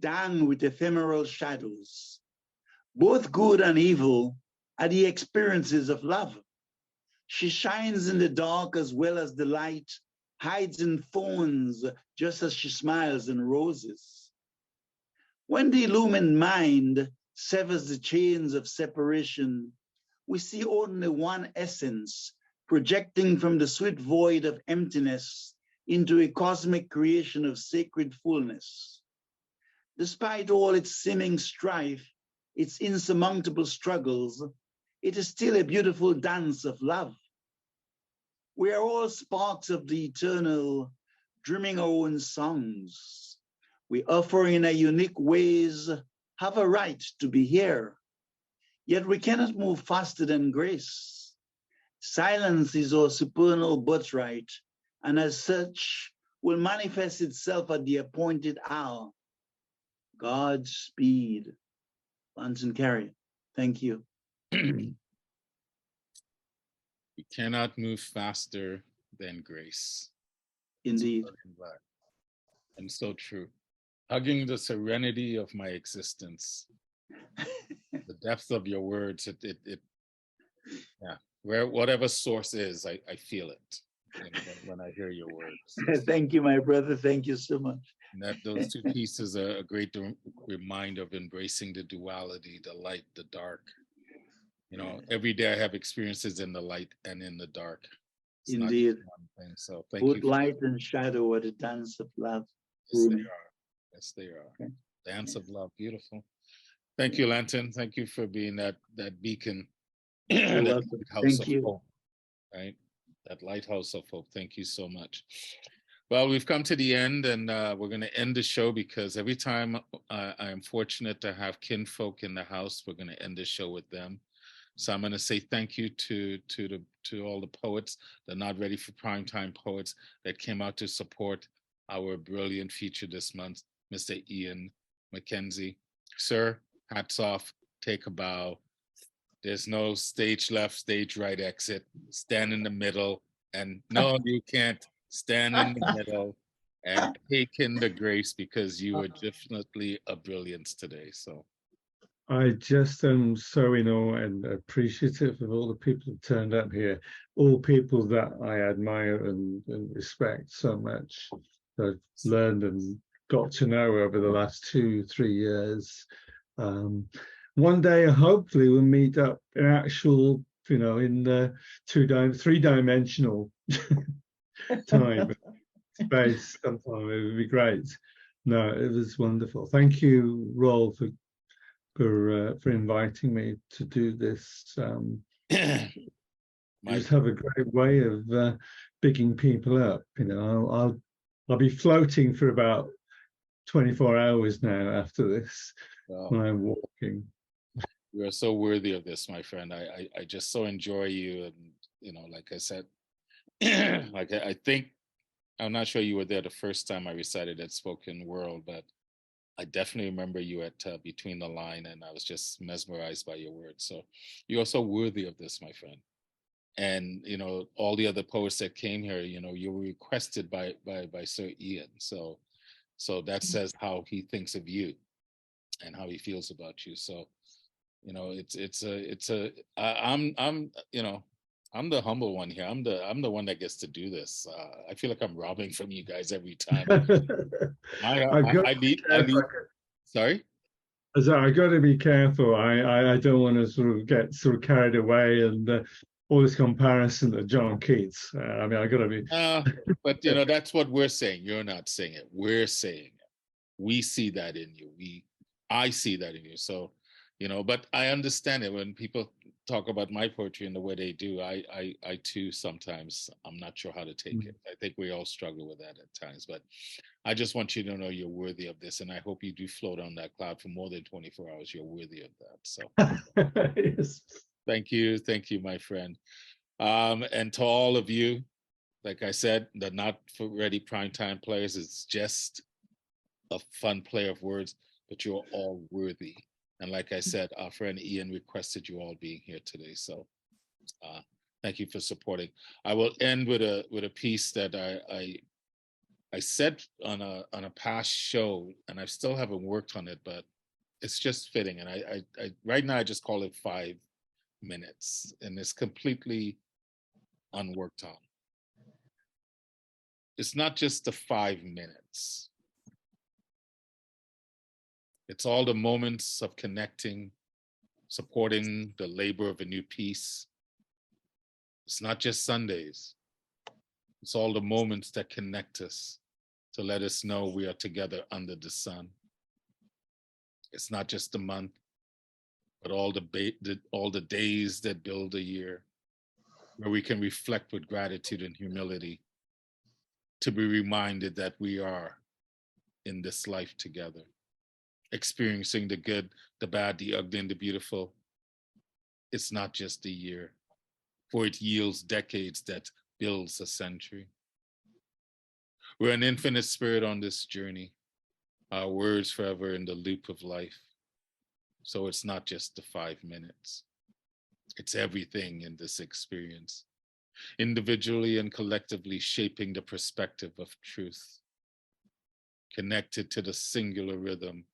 down with ephemeral shadows. Both good and evil are the experiences of love. She shines in the dark as well as the light, hides in thorns just as she smiles in roses. When the illumined mind severs the chains of separation, we see only one essence projecting from the sweet void of emptiness into a cosmic creation of sacred fullness. Despite all its seeming strife, its insurmountable struggles, it is still a beautiful dance of love. We are all sparks of the eternal, dreaming our own songs. We offer in a unique ways, have a right to be here. Yet we cannot move faster than grace. Silence is our supernal birthright, and as such, will manifest itself at the appointed hour. Godspeed. London Carey. Thank you. You cannot move faster than grace. Indeed. And so true. Hugging the serenity of my existence. The depth of your words, yeah, whatever source is, I feel it when I hear your words. Thank you, my brother. Thank you so much. And that those two pieces are a great reminder of embracing the duality, the light, the dark. You know, every day I have experiences in the light and in the dark. It's Indeed. One thing. So thank you. Both light and shadow are the dance of love. Yes, they are. Yes, they are. Okay. Dance of love. Beautiful. Thank you, Lanton. Thank you for being that beacon. That lighthouse of hope, right? That lighthouse of hope. Thank you so much. Well, we've come to the end, and we're going to end the show because every time I am fortunate to have kinfolk in the house, we're going to end the show with them. So I'm going to say thank you to all the poets, the Not Ready for Primetime poets that came out to support our brilliant feature this month, Mr. Ian McKenzie. Sir, hats off, take a bow. There's no stage left, stage right exit. Stand in the middle. And no, you can't stand in the middle and take in the grace because you were definitely a brilliance today. So I just am so in awe and appreciative of all the people who turned up here, all people that I admire and respect so much, that I've learned and got to know over the last 2-3 years. One day, hopefully, we'll meet up in actual, in the 3-dimensional time, space sometime. It would be great. No, it was wonderful. Thank you, Roll, for inviting me to do this. Just have a great way of picking people up. I'll be floating for about 24 hours now after this when I'm walking. You are so worthy of this, my friend. I just so enjoy you, and like I said, like I think I'm not sure you were there the first time I recited at Spoken World, but I definitely remember you at Between the Line, and I was just mesmerized by your words. So you are so worthy of this, my friend. And all the other poets that came here, you were requested by Sir Ian. So that says how he thinks of you and how he feels about you. So You know, I'm you know, I'm the humble one here. I'm the one that gets to do this. I feel like I'm robbing from you guys every time. I need. Sorry. So I got to be careful. I don't want to sort of get sort of carried away and all this comparison to John Keats. I mean, I got to be. But you know, that's what we're saying. You're not saying it. We're saying it. We see that in you. I see that in you. So, you know, but I understand it when people talk about my poetry and the way they do. I too sometimes I'm not sure how to take it. I think we all struggle with that at times. But I just want you to know you're worthy of this, and I hope you do float on that cloud for more than 24 hours. You're worthy of that. So, Yes. thank you, my friend. And to all of you, like I said, the not for ready primetime players, it's just a fun play of words, but you're all worthy. And like I said, our friend Ian requested you all being here today. So thank you for supporting. I will end with a piece that I said on a past show, and I still haven't worked on it, but it's just fitting. And I right now I just call it 5 minutes, and it's completely unworked on. It's not just the 5 minutes. It's all the moments of connecting, supporting the labor of a new piece. It's not just Sundays. It's all the moments that connect us to let us know we are together under the sun. It's not just a month, but all the days that build a year, where we can reflect with gratitude and humility, to be reminded that we are in this life together, experiencing the good, the bad, the ugly, and the beautiful. It's not just a year, for it yields decades that builds a century. We're an infinite spirit on this journey, our words forever in the loop of life. So it's not just the 5 minutes. It's everything in this experience, individually and collectively shaping the perspective of truth, connected to the singular rhythm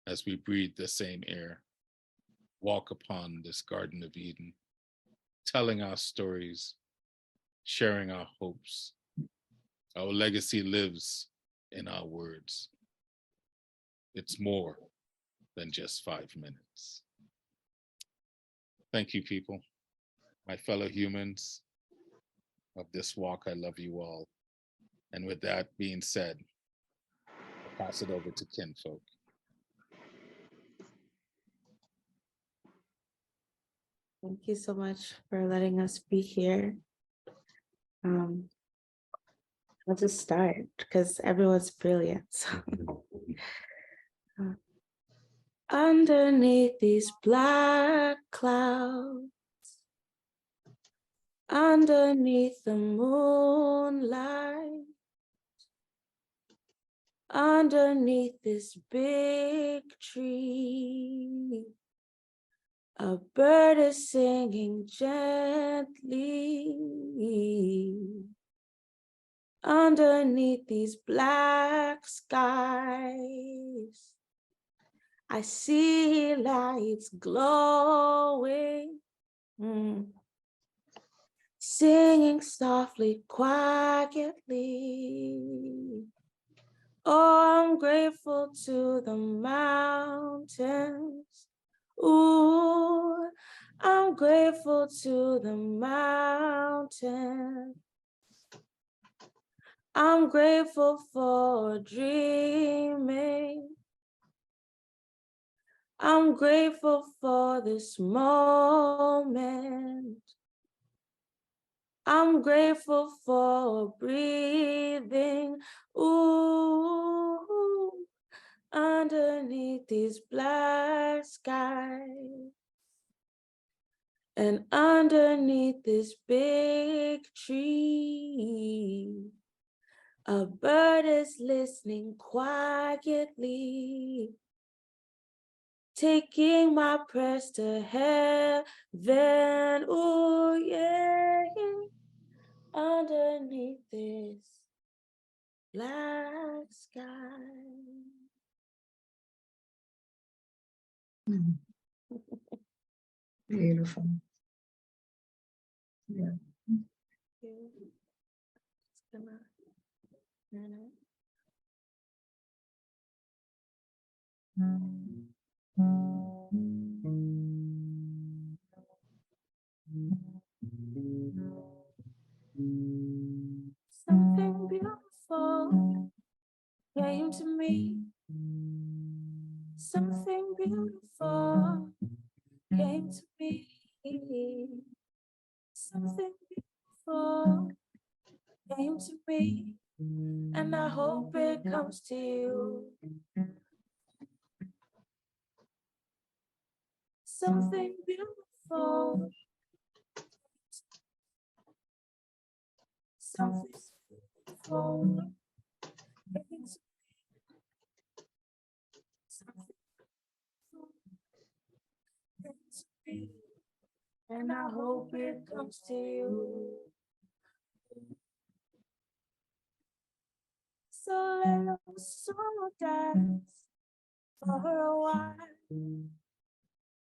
as we breathe the same air, walk upon this Garden of Eden, telling our stories, sharing our hopes. Our legacy lives in our words. It's more than just 5 minutes. Thank you, people. My fellow humans of this walk, I love you all. And with that being said, I'll pass it over to Kinfolk. Thank you so much for letting us be here. I'll just start because everyone's brilliant. So. Underneath these black clouds, underneath the moonlight, underneath this big tree, a bird is singing gently. Underneath these black skies, I see lights glowing, singing softly, quietly. Oh, I'm grateful to the mountains. Ooh, I'm grateful to the mountains. I'm grateful for dreaming. I'm grateful for this moment. I'm grateful for breathing. Ooh, underneath these black skies. And underneath this big tree, a bird is listening quietly, taking my prayers to heaven. Ooh, yeah, yeah. Underneath this black sky. Beautiful. Yeah. Something beautiful came to me. Something beautiful came to me. Something beautiful came to me, and I hope it comes to you. Something beautiful. Something beautiful came to me, and I hope it comes to you. So let us all dance for a while.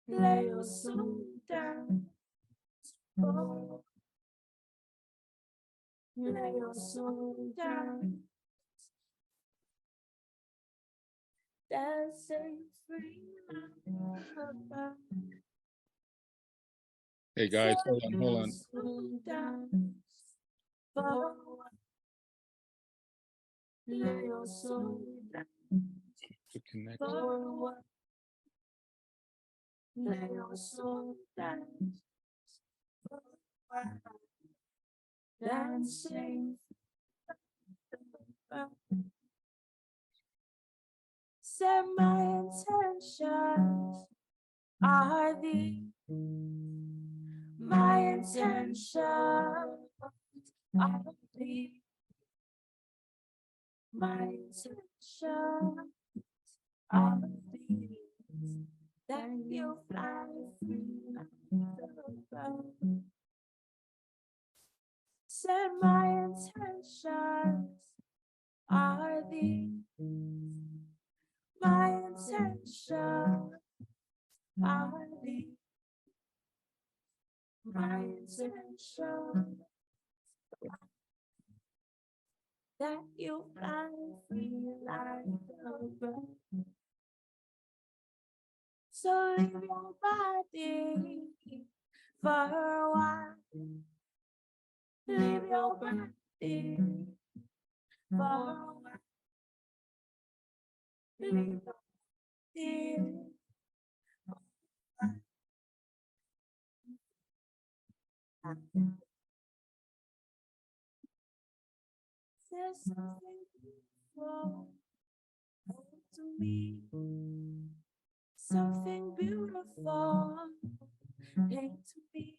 Lay your soul down. Lay your soul down. Dancing free. Hey guys, hold on. Lay your soul down. To connect. Lay your soul down. Dancing. Set my intentions are thee. My intentions are thee. My intentions are thee. That you fly free like the bird. Set my intentions are thee. My intentions are thee. My intentions that you fly free like a bird. So leave your body for a while. Leave your body for a while. Leave your body. There's something beautiful to me. Something beautiful came to me.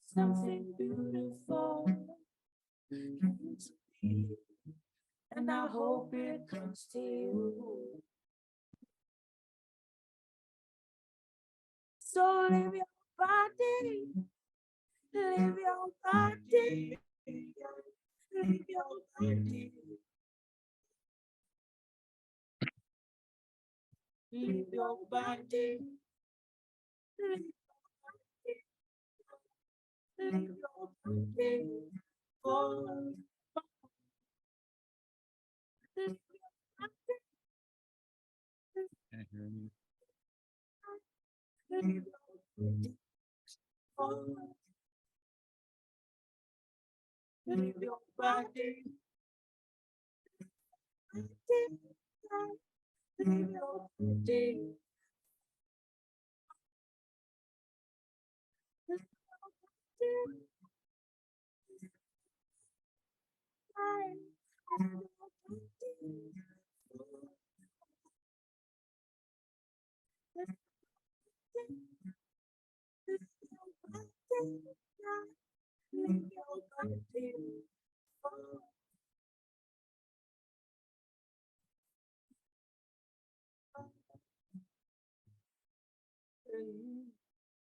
Something beautiful came to me, and I hope it comes to you. So leave your body, leave your body, leave your body. Leave your body, leave your body, oh, leave Can't hear me. your body, oh, leave your body, leave your body.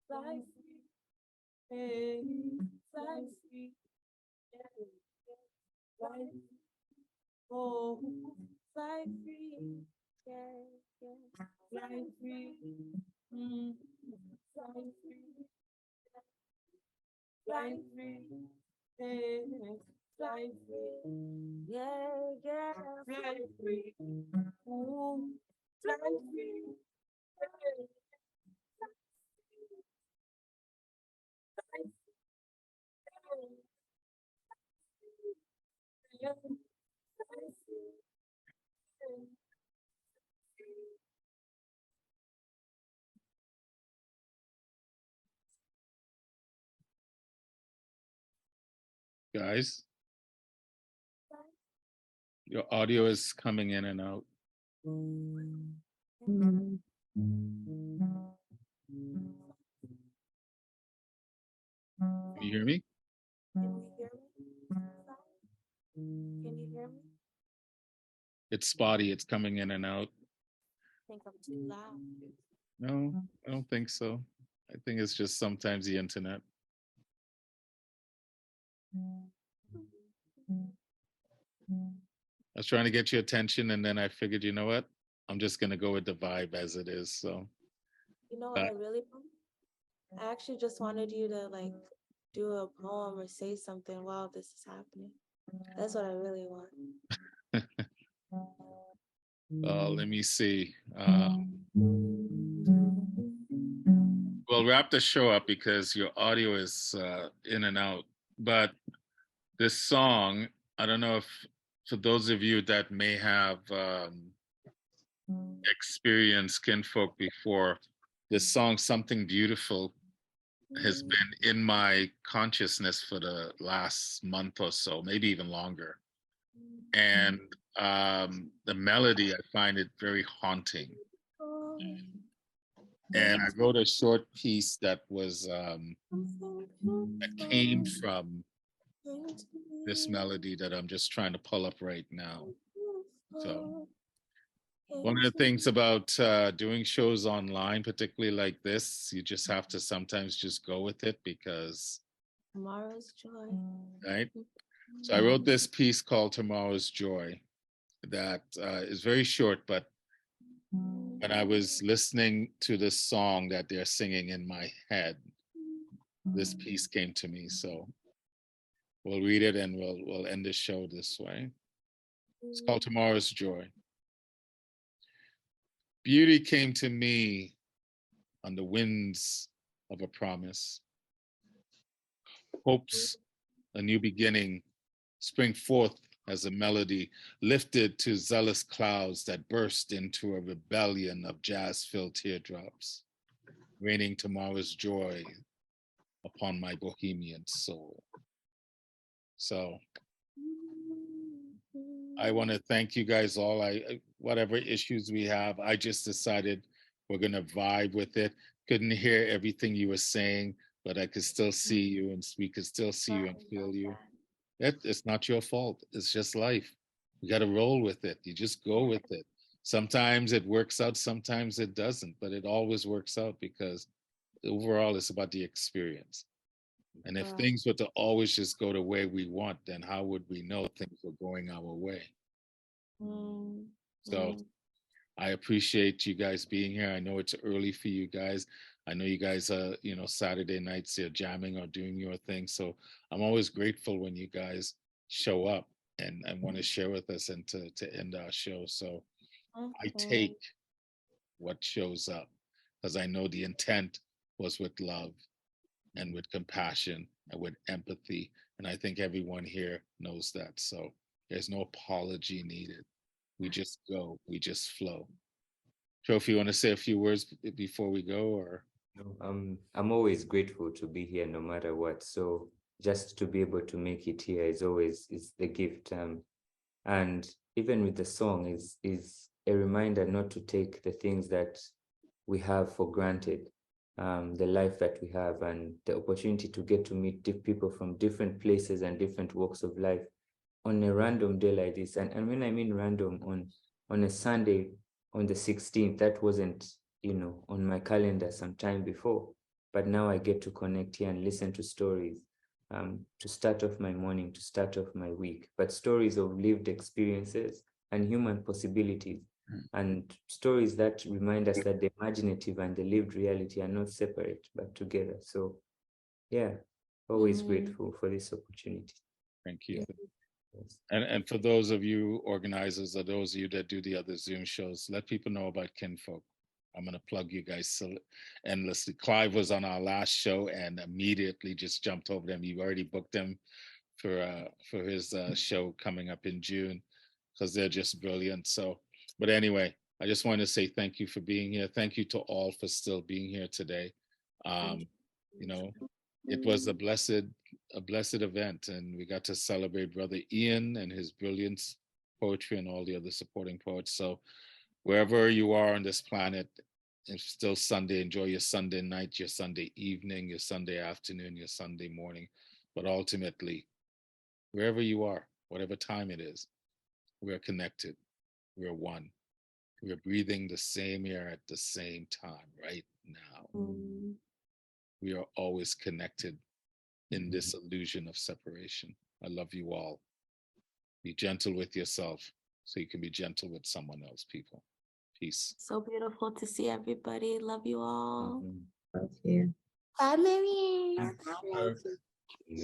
Fly free, hey, fly free, yeah, fly free, oh, fly free, yeah. Fly free. Mm. Fly free. Fly free. Hey, fly free. Yeah, yeah. Fly free. Ooh, fly free. Hey, fly free. Yeah, fly free. Guys, your audio is coming in and out. Can you hear me? Can you hear me? Can you hear me? It's spotty. It's coming in and out. I think I'm too loud. No, I don't think so. I think it's just sometimes the internet. I was trying to get your attention, and then I figured, you know what? I'm just gonna go with the vibe as it is. So You know what I really want? I actually just wanted you to like do a poem or say something while this is happening. That's what I really want. let me see. We'll wrap the show up because your audio is in and out. But this song, I don't know if for those of you that may have experienced Kinfolk before, this song, Something Beautiful, has been in my consciousness for the last month or so, maybe even longer. And the melody, I find it very haunting. And I wrote a short piece that was that came from this melody that I'm just trying to pull up right now. So one of the things about doing shows online, particularly like this, you just have to sometimes just go with it because Tomorrow's joy. right. So I wrote this piece called Tomorrow's Joy that is very short, but when I was listening to this song that they're singing in my head, this piece came to me. So we'll read it and we'll end the show this way. It's called Tomorrow's Joy. Beauty came to me on the winds of a promise. Hopes, a new beginning, spring forth as a melody lifted to zealous clouds that burst into a rebellion of jazz-filled teardrops, raining tomorrow's joy upon my bohemian soul. So I want to thank you guys all. Whatever issues we have, I just decided we're going to vibe with it. Couldn't hear everything you were saying, but I could still see you and we could still see you and feel you. It's not your fault. It's just life. You got to roll with it. You just go with it. Sometimes it works out, sometimes it doesn't, but it always works out because overall it's about the experience. And if things were to always just go the way we want, then how would we know things were going our way? So I appreciate you guys being here. I know it's early for you guys. I know you guys are, Saturday nights you're jamming or doing your thing. So I'm always grateful when you guys show up and want to share with us and to end our show. So I take what shows up because I know the intent was with love and with compassion and with empathy. And I think everyone here knows that. So there's no apology needed. We just go, we just flow. Trophy, you want to say a few words before we go, or? No, I'm always grateful to be here no matter what. So just to be able to make it here is the gift. And even with the song is a reminder not to take the things that we have for granted, the life that we have and the opportunity to get to meet people from different places and different walks of life on a random day like this. And when I mean random, on a Sunday, on the 16th, that wasn't, on my calendar some time before, but now I get to connect here and listen to stories, to start off my morning, to start off my week, but stories of lived experiences and human possibilities. and stories that remind us that the imaginative and the lived reality are not separate but together. So yeah, always grateful for this opportunity. Thank you. Yes. And for those of you organizers, or those of you that do the other Zoom shows, let people know about Kinfolk. I'm going to plug you guys so endlessly. Clive was on our last show and immediately just jumped over them. You've already booked him for his show coming up in June, because they're just brilliant. So, but anyway, I just want to say thank you for being here. Thank you to all for still being here today. You know, it was a blessed event, and we got to celebrate Brother Ian and his brilliance, poetry, and all the other supporting poets. So wherever you are on this planet, it's still Sunday. Enjoy your Sunday night, your Sunday evening, your Sunday afternoon, your Sunday morning. But ultimately, wherever you are, whatever time it is, we're connected. We're one. We're breathing the same air at the same time right now. We are always connected in this illusion of separation. I love you all. Be gentle with yourself so you can be gentle with someone else, people. Peace. So beautiful to see everybody. Love you all. Love you. Bye, Marianne.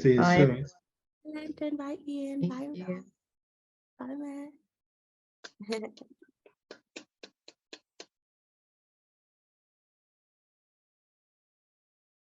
See you soon. Bye, Ian. Bye, Rob. Bye, man.